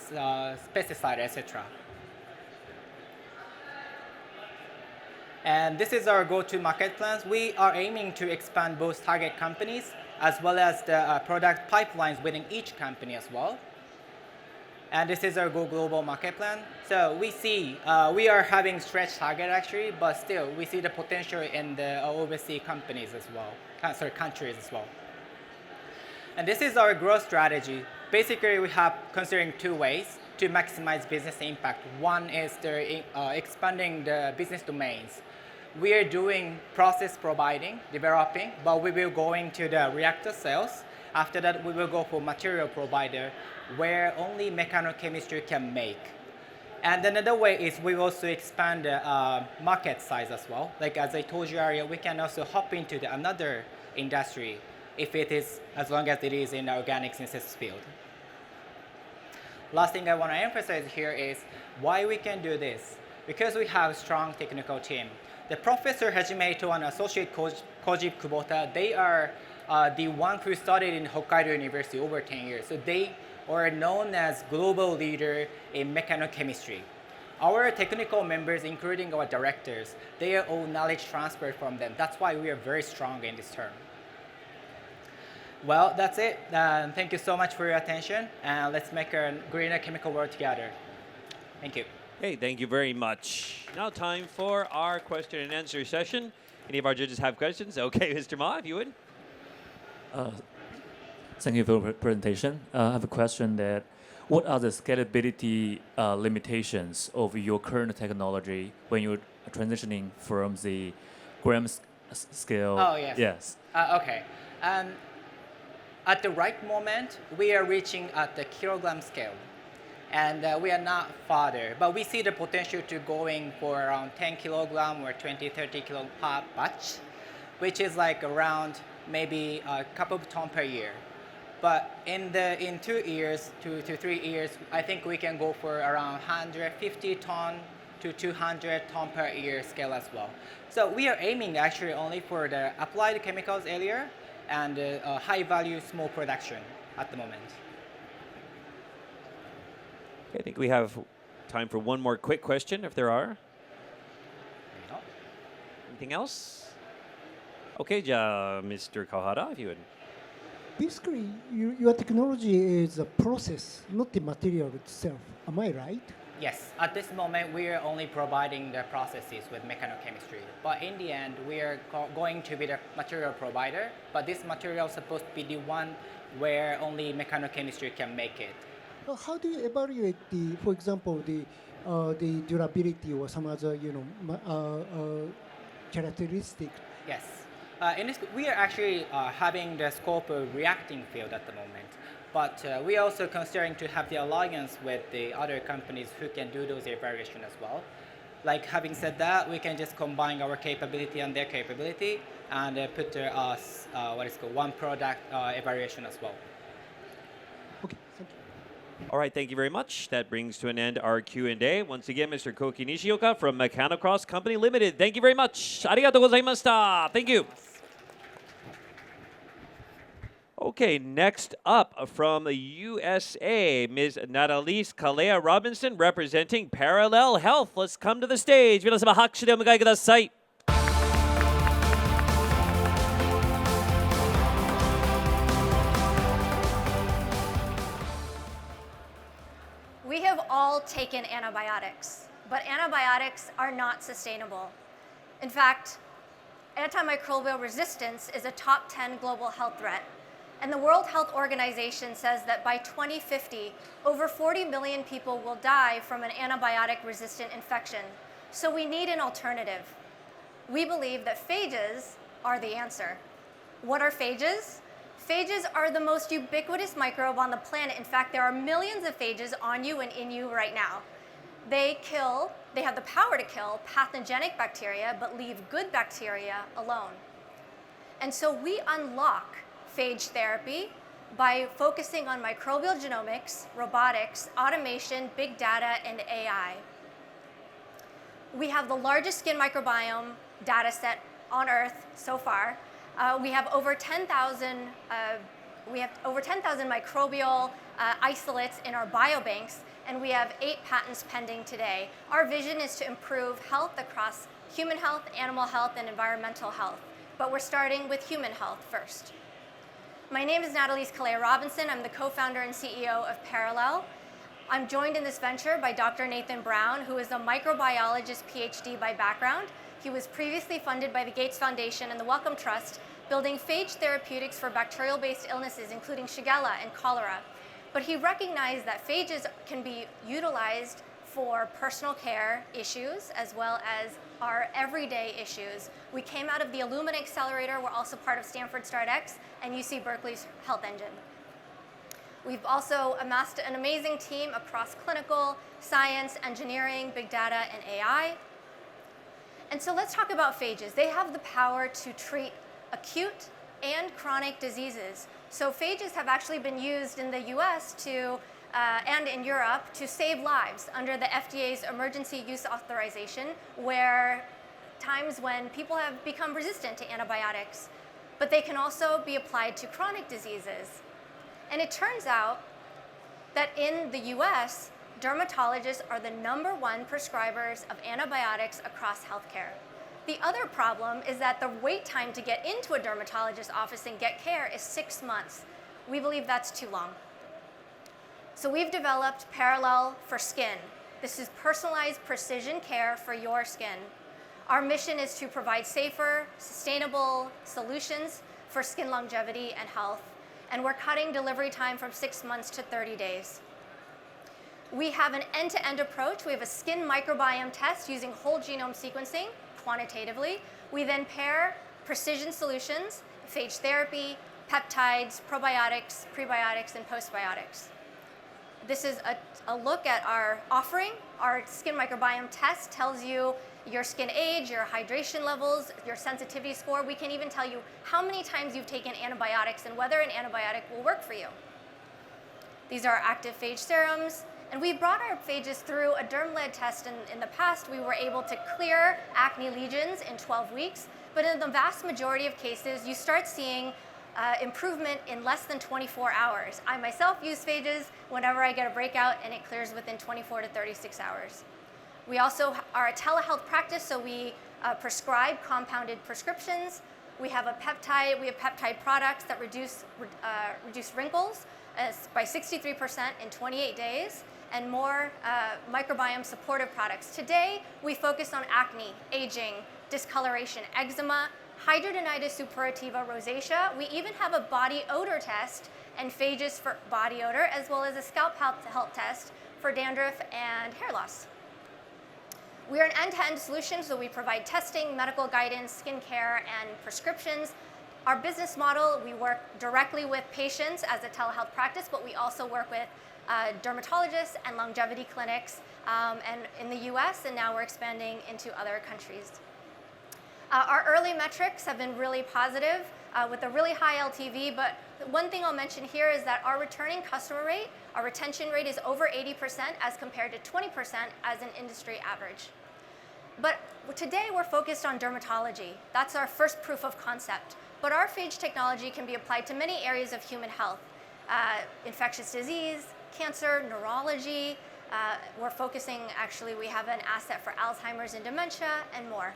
pesticide, etc. And this is our go-to-market plans. We are aiming to expand both target companies as well as the product pipelines within each company as well. And this is our Go Global market plan. So we see, we are having stretch target actually, but still we see the potential in the overseas companies as well, countries as well. And this is our growth strategy. Basically, we have considering 2 ways to maximize business impact. One is the expanding the business domains. We are doing process providing, developing, but we will go into the reactor sales. After that, we will go for material provider, where only mechanochemistry can make. And another way is we also expand the market size as well. Like as I told you earlier, we can also hop into another industry if it is, as long as it is in the organic synthesis field. Last thing I want to emphasize here is why we can do this. Because we have a strong technical team. The Professor Hajime Ito and Associate Koji Kubota, they are the one who studied in Hokkaido University over 10 years. So they are known as global leader in mechanochemistry. Our technical members, including our directors, they are all knowledge transferred from them. That's why we are very strong in this term. Well, that's it. Thank you so much for your attention. And let's make a greener chemical world together. Thank you. Hey, thank you very much. Now time for our question and answer session. Any of our judges have questions? Okay, Mr. Ma, if you would. Thank you for the presentation. I have a question that what are the scalability limitations of your current technology when you're transitioning from the gram scale? Oh, yes. Yes. Okay. At the right moment, we are reaching at the kilogram scale. And we are not farther, but we see the potential to going for around 10 kilogram or 20, 30 kilo per batch, which is like around maybe a couple of tons per year. But in 2 years, 2 to 3 years, I think we can go for around 150 ton to 200 ton per year scale as well. So we are aiming actually only for the applied chemicals area and high value small production at the moment. I think we have time for one more quick question, if there are. No. Anything else? Okay, Mr. Kawahara, if you would. Basically, your technology is a process, not the material itself. Am I right? Yes. At this moment, we are only providing the processes with mechanochemistry. But in the end, we are going to be the material provider. But this material is supposed to be the one where only mechanochemistry can make it. How do you evaluate the, for example, the durability or some other, characteristic? Yes. We are actually having the scope of reacting field at the moment. But we are also considering to have the alliance with the other companies who can do those evaluation as well. Like having said that, we can just combine our capability and their capability and put what is called one product evaluation as well. Okay, thank you. All right, thank you very much. That brings to an end our Q&A. Once again, Mr. Koki Nishioka from MECHANOCROSS Company Limited. Thank you very much. Arigatou gozaimashita. Thank you. Okay, next up from the USA, Ms. Natalice Kalea Robinson representing Parallel Health. Let's come to the stage. 皆様拍手でお迎えください。We have all taken antibiotics, but antibiotics are not sustainable. In fact, antimicrobial resistance is a top 10 global health threat. And the World Health Organization says that by 2050, over 40 million people will die from an antibiotic-resistant infection. So we need an alternative. We believe that phages are the answer. What are phages? Phages are the most ubiquitous microbe on the planet. In fact, there are millions of phages on you and in you right now. They have the power to kill pathogenic bacteria, but leave good bacteria alone. And so we unlock phage therapy by focusing on microbial genomics, robotics, automation, big data, and AI. We have the largest skin microbiome data set on Earth so far. We have over 10,000 microbial isolates in our biobanks, and we have 8 patents pending today. Our vision is to improve health across human health, animal health, and environmental health. But we're starting with human health first. My name is Natalice Kalea Robinson. I'm the co-founder and CEO of Parallel. I'm joined in this venture by Dr. Nathan Brown, who is a microbiologist PhD by background. He was previously funded by the Gates Foundation and the Wellcome Trust, building phage therapeutics for bacterial-based illnesses, including Shigella and cholera. But he recognized that phages can be utilized for personal care issues as well as our everyday issues. We came out of the Illumina Accelerator. We're also part of Stanford StartX and UC Berkeley's Health Engine. We've also amassed an amazing team across clinical, science, engineering, big data, and AI. And so let's talk about phages. They have the power to treat acute and chronic diseases. So phages have actually been used in the US and in Europe to save lives under the FDA's emergency use authorization, where times when people have become resistant to antibiotics. But they can also be applied to chronic diseases. And it turns out that in the US, dermatologists are the #1 prescribers of antibiotics across healthcare. The other problem is that the wait time to get into a dermatologist's office and get care is 6 months. We believe that's too long. So we've developed Parallel for Skin. This is personalized precision care for your skin. Our mission is to provide safer, sustainable solutions for skin longevity and health. And we're cutting delivery time from 6 months to 30 days. We have an end-to-end approach. We have a skin microbiome test using whole genome sequencing quantitatively. We then pair precision solutions, phage therapy, peptides, probiotics, prebiotics, and postbiotics. This is a look at our offering. Our skin microbiome test tells you your skin age, your hydration levels, your sensitivity score. We can even tell you how many times you've taken antibiotics and whether an antibiotic will work for you. These are active phage serums. And we brought our phages through a derm-led test. In the past, we were able to clear acne lesions in 12 weeks. But in the vast majority of cases, you start seeing improvement in less than 24 hours. I myself use phages whenever I get a breakout, and it clears within 24 to 36 hours. We also are a telehealth practice, so we prescribe compounded prescriptions. We have peptide products that reduce wrinkles by 63% in 28 days, and more microbiome supportive products. Today, we focus on acne, aging, discoloration, eczema, hidradenitis suppurativa rosacea. We even have a body odor test and phages for body odor, as well as a scalp health test for dandruff and hair loss. We are an end-to-end solution, so we provide testing, medical guidance, skincare, and prescriptions. Our business model, we work directly with patients as a telehealth practice, but we also work with dermatologists and longevity clinics and in the US, and now we're expanding into other countries. Our early metrics have been really positive with a really high LTV, but one thing I'll mention here is that our returning customer rate, our retention rate is over 80% as compared to 20% as an industry average. But today we're focused on dermatology. That's our first proof of concept. But our phage technology can be applied to many areas of human health, infectious disease, cancer, neurology. We're focusing, actually, we have an asset for Alzheimer's and dementia and more.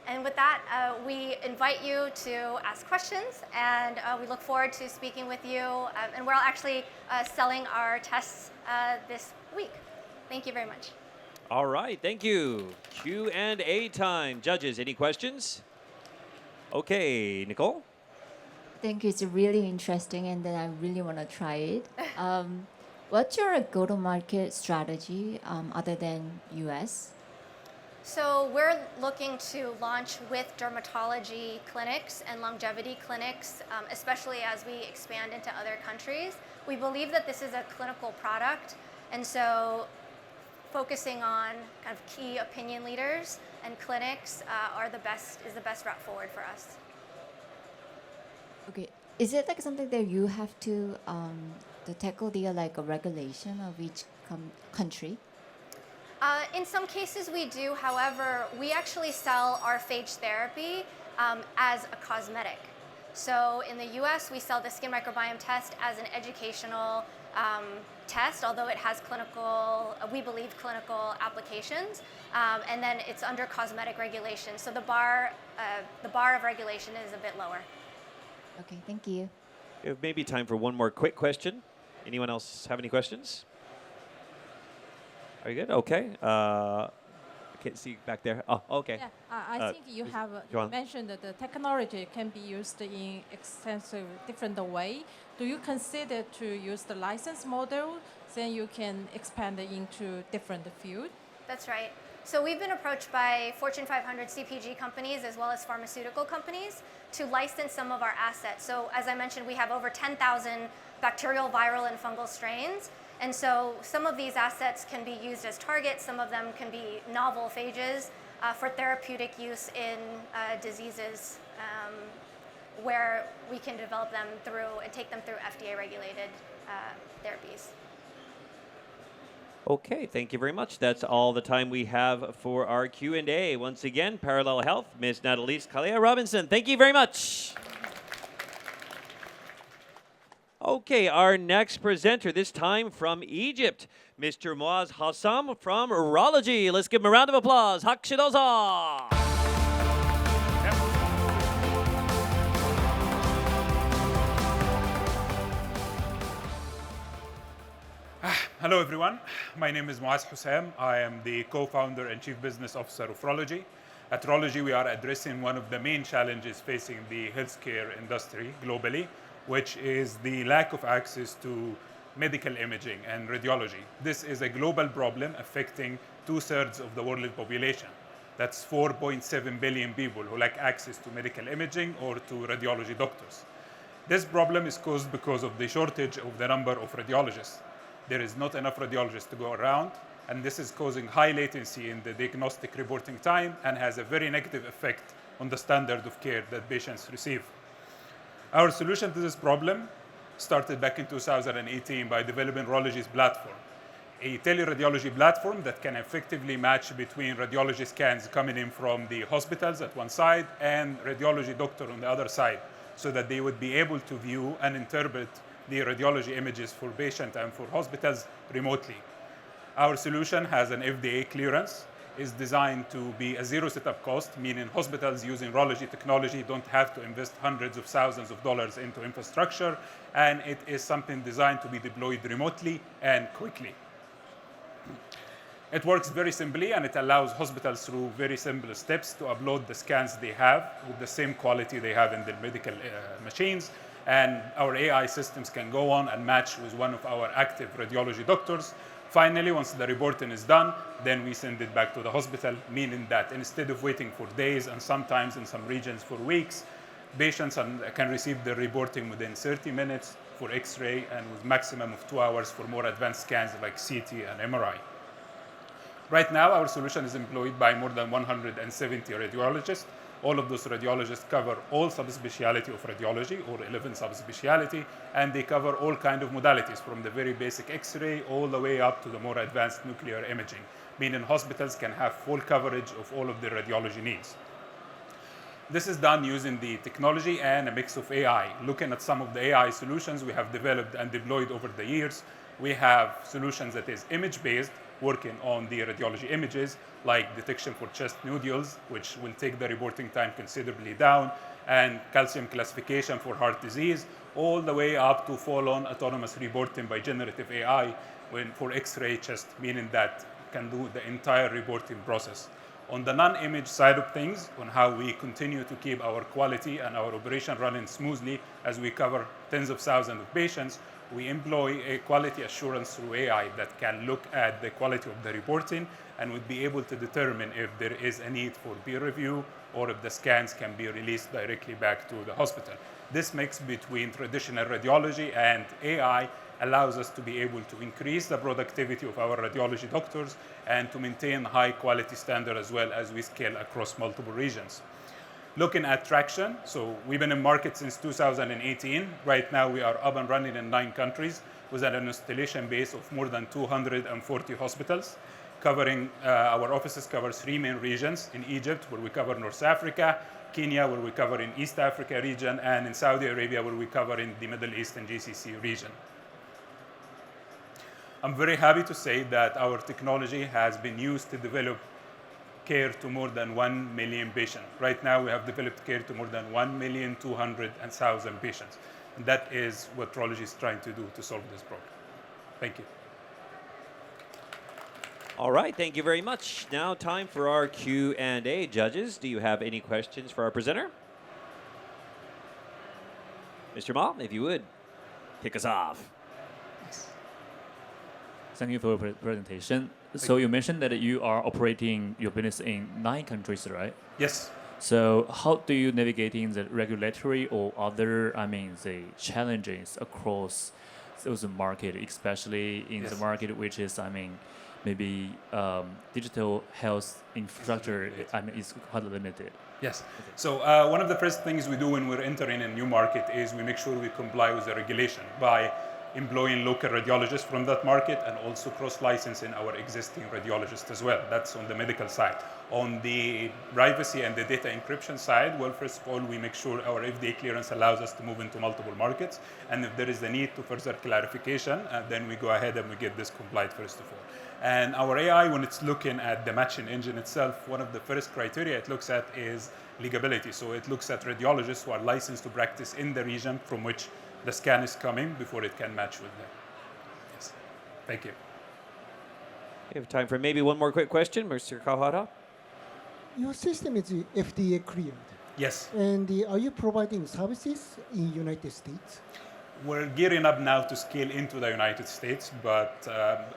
And with that, we invite you to ask questions, and we look forward to speaking with you. And we're actually selling our tests this week. Thank you very much. All right, thank you. Q&A time. Judges, any questions? Okay, Nicole? I think it's really interesting, and then I really want to try it. What's your go-to-market strategy other than US? So we're looking to launch with dermatology clinics and longevity clinics, especially as we expand into other countries. We believe that this is a clinical product, and so focusing on kind of key opinion leaders and clinics is the best route forward for us. Okay, is it like something that you have to tackle the like a regulation of each country? In some cases we do. However, we actually sell our phage therapy as a cosmetic. So in the US, we sell the skin microbiome test as an educational test, although it has clinical, we believe, clinical applications. And then it's under cosmetic regulation. So the bar of regulation is a bit lower. Okay, thank you. We have maybe time for one more quick question. Anyone else have any questions? Are you good? Okay. I can't see back there. Oh, okay. Yeah, I think you have mentioned that the technology can be used in extensive different way. Do you consider to use the license model, then you can expand into different field? That's right. So we've been approached by Fortune 500 CPG companies as well as pharmaceutical companies to license some of our assets. So as I mentioned, we have over 10,000 bacterial, viral, and fungal strains. And so some of these assets can be used as targets. Some of them can be novel phages for therapeutic use in diseases where we can develop them through and take them through FDA-regulated therapies. Okay, thank you very much. That's all the time we have for our Q&A. Once again, Parallel Health, Ms. Natalice Kalia Robinson. Thank you very much. Okay, our next presenter, this time from Egypt, Mr. Muaz Hassam from ROLOGY. Let's give him a round of applause. Hakshidoza. Hello, everyone. My name is Muaz Hassam. I am the co-founder and chief business officer of ROLOGY. At ROLOGY, we are addressing one of the main challenges facing the healthcare industry globally, which is the lack of access to medical imaging and radiology. This is a global problem affecting 2/3 of the world population. That's 4.7 billion people who lack access to medical imaging or to radiology doctors. This problem is caused because of the shortage of the number of radiologists. There is not enough radiologists to go around, and this is causing high latency in the diagnostic reporting time and has a very negative effect on the standard of care that patients receive. Our solution to this problem started back in 2018 by developing ROLOGY's platform, a teleradiology platform that can effectively match between radiology scans coming in from the hospitals at one side and radiology doctor on the other side, so that they would be able to view and interpret the radiology images for patients and for hospitals remotely. Our solution has an FDA clearance, is designed to be a zero setup cost, meaning hospitals using ROLOGY technology don't have to invest hundreds of thousands of dollars into infrastructure, and it is something designed to be deployed remotely and quickly. It works very simply, and it allows hospitals through very simple steps to upload the scans they have with the same quality they have in their medical machines, and our AI systems can go on and match with one of our active radiology doctors Finally, once the reporting is done, then we send it back to the hospital, meaning that instead of waiting for days and sometimes in some regions for weeks, patients can receive the reporting within 30 minutes for X-ray and with maximum of 2 hours for more advanced scans like CT and MRI. Right now, our solution is employed by more than 170 radiologists. All of those radiologists cover all subspecialty of radiology, or 11 subspecialty, and they cover all kind of modalities, from the very basic X-ray all the way up to the more advanced nuclear imaging, meaning hospitals can have full coverage of all of their radiology needs. This is done using the technology and a mix of AI. Looking at some of the AI solutions we have developed and deployed over the years, we have solutions that is image-based, working on the radiology images, like detection for chest nodules, which will take the reporting time considerably down, and calcium classification for heart disease, all the way up to full-on autonomous reporting by generative AI for X-ray chest, meaning that can do the entire reporting process. On the non-image side of things, on how we continue to keep our quality and our operation running smoothly as we cover tens of thousands of patients, we employ a quality assurance through AI that can look at the quality of the reporting and would be able to determine if there is a need for peer review or if the scans can be released directly back to the hospital. This mix between traditional radiology and AI allows us to be able to increase the productivity of our radiology doctors and to maintain high quality standard as well as we scale across multiple regions. Looking at traction, so we've been in market since 2018. Right now we are up and running in 9 countries with an installation base of more than 240 hospitals. Our offices cover 3 main regions: in Egypt, where we cover North Africa, Kenya, where we cover in East Africa region, and in Saudi Arabia, where we cover in the Middle East and GCC region. I'm very happy to say that our technology has been used to develop care to more than 1 million patients. Right now, we have developed care to more than 1,200,000 patients. And that is what Rology is trying to do to solve this problem. Thank you. All right, thank you very much. Now time for our Q&A. Judges, do you have any questions for our presenter? Mr. Ma, if you would, kick us off. Thank you for your presentation. So you mentioned that you are operating your business in 9 countries, right? Yes. So how do you navigating the regulatory or other, the challenges across those market, especially in the market which is, maybe digital health infrastructure, is quite limited. Yes. So one of the first things we do when we're entering a new market is we make sure we comply with the regulation by employing local radiologists from that market and also cross-licensing our existing radiologists as well. That's on the medical side. On the privacy and the data encryption side, well, first of all, we make sure our FDA clearance allows us to move into multiple markets. And if there is a need to further clarification, then we go ahead and we get this compliant first of all. And our AI, when it's looking at the matching engine itself, one of the first criteria it looks at is legability. So it looks at radiologists who are licensed to practice in the region from which the scan is coming before it can match with them. Yes. Thank you. We have time for maybe one more quick question. Mr. Kawahara? Your system is FDA cleared. Yes. And are you providing services in United States? We're gearing up now to scale into the United States, but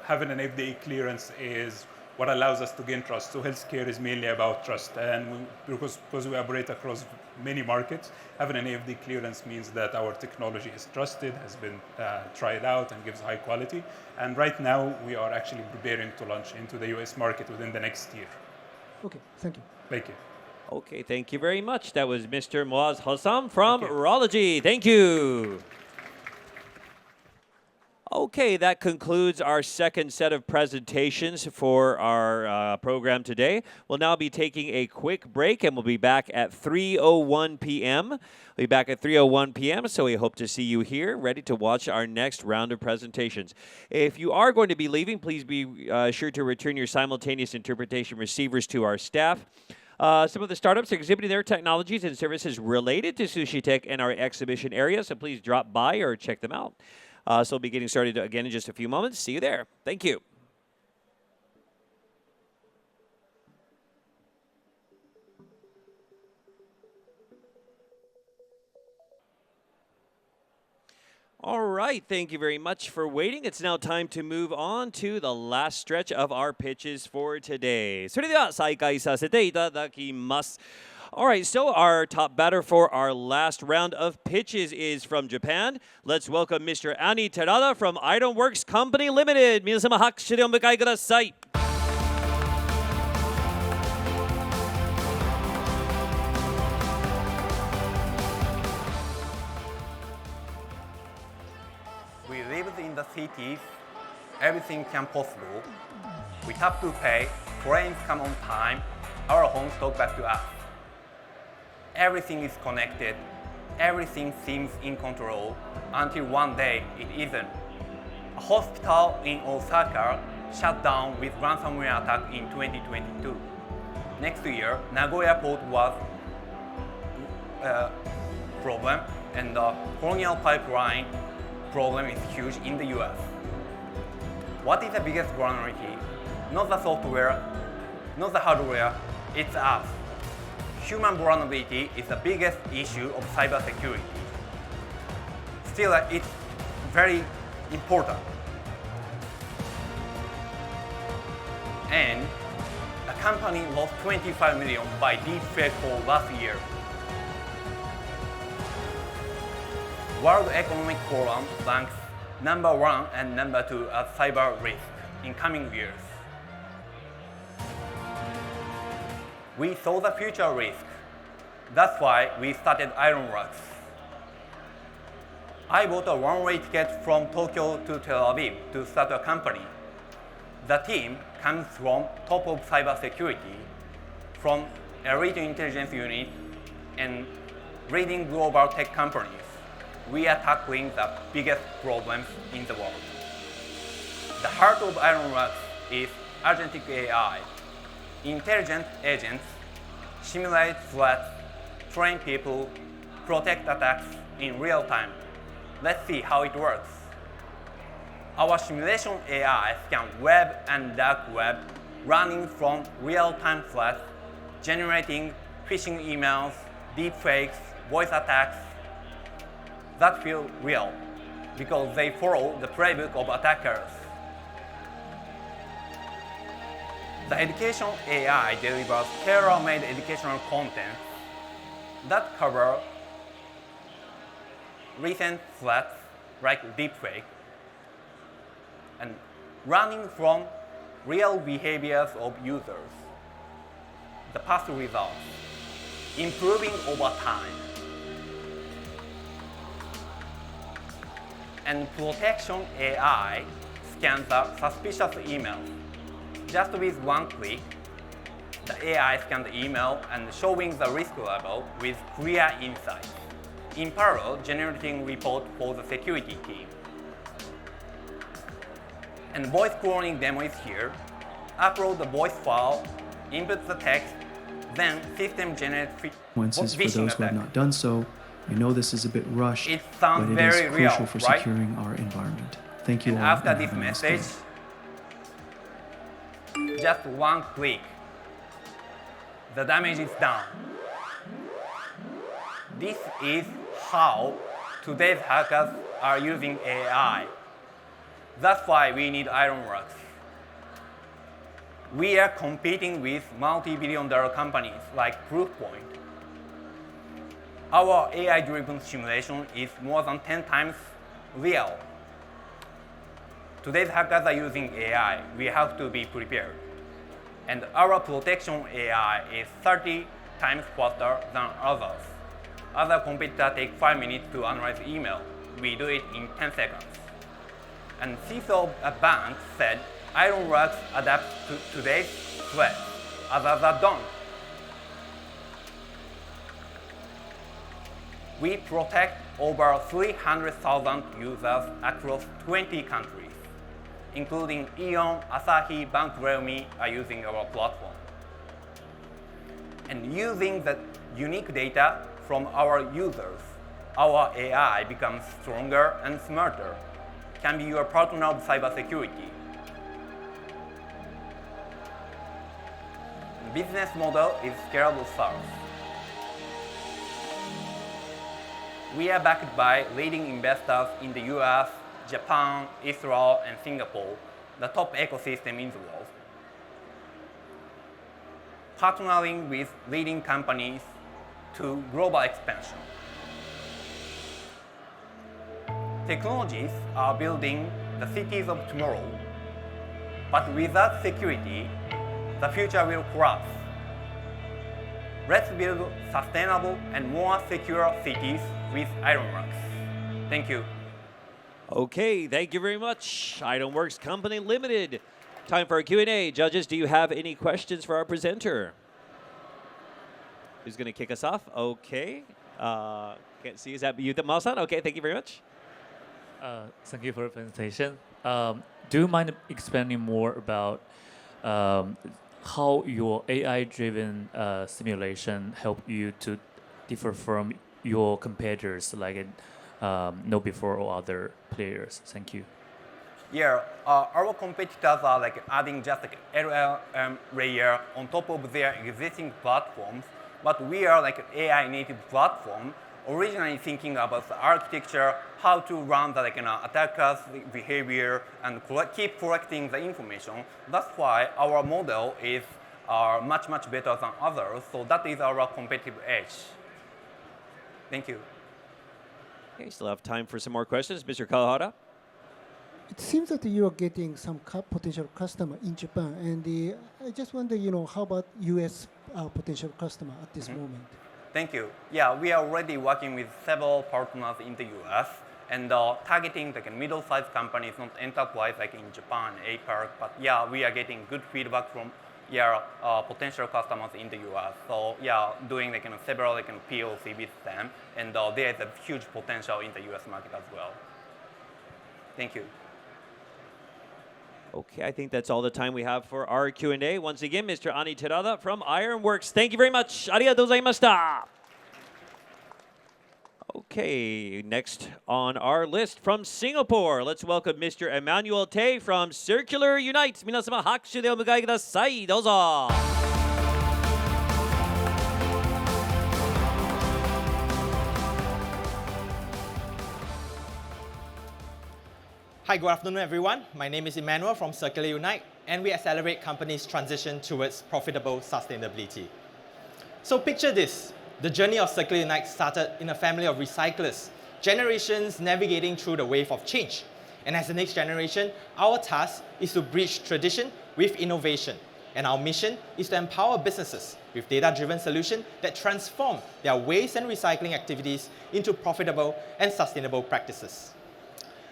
having an FDA clearance is what allows us to gain trust. So healthcare is mainly about trust. And because we operate across many markets, having an FDA clearance means that our technology is trusted, has been tried out, and gives high quality. And right now, we are actually preparing to launch into the US market within the next year. Okay, thank you. Thank you. Okay, thank you very much. That was Mr. Muaz Hossam from Rology. Thank you. Okay, that concludes our second set of presentations for our program today. We'll now be taking a quick break, and we'll be back at 3:01 p.m. We'll be back at 3:01 p.m., so we hope to see you here, ready to watch our next round of presentations. If you are going to be leaving, please be sure to return your simultaneous interpretation receivers to our staff. Some of the startups are exhibiting their technologies and services related to SusHi Tech in our exhibition area, so please drop by or check them out. So we'll be getting started again in just a few moments. See you there. Thank you. All right, thank you very much for waiting. It's now time to move on to the last stretch of our pitches for today. それでは再開させていただきます。All right, so our top batter for our last round of pitches is from Japan. Let's welcome Mr. Ani Terada from AironWorks Co. Limited. 皆様拍手でお迎えください。We live in the cities, everything can possible. We have to pay, trains come on time, our homes talk back to us. Everything is connected, everything seems in control, until one day it isn't. A hospital in Osaka shut down with ransomware attack in 2022. Next year, Nagoya port was a problem, and the colonial pipeline problem is huge in the US. What is the biggest vulnerability? Not the software, not the hardware, it's us. Human vulnerability is the biggest issue of cybersecurity. Still, it's very important. And a company lost 25 million by deepfake for last year. World Economic Forum ranks #1 and #2 as cyber risk in coming years. We saw the future risk. That's why we started AironWorks. I bought a one-way ticket from Tokyo to Tel Aviv to start a company. The team comes from top of cybersecurity, from elite intelligence unit, and leading global tech companies. We are tackling the biggest problems in the world. The heart of AironWorks is agentic AI. Intelligent agents simulate threats, train people, protect attacks in real time. Let's see how it works. Our simulation AI scans web and dark web, running from real-time threats, generating phishing emails, deepfakes, voice attacks that feel real because they follow the playbook of attackers. The education AI delivers tailor-made educational content that cover recent threats like deepfake and running from real behaviors of users. The past results, improving over time. And protection AI scans the suspicious emails. Just with one click, the AI scans the email and showing the risk level with clear insights. In parallel, generating report for the security team. And voice cloning demo is here. Upload the voice file, input the text, then system generates consequences for those who have not done so. I know this is a bit rushed, it sounds but it very is real, crucial for right? securing our environment. Thank you And all. after and this have a nice message, day. just one click, the damage is done. This is how today's hackers are using AI. That's why we need AironWorks. We are competing with multi-billion-dollar companies like Proofpoint. Our AI-driven simulation is more than 10 times real. Today's hackers are using AI. We have to be prepared. And our protection AI is 30 times faster than others. Other competitors take 5 minutes to analyze email. We do it in 10 seconds. And CISO of a bank said AironWorks adapts to today's threats, others are don't. We protect over 300,000 users across 20 countries, including Aeon, Asahi, Bank Leumi are using our platform. And using the unique data from our users, our AI becomes stronger and smarter, can be your partner of cybersecurity. The business model is scalable SaaS. We are backed by leading investors in the US, Japan, Israel, and Singapore, the top ecosystem in the world. Partnering with leading companies to global expansion. Technologies are building the cities of tomorrow, but without security, the future will collapse. Let's build sustainable and more secure cities with AironWorks. Thank you. Okay, thank you very much. AironWorks Company Limited. Time for our Q&A. Judges, do you have any questions for our presenter? Who's going to kick us off? Okay. Can't see. Is that you, Mao-san? Okay, thank you very much. Thank you for the presentation. Do you mind explaining more about how your AI-driven simulation help you to differ from your competitors, like KnowBe4 or other players? Thank you. Yeah, our competitors are like adding just like LLM layer on top of their existing platforms, but we are like an AI native platform, originally thinking about the architecture, how to run the attackers' behavior, and keep collecting the information. That's why our model is much, much better than others. So that is our competitive edge. Thank you. Okay, still have time for some more questions. Mr. Kawahara? It seems that you are getting some potential customer in Japan, and I just wonder, how about U.S. Potential customer at this moment? Thank you. Yeah, we are already working with several partners in the US and targeting like middle-sized companies, not enterprise like in Japan, APAC. But yeah, we are getting good feedback from potential customers in the US. So yeah, doing like several POC with them, and there is a huge potential in the US market as well. Thank you. Okay, I think that's all the time we have for our Q&A. Once again, Mr. Ani Terada from IronWorks. Thank you very much. Arigatou gozaimashita. Okay, next on our list from Singapore, let's welcome Mr. Emmanuel Tay from Circular Unite. 皆様拍手でお迎えください。どうぞ。Hi, good afternoon, everyone. My name is Emmanuel from Circular Unite, and we accelerate companies' transition towards profitable sustainability. So picture this. The journey of Circular Unite started in a family of recyclers, generations navigating through the wave of change. And as the next generation, our task is to bridge tradition with innovation. And our mission is to empower businesses with data-driven solutions that transform their waste and recycling activities into profitable and sustainable practices.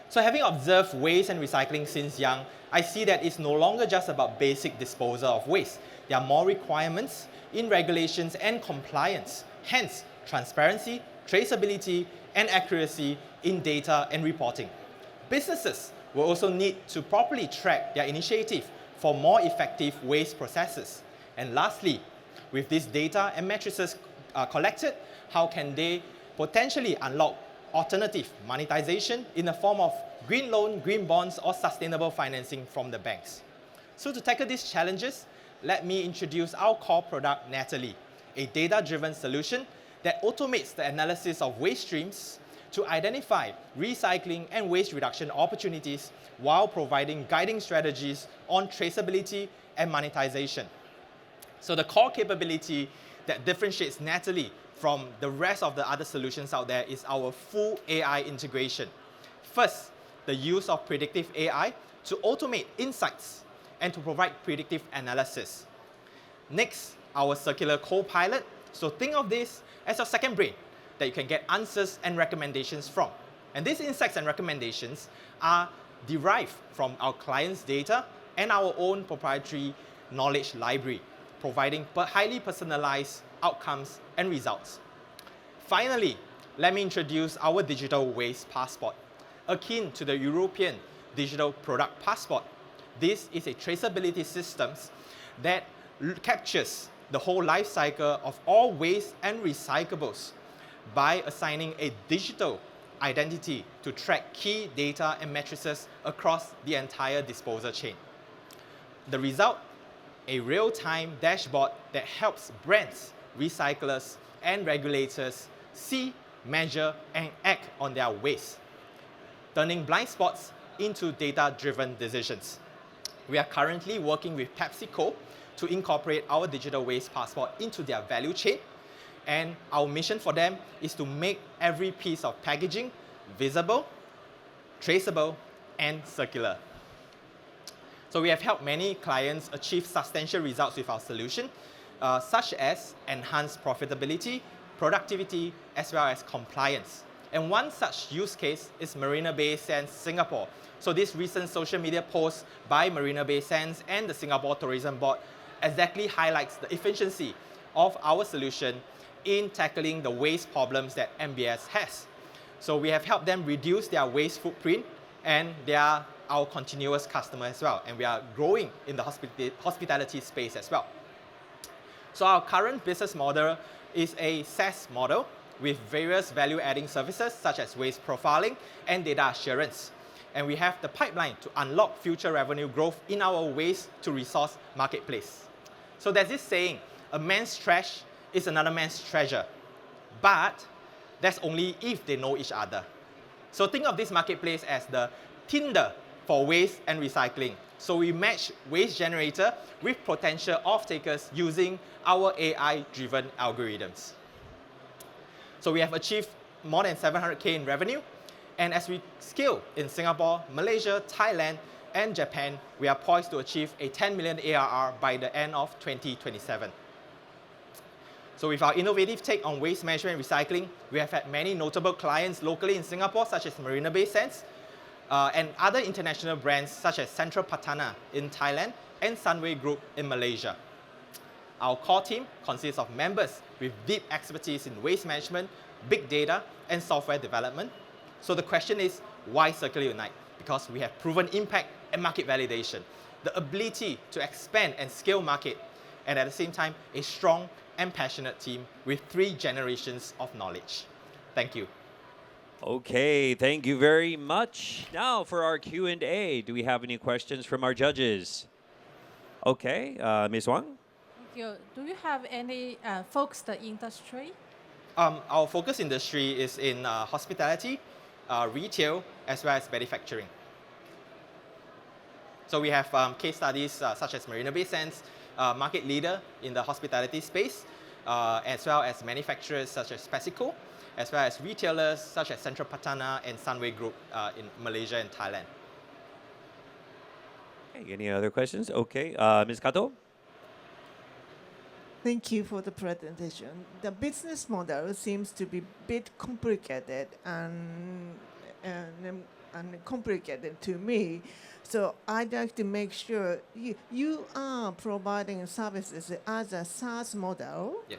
So having observed waste and recycling since young, I see that it's no longer just about basic disposal of waste. There are more requirements in regulations and compliance. Hence, transparency, traceability, and accuracy in data and reporting. Businesses will also need to properly track their initiative for more effective waste processes. And lastly, with this data and matrices collected, how can they potentially unlock alternative monetization in the form of green loan, green bonds, or sustainable financing from the banks? So to tackle these challenges, let me introduce our core product, Natalie, a data-driven solution that automates the analysis of waste streams to identify recycling and waste reduction opportunities while providing guiding strategies on traceability and monetization. So the core capability that differentiates Natalie from the rest of the other solutions out there is our full AI integration. First, the use of predictive AI to automate insights and to provide predictive analysis. Next, our circular co-pilot. So think of this as your second brain that you can get answers and recommendations from. And these insights and recommendations are derived from our clients' data and our own proprietary knowledge library, providing highly personalized outcomes and results. Finally, let me introduce our digital waste passport, akin to the European digital product passport. This is a traceability system that captures the whole life cycle of all waste and recyclables by assigning a digital identity to track key data and matrices across the entire disposal chain. The result, a real-time dashboard that helps brands, recyclers, and regulators see measure, and act on their waste, turning blind spots into data-driven decisions. We are currently working with PepsiCo to incorporate our digital waste passport into their value chain. And our mission for them is to make every piece of packaging visible, traceable, and circular. So we have helped many clients achieve substantial results with our solution, such as enhanced profitability, productivity, as well as compliance. And one such use case is Marina Bay Sands, Singapore. So this recent social media post by Marina Bay Sands and the Singapore Tourism Board exactly highlights the efficiency of our solution in tackling the waste problems that MBS has. So we have helped them reduce their waste footprint, and they are our continuous customer as well. And we are growing in the hospitality space as well. So our current business model is a SaaS model with various value-adding services such as waste profiling and data assurance. And we have the pipeline to unlock future revenue growth in our waste-to-resource marketplace. So there's this saying, a man's trash is another man's treasure. But that's only if they know each other. So think of this marketplace as the Tinder for waste and recycling. So we match waste generator with potential off-takers using our AI-driven algorithms. So we have achieved more than 700K in revenue. And as we scale in Singapore, Malaysia, Thailand, and Japan, we are poised to achieve a 10 million ARR by the end of 2027. So with our innovative take on waste management and recycling, we have had many notable clients locally in Singapore, such as Marina Bay Sands, and other international brands such as Central Patana in Thailand and Sunway Group in Malaysia. Our core team consists of members with deep expertise in waste management, big data, and software development. So the question is, why Circular Unite? Because we have proven impact and market validation, the ability to expand and scale market, and at the same time, a strong and passionate team with 3 generations of knowledge. Thank you. Okay, thank you very much. Now for our Q&A, do we have any questions from our judges? Okay, Ms. Wang? Thank you. Do you have any focused industry? Our focus industry is in hospitality, retail, as well as manufacturing. So we have case studies such as Marina Bay Sands, market leader in the hospitality space, as well as manufacturers such as PepsiCo, as well as retailers such as Central Patana and Sunway Group in Malaysia and Thailand. Okay, any other questions? Okay, Ms. Kato? Thank you for the presentation. The business model seems to be a bit complicated and complicated to me. So I'd like to make sure you are providing services as a SaaS model. Yes.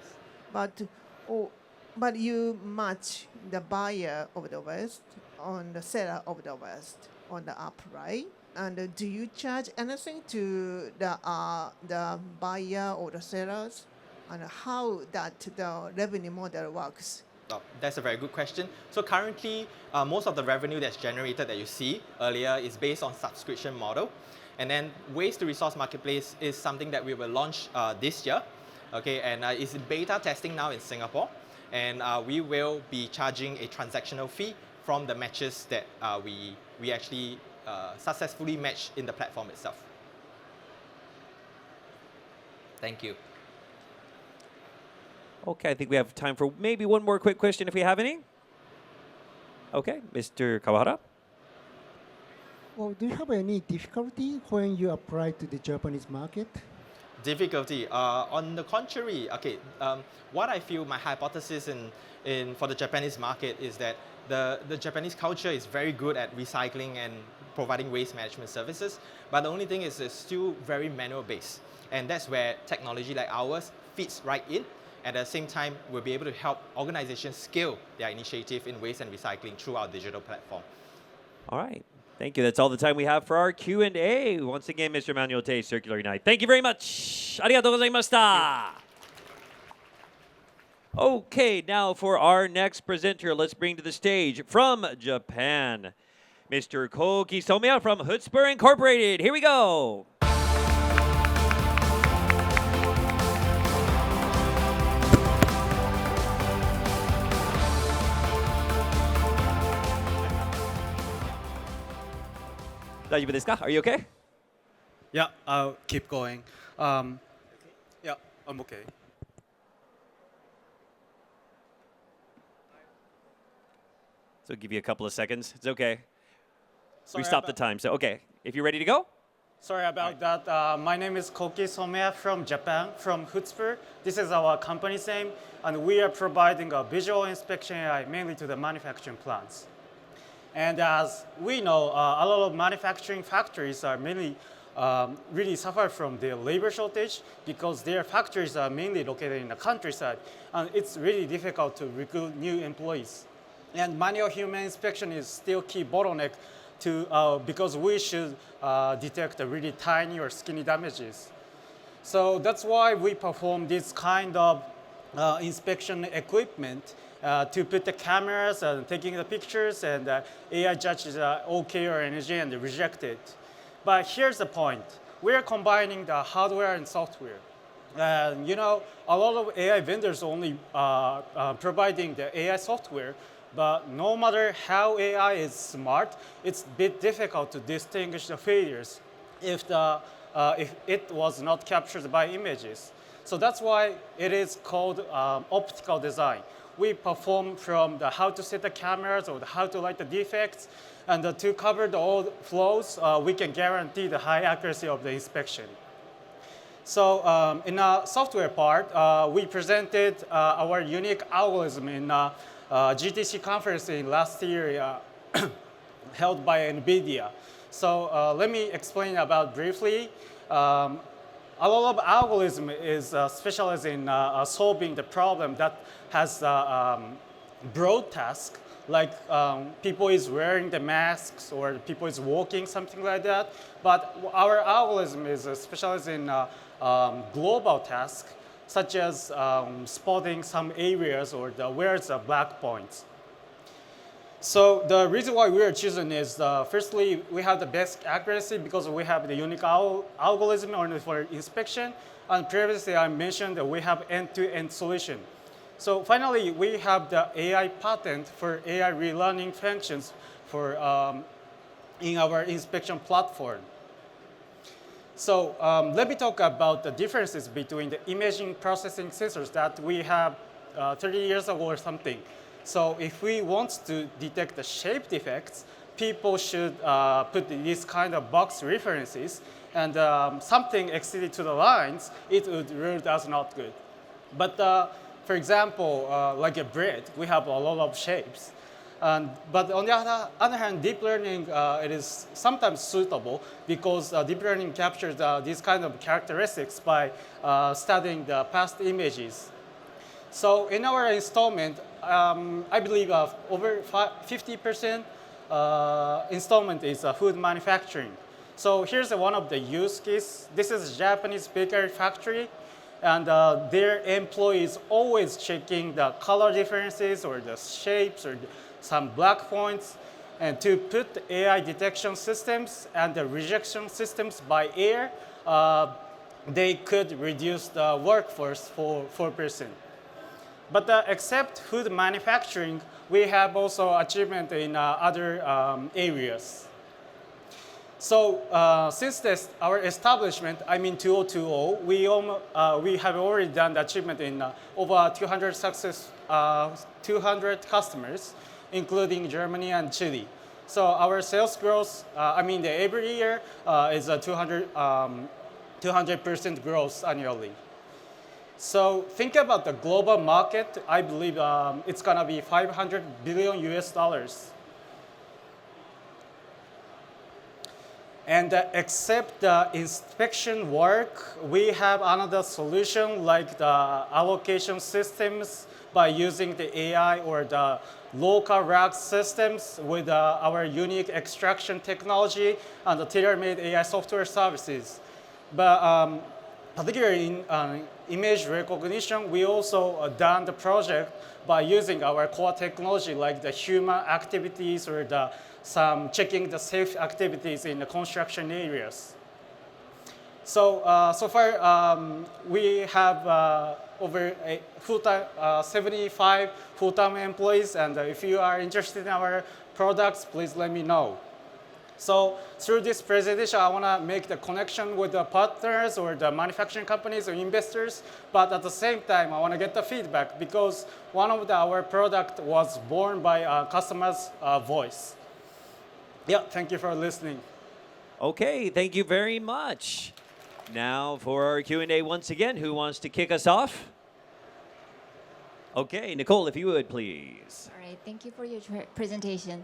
But you match the buyer of the West on the seller of the West on the app, right? And do you charge anything to the buyer or the sellers? And how that the revenue model works? Oh, that's a very good question. So currently, most of the revenue that's generated that you see earlier is based on subscription model. And then waste to resource marketplace is something that we will launch this year. Okay, and it's in beta testing now in Singapore. And we will be charging a transactional fee from the matches that we actually successfully match in the platform itself. Thank you. Okay, I think we have time for maybe one more quick question if we have any. Okay, Mr. Kawahara? Well, do you have any difficulty when you apply to the Japanese market? Difficulty. On the contrary, okay, what I feel my hypothesis for the Japanese market is that the Japanese culture is very good at recycling and providing waste management services, but the only thing is it's still very manual based. And that's where technology like ours fits right in. At the same time, we'll be able to help organizations scale their initiative in waste and recycling through our digital platform. All right. Thank you. That's all the time we have for our Q&A. Once again, Mr. Manuel Tay, Circular Unite. Thank you very much. Arigatou gozaimashita. Okay, now for our next presenter, let's bring to the stage from Japan, Mr. Koki Somiya from Hutzper Incorporated. Here we go. 大丈夫ですか? Are you okay? Yeah, I'll keep going. Yeah, I'm okay. So give you a couple of seconds. It's okay. Sorry We stopped the time. So, okay. If you're ready to go? Sorry about that. My name is Koki Someya from Japan, from Hutzper. This is our company's name, and we are providing a visual inspection AI mainly to the manufacturing plants. And as we know, a lot of manufacturing factories are mainly really suffer from the labor shortage because their factories are mainly located in the countryside, and it's really difficult to recruit new employees. And manual human inspection is still key bottleneck because we should detect the really tiny or skinny damages. So that's why we perform this kind of inspection equipment to put the cameras and taking the pictures, and AI judges OK or NG and reject it. But here's the point. We're combining the hardware and software. And you know, a lot of AI vendors only providing the AI software, but no matter how AI is smart, it's a bit difficult to distinguish the failures if it was not captured by images. So that's why it is called optical design. We perform from the how to set the cameras or the how to light the defects, and to cover the all flows, we can guarantee the high accuracy of the inspection. So in the software part, we presented our unique algorithm in GTC conference in last year held by NVIDIA. So let me explain about briefly. A lot of algorithm is specialized in solving the problem that has broad task, like people is wearing the masks or people is walking, something like that. But our algorithm is specialized in global tasks, such as spotting some areas or where's the black points. So the reason why we are choosing is, firstly, we have the best accuracy because we have the unique algorithm only for inspection. And previously, I mentioned that we have end-to-end solution. So finally, we have the AI patent for AI relearning functions for in our inspection platform. So let me talk about the differences between the imaging processing sensors that we have 30 years ago or something. So if we want to detect the shape defects, people should put this kind of box references, and something exceeded to the lines, it would ruled as not good. But for example, like a bread, we have a lot of shapes. But on the other hand, deep learning, it is sometimes suitable because deep learning captures these kind of characteristics by studying the past images. So in our installment, I believe over 50% installment is food manufacturing. So here's one of the use cases. This is a Japanese bakery factory, and their employees always checking the color differences or the shapes or some black points, and to put the AI detection systems and the rejection systems by air, they could reduce the workforce for 4%. But except food manufacturing, we have also achievement in other areas. So since our establishment, I mean 2020, we have already done the achievement in over 200 customers, including Germany and Chile. So our sales growth, every year is a 200% growth annually. So think about the global market. I believe it's gonna be $500 billion US. And except the inspection work, we have another solution like the allocation systems by using the AI or the local RAG systems with our unique extraction technology and the tailor-made AI software services. But particularly in image recognition, we also done the project by using our core technology like the human activities or some checking the safe activities in the construction areas. So so far we have over 75 full-time employees, and if you are interested in our products, please let me know. So through this presentation, I want to make the connection with the partners or the manufacturing companies or investors. But at the same time, I want to get the feedback because one of our product was born by a customer's voice. Yeah, thank you for listening. Okay, thank you very much. Now for our Q&A once again, who wants to kick us off? Okay, Nicole, if you would, please. All right, thank you for your presentation.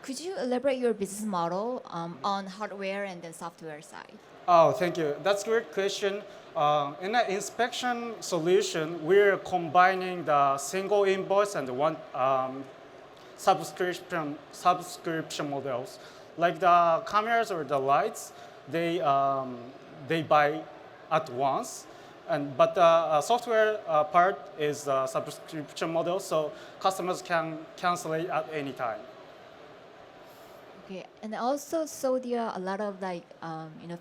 Could you elaborate your business model on hardware and then software side? Oh, thank you. That's a great question. In the inspection solution, we're combining the single invoice and the one subscription models. Like the cameras or the lights, they buy at once. But the software part is a subscription model, so customers can cancel it at any time. Okay, and also so there are a lot of like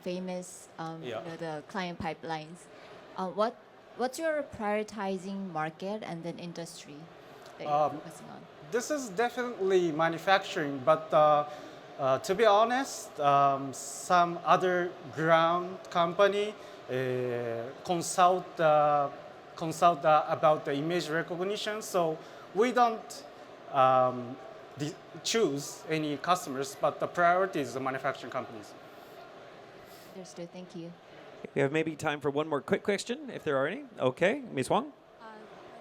famous the client pipelines. What's your prioritizing market and then industry that you're focusing on? This is definitely manufacturing, but to be honest, some other ground company consult about the image recognition. So we don't choose any customers, but the priority is the manufacturing companies. Understood. Thank you. We have maybe time for one more quick question, if there are any. Okay, Ms. Wang?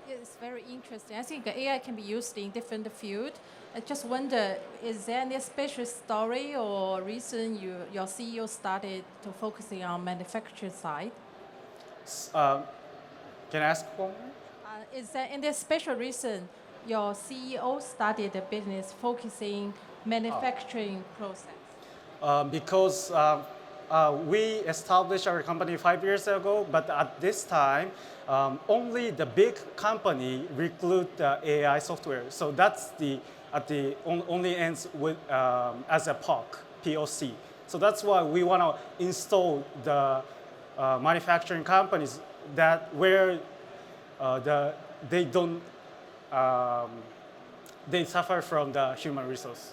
It's very interesting. I think AI can be used in different fields. I just wonder, is there any special story or reason your CEO started to focusing on manufacturing side? Can I ask one? Is there any special reason your CEO started the business focusing manufacturing process? Because we established our company 5 years ago, but at this time, only the big company recruit the AI software. So that's only ends with as a POC. So that's why we want to install the manufacturing companies that where they don't they suffer from the human resource.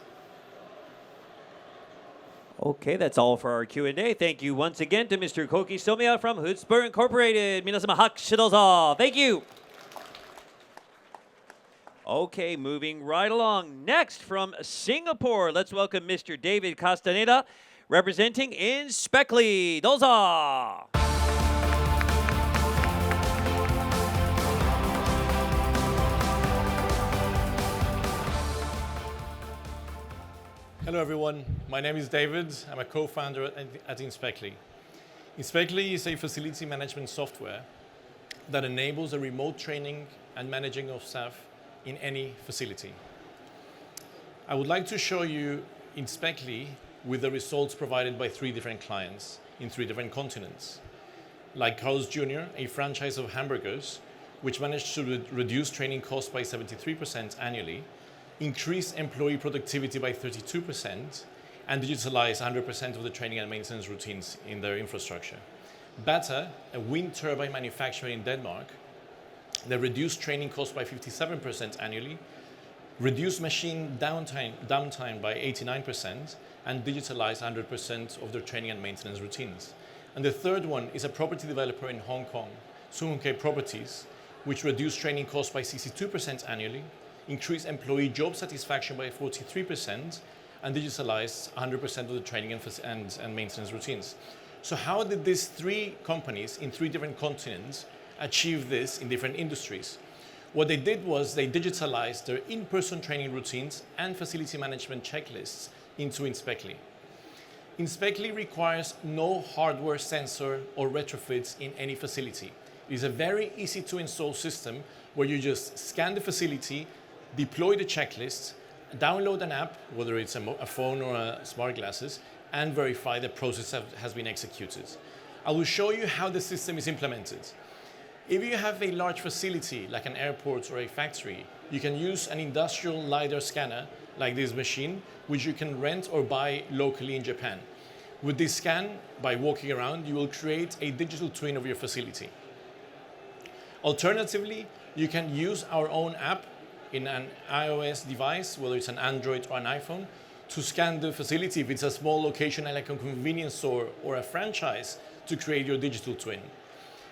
Okay, that's all for our Q&A. Thank you once again to Mr. Koki Somiya from Hutzper Incorporated. 皆様拍手どうぞ. Thank you. Okay, moving right along. Next from Singapore, let's welcome Mr. David Castaneda, representing Inspekly. どうぞ. Hello everyone, my name is David. I'm a co-founder at Inspekly. Inspekly is a facility management software that enables the remote training and managing of staff in any facility. I would like to show you Inspekly with the results provided by 3 different clients in 3 different continents. Like Carl's Jr., a franchise of hamburgers, which managed to reduce training costs by 73% annually, increase employee productivity by 32%, and digitalize 100% of the training and maintenance routines in their infrastructure. Bata, a wind turbine manufacturer in Denmark, they reduced training costs by 57% annually, reduced machine downtime by 89%, and digitalize 100% of their training and maintenance routines. And the third one is a property developer in Hong Kong, SusHi Properties, which reduced training costs by 62% annually, increased employee job satisfaction by 43%, and digitalized 100% of the training and maintenance routines. So how did these 3 companies in 3 different continents achieve this in different industries? What they did was they digitalized their in-person training routines and facility management checklists into Inspekly. Inspekly requires no hardware sensor or retrofits in any facility. It is a very easy to install system where you just scan the facility, deploy the checklist, download an app, whether it's a phone or a smart glasses, and verify the process has been executed. I will show you how the system is implemented. If you have a large facility, like an airport or a factory, you can use an industrial LiDAR scanner, like this machine, which you can rent or buy locally in Japan. With this scan, by walking around, you will create a digital twin of your facility. Alternatively, you can use our own app in an iOS device, whether it's an Android or an iPhone, to scan the facility if it's a small location like a convenience store or a franchise to create your digital twin.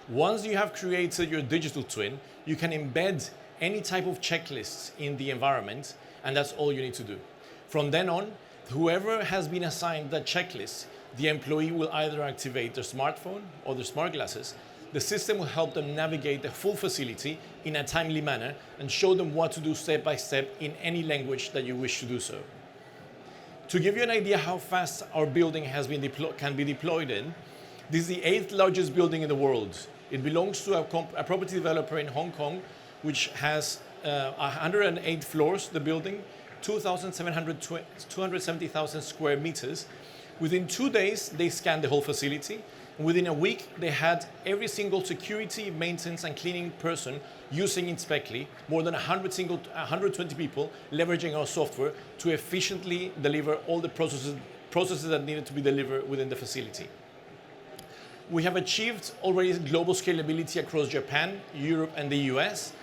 Once you have created your digital twin, you can embed any type of checklists in the environment, and that's all you need to do. From then on, whoever has been assigned that checklist, the employee will either activate their smartphone or their smart glasses. The system will help them navigate the full facility in a timely manner and show them what to do step by step in any language that you wish to do so. To give you an idea how fast our building can be deployed in, this is the 8th largest building in the world. It belongs to a property developer in Hong Kong, which has 108 floors, the building, 270,000 square meters. Within 2 days, they scanned the whole facility. Within a week, they had every single security, maintenance, and cleaning person using Inspekly, more than 120 people leveraging our software to efficiently deliver all the processes that needed to be delivered within the facility. We have achieved already global scalability across Japan, Europe, and the US,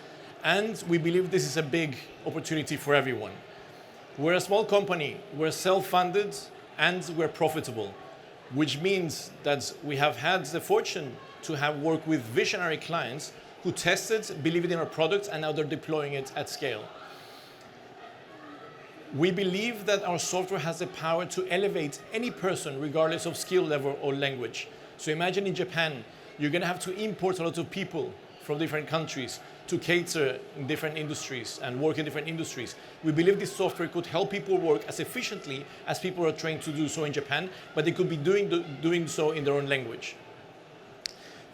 and we believe this is a big opportunity for everyone. We're a small company, we're self-funded, and we're profitable, which means that we have had the fortune to have worked with visionary clients who tested, believed in our product, and now they're deploying it at scale. We believe that our software has the power to elevate any person regardless of skill level or language. So imagine in Japan, you're going to have to import a lot of people from different countries to cater in different industries and work in different industries. We believe this software could help people work as efficiently as people are trained to do so in Japan, but they could be doing so in their own language.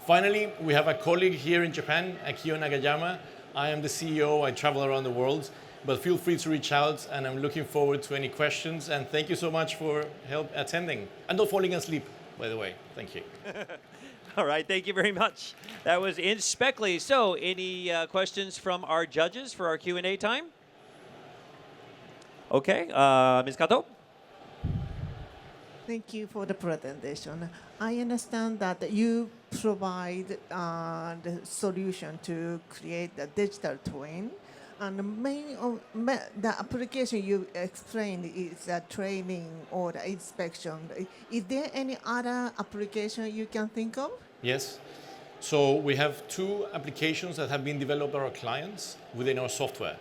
Finally, we have a colleague here in Japan, Akio Nagayama. I am the CEO, I travel around the world, but feel free to reach out, and I'm looking forward to any questions, and thank you so much for help attending. And not falling asleep, by the way. Thank you. All right, thank you very much. That was Inspekly. So, any questions from our judges for our Q&A time? Okay, Ms. Kato? Thank you for the presentation. I understand that you provide the solution to create the digital twin. And the application you explained is the training or the inspection. Is there any other application you can think of? Yes. So we have 2 applications that have been developed by our clients within our software.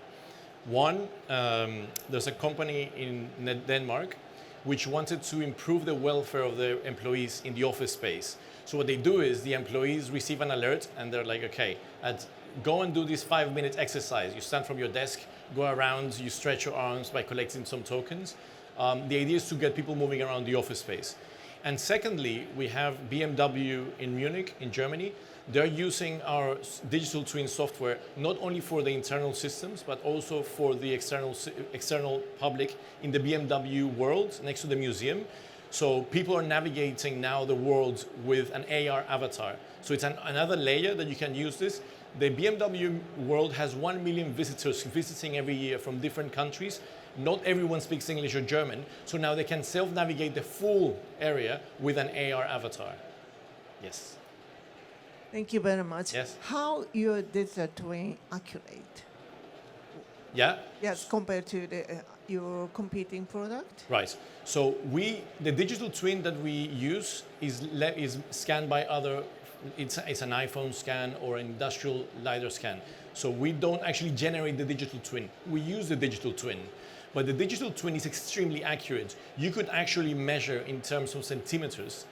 One, there's a company in Denmark which wanted to improve the welfare of their employees in the office space. So what they do is the employees receive an alert and they're like, okay, go and do this 5-minute exercise. You stand from your desk, go around, you stretch your arms by collecting some tokens. The idea is to get people moving around the office space. And secondly, we have BMW in Munich, in Germany. They're using our digital twin software not only for the internal systems, but also for the external public in the BMW world next to the museum. So people are navigating now the world with an AR avatar. So it's another layer that you can use this. The BMW world has 1 million visitors visiting every year from different countries. Not everyone speaks English or German, so now they can self-navigate the full area with an AR avatar. Yes. Thank you very much. Yes. How your digital twin accurate? Yeah? Yes, compared to your competing product? Right. So the digital twin that we use is scanned by other. It's an iPhone scan or an industrial LiDAR scan. So we don't actually generate the digital twin. We use the digital twin. But the digital twin is extremely accurate. You could actually measure in terms of centimeters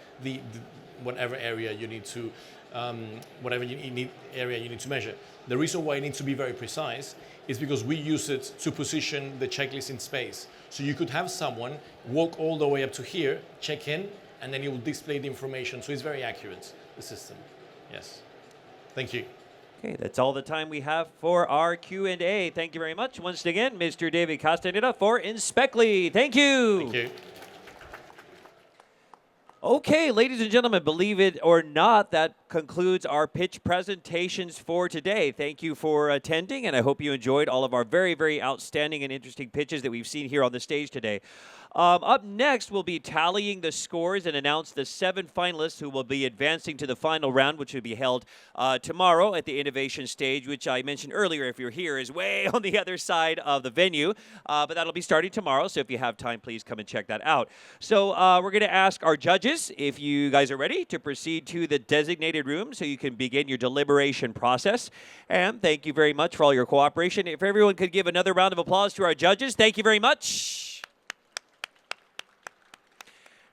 whatever area you need to area you need to measure. The reason why it needs to be very precise is because we use it to position the checklist in space. So you could have someone walk all the way up to here, check in, and then it will display the information. So it's very accurate, the system. Yes. Thank you. Okay, that's all the time we have for our Q&A. Thank you very much. Once again, Mr. David Castaneda for Inspekly. Thank you. Thank you. Okay, ladies and gentlemen, believe it or not, that concludes our pitch presentations for today. Thank you for attending, and I hope you enjoyed all of our very, very outstanding and interesting pitches that we've seen here on the stage today. Up next, we'll be tallying the scores and announce the 7 finalists who will be advancing to the final round, which will be held tomorrow at the innovation stage, which I mentioned earlier, if you're here, is way on the other side of the venue. But that'll be starting tomorrow, so if you have time, please come and check that out. So we're going to ask our judges if you guys are ready to proceed to the designated room so you can begin your deliberation process. And thank you very much for all your cooperation. If everyone could give another round of applause to our judges, thank you very much.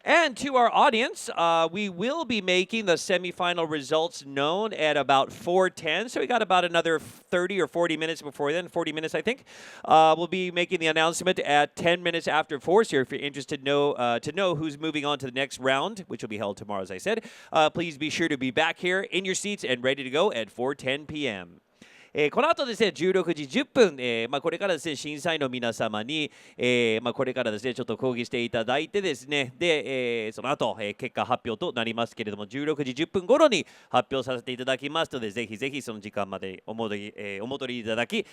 And to our audience, we will be making the semifinal results known at about 4:10. So we got about another 30 or 40 minutes before then, 40 minutes, I think. We'll be making the announcement at 10 minutes after 4. So if you're interested to know who's moving on to the next round, which will be held tomorrow, as I said, please be sure to be back here in your seats and ready to go at 4:10 p.m. この後ですね、16時10分、これからですね、審査員の皆様に、これからですね、ちょっと講義していただいてですね、で、その後、結果発表となりますけれども、16時10分頃に発表させていただきますので、ぜひぜひその時間までお戻りいただき、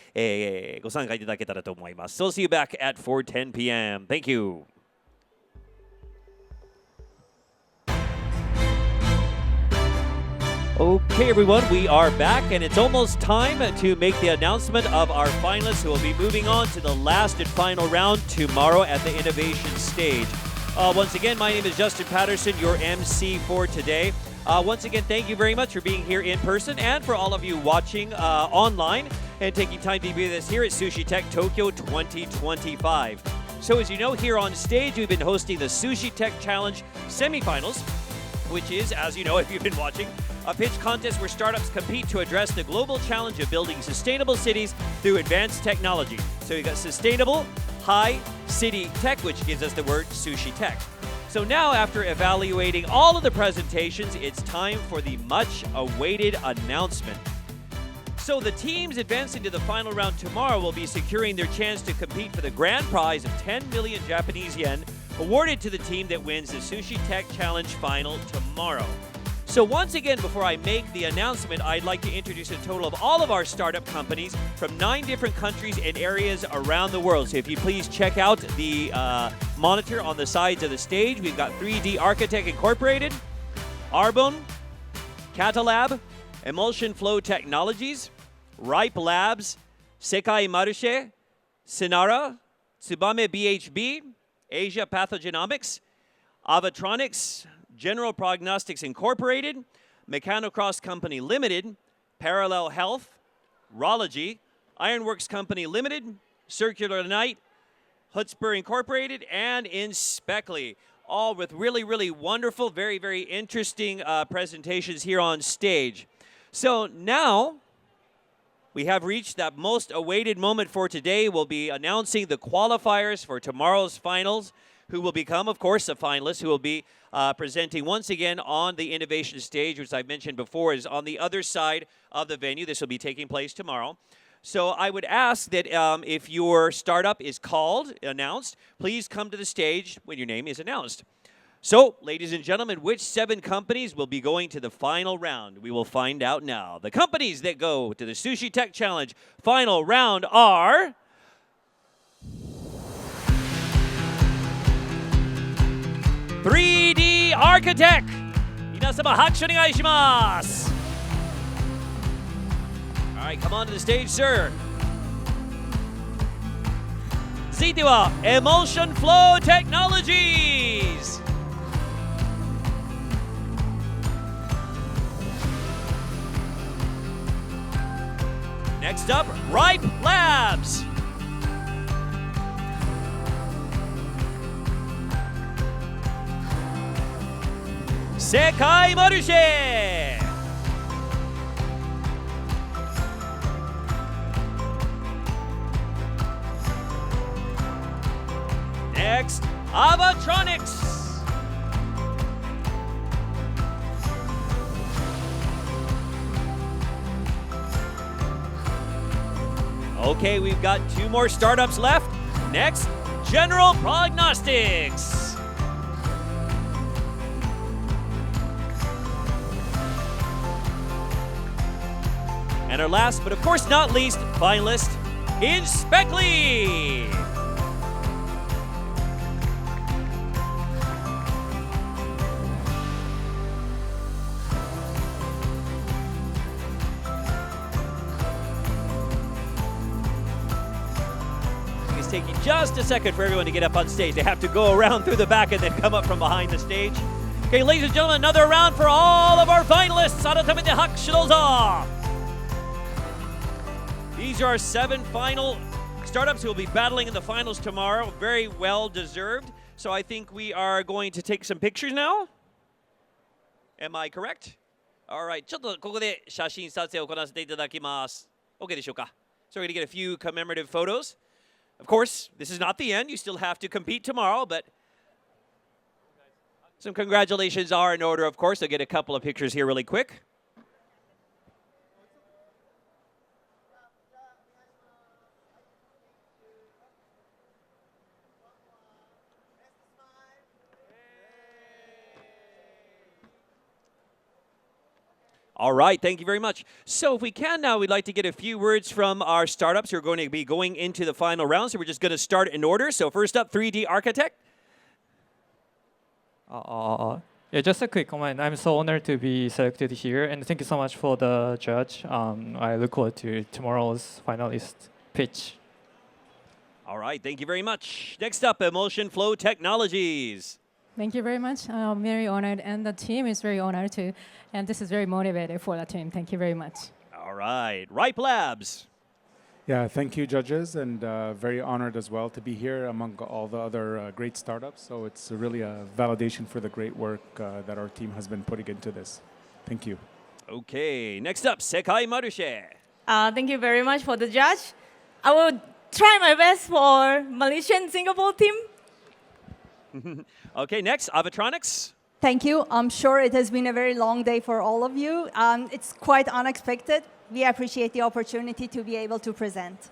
ご参加いただけたらと思います。So see you back at 4:10 p.m. Thank you. Okay, everyone, we are back, and it's almost time to make the announcement of our finalists who will be moving on to the last and final round tomorrow at the innovation stage. Once again, my name is Justin Patterson, your MC for today. Once again, thank you very much for being here in person and for all of you watching online and taking time to be with us here at SUSHI Tech Tokyo 2025. So as you know, here on stage, we've been hosting the SUSHI Tech Challenge semifinals, which is, as you know, if you've been watching, a pitch contest where startups compete to address the global challenge of building sustainable cities through advanced technology. So you got sustainable, high, city tech, which gives us the word SUSHI Tech. So now, after evaluating all of the presentations, it's time for the much-awaited announcement. So the teams advancing to the final round tomorrow will be securing their chance to compete for the grand prize of 10 million Japanese yen awarded to the team that wins the SUSHI Tech Challenge final tomorrow. So once again, before I make the announcement, I'd like to introduce a total of all of our startup companies from 9 different countries and areas around the world. So if you please check out the monitor on the sides of the stage, we've got 3D Architech Incorporated, Arbon, Catalab, Emulsion Flow Technologies, Ryp Labs, SECAI MARCHE, Senara, Tsubame BHB, Asia Pathogenomics, AVAtronics, General Prognostics Incorporated, MECHANOCROSS Company Limited, Parallel Health, ROLOGY, AironWorks Company Limited, Circular Unite, Hutzper Incorporated, and Inspekly. All with really, really wonderful, very, very interesting presentations here on stage. So now we have reached that most awaited moment for today. We'll be announcing the qualifiers for tomorrow's finals, who will become, of course, the finalists, who will be presenting once again on the innovation stage, which I've mentioned before is on the other side of the venue. This will be taking place tomorrow. So I would ask that if your startup is announced, please come to the stage when your name is announced. So, ladies and gentlemen, which 7 companies will be going to the final round? We will find out now. The companies that go to the SUSHI Tech Challenge final round are 3D Architech. 皆様拍手お願いします。All right, come on to the stage, sir. 続いては Emulsion Flow Technologies. Next up, Ryp Labs. SECAI MARCHE. Next, AVAtronics. Okay, we've got 2 more startups left. Next, General Prognostics. And our last, but of course not least, finalist, Inspekly. taking just a second for everyone to get up on stage. They have to go around through the back and then come up from behind the stage. Okay, ladies and gentlemen, another round for all of our finalists. 改めて拍手どうぞ. These are our 7 final startups who will be battling in the finals tomorrow. Very well deserved. So I think we are going to take some pictures now. Am I correct? All right. ちょっとここで写真撮影を行わせていただきます. Okay でしょうか? So we're going to get a few commemorative photos. Of course, this is not the end. You still have to compete tomorrow, but some congratulations are in order, of course. I'll get a couple of pictures here really quick. All right, thank you very much. So if we can now, we'd like to get a few words from our startups who are going to be going into the final round. So we're just going to start in order. So first up, 3D Architect. Yeah, just a quick comment. I'm so honored to be selected here, and thank you so much for the judge. I look forward to tomorrow's finalist pitch. All right, thank you very much. Next up, Emulsion Flow Technologies. Thank you very much. I'm very honored, and the team is very honored too. And this is very motivated for the team. Thank you very much. All right, Ryp Labs. Yeah, thank you, judges, and very honored as well to be here among all the other great startups. So it's really a validation for the great work that our team has been putting into this. Thank you. Okay, next up, SECAI MARCHE. Thank you very much for the judge. I will try my best for Malaysian Singapore team. Okay, next, AVAtronics. Thank you. I'm sure it has been a very long day for all of you. It's quite unexpected. We appreciate the opportunity to be able to present.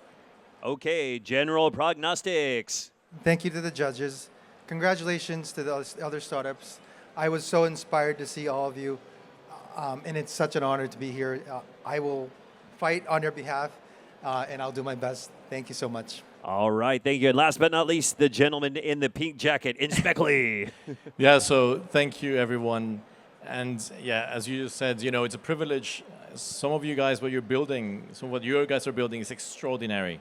Okay, General Prognostics. Thank you to the judges. Congratulations to the other startups. I was so inspired to see all of you, and it's such an honor to be here. I will fight on your behalf, and I'll do my best. Thank you so much. All right, thank you. And last but not least, the gentleman in the pink jacket, Inspekly. Yeah, so thank you, everyone. And yeah, as you said, you know, it's a privilege. Some of you guys, what you're building, some of what you guys are building is extraordinary.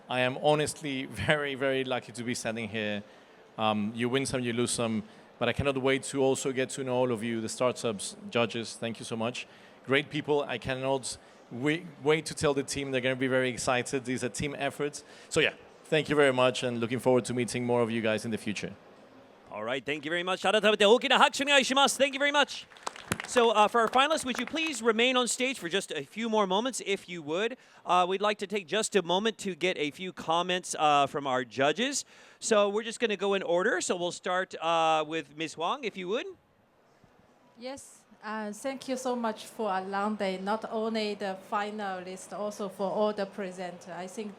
I am honestly very, very lucky to be standing here. You win some, you lose some, but I cannot wait to also get to know all of you, the startups, judges. Thank you so much. Great people. I cannot wait to tell the team they're going to be very excited. These are team efforts. So yeah, thank you very much, and looking forward to meeting more of you guys in the future. All right, thank you very much. 改めて大きな拍手お願いします. Thank you very much. So for our finalists, would you please remain on stage for just a few more moments, if you would? We'd like to take just a moment to get a few comments from our judges. So we're just going to go in order. So we'll start with Ms. Wang, if you would. Yes. Thank you so much for a long day, not only the finalists, also for all the presenters. I think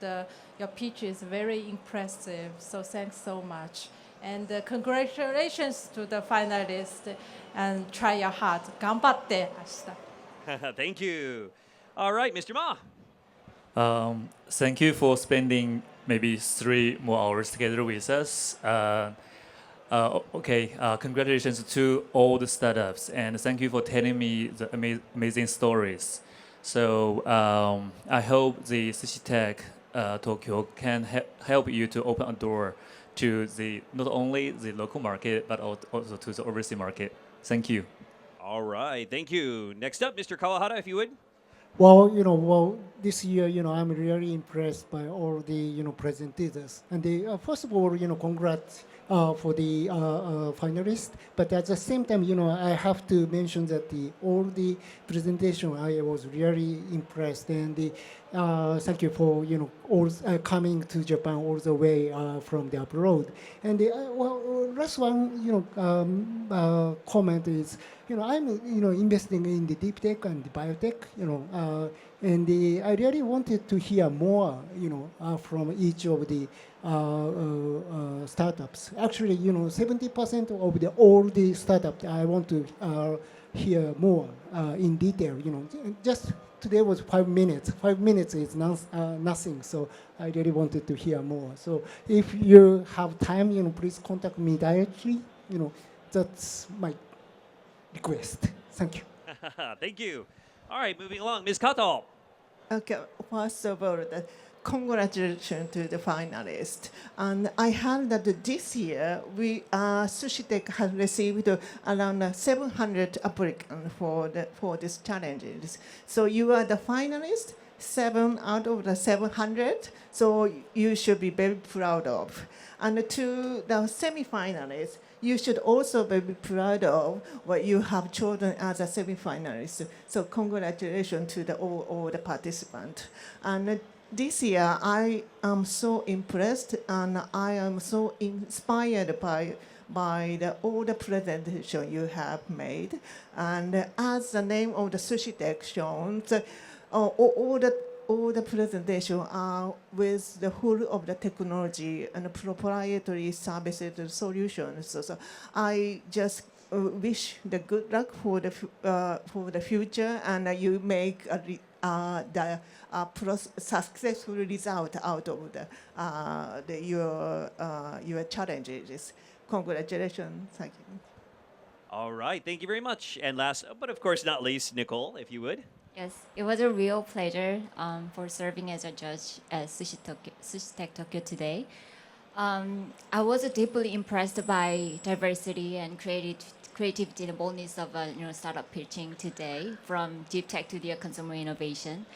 your pitch is very impressive, so thanks so much. And congratulations to the finalists, and try your hard. 頑張って明日. Thank you. All right, Mr. Ma. Thank you for spending maybe 3 more hours together with us. Congratulations to all the startups, and thank you for telling me the amazing stories. So I hope the SushiTech Tokyo can help you to open a door to not only the local market, but also to the overseas market. Thank you. All right, thank you. Next up, Mr. Kawahara, if you would. Well, this year, I'm really impressed by all the, presenters. And first of all, congrats for the finalists. But at the same time, I have to mention that all the presentation, I was really impressed. And thank you for, all coming to Japan all the way from the abroad. And last one, comment is, I'm, investing in the deep tech and the biotech, and I really wanted to hear more, from each of the startups. Actually, 70% of all the startups, I want to hear more in detail. Just today was 5 minutes. 5 minutes is nothing, so I really wanted to hear more. So if you have time, please contact me directly. That's my request. Thank you. Thank you. All right, moving along. Ms. Kato. Okay, first of all, congratulations to the finalists. And I heard that this year, Sushi Tech has received around 700 applicants for these challenges. So you are the finalist, 7 out of the 700, so you should be very proud of. And to the semi-finalists, you should also be proud of what you have chosen as a semi-finalist. So congratulations to all the participants. And this year, I am so impressed and I am so inspired by all the presentation you have made. And as the name of the Sushi Tech shows, all the presentation are with the whole of the technology and proprietary services and solutions. So I just wish the good luck for the future, and you make the successful result out of your challenges. Congratulations. Thank you. All right, thank you very much. And last, but of course not least, Nicole, if you would. Yes, it was a real pleasure for serving as a judge at Sushi Tech Tokyo today. I was deeply impressed by diversity and creativity and boldness of startup pitching today, from deep tech to the consumer innovation.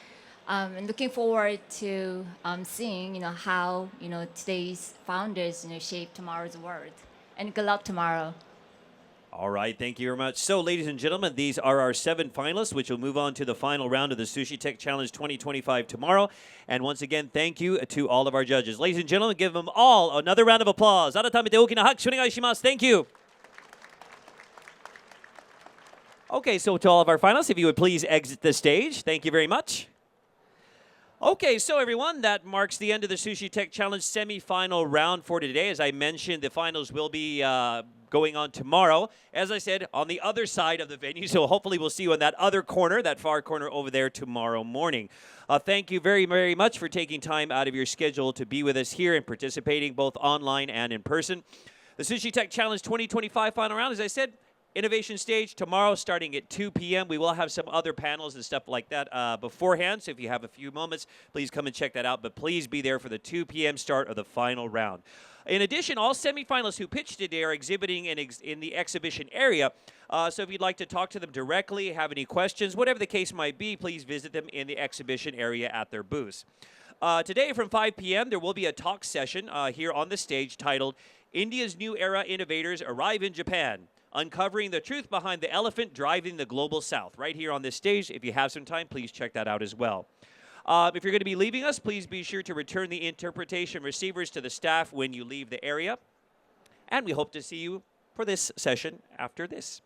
And looking forward to seeing how today's founders shape tomorrow's world. And good luck tomorrow. All right, thank you very much. So, ladies and gentlemen, these are our 7 finalists, which will move on to the final round of the Sushi Tech Challenge 2025 tomorrow. And once again, thank you to all of our judges. Ladies and gentlemen, give them all another round of applause. 改めて大きな拍手お願いします。Thank you. Okay, so to all of our finalists, if you would please exit the stage. Thank you very much. Okay, so everyone, that marks the end of the Sushi Tech Challenge semi-final round for today. As I mentioned, the finals will be going on tomorrow. As I said, on the other side of the venue, so hopefully we'll see you in that other corner, that far corner over there tomorrow morning. Thank you very, very much for taking time out of your schedule to be with us here and participating both online and in person. The Sushi Tech Challenge 2025 final round, as I said, innovation stage tomorrow starting at 2 p.m. We will have some other panels and stuff like that beforehand, so if you have a few moments, please come and check that out. But please be there for the 2 p.m. start of the final round. In addition, all semifinalists who pitched today are exhibiting in the exhibition area. So if you'd like to talk to them directly, have any questions, whatever the case might be, please visit them in the exhibition area at their booths. Today from 5 p.m., there will be a talk session here on the stage titled India's New Era Innovators Arrive in Japan. Uncovering the truth behind the elephant driving the global south. Right here on this stage. If you have some time, please check that out as well. If you're going to be leaving us, please be sure to return the interpretation receivers to the staff when you leave the area. And we hope to see you for this session after this.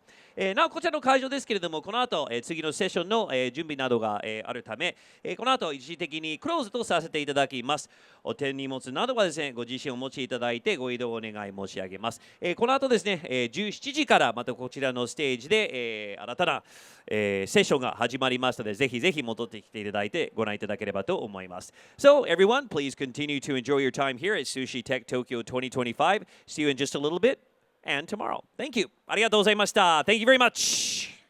なおこちらの会場ですけれども、この後、次のセッションの、準備などが、あるため、この後一時的にクローズとさせていただきます。お手荷物などはですね、ご自身お持ちいただいてご移動をお願い申し上げます。この後ですね、17時からまたこちらのステージで、新たな、セッションが始まりますので、ぜひぜひ戻ってきていただいてご覧いただければと思います。So everyone, please continue to enjoy your time here at Sushi Tech Tokyo 2025. See you in just a little bit. And tomorrow. Thank you. ありがとうございました. Thank you very much.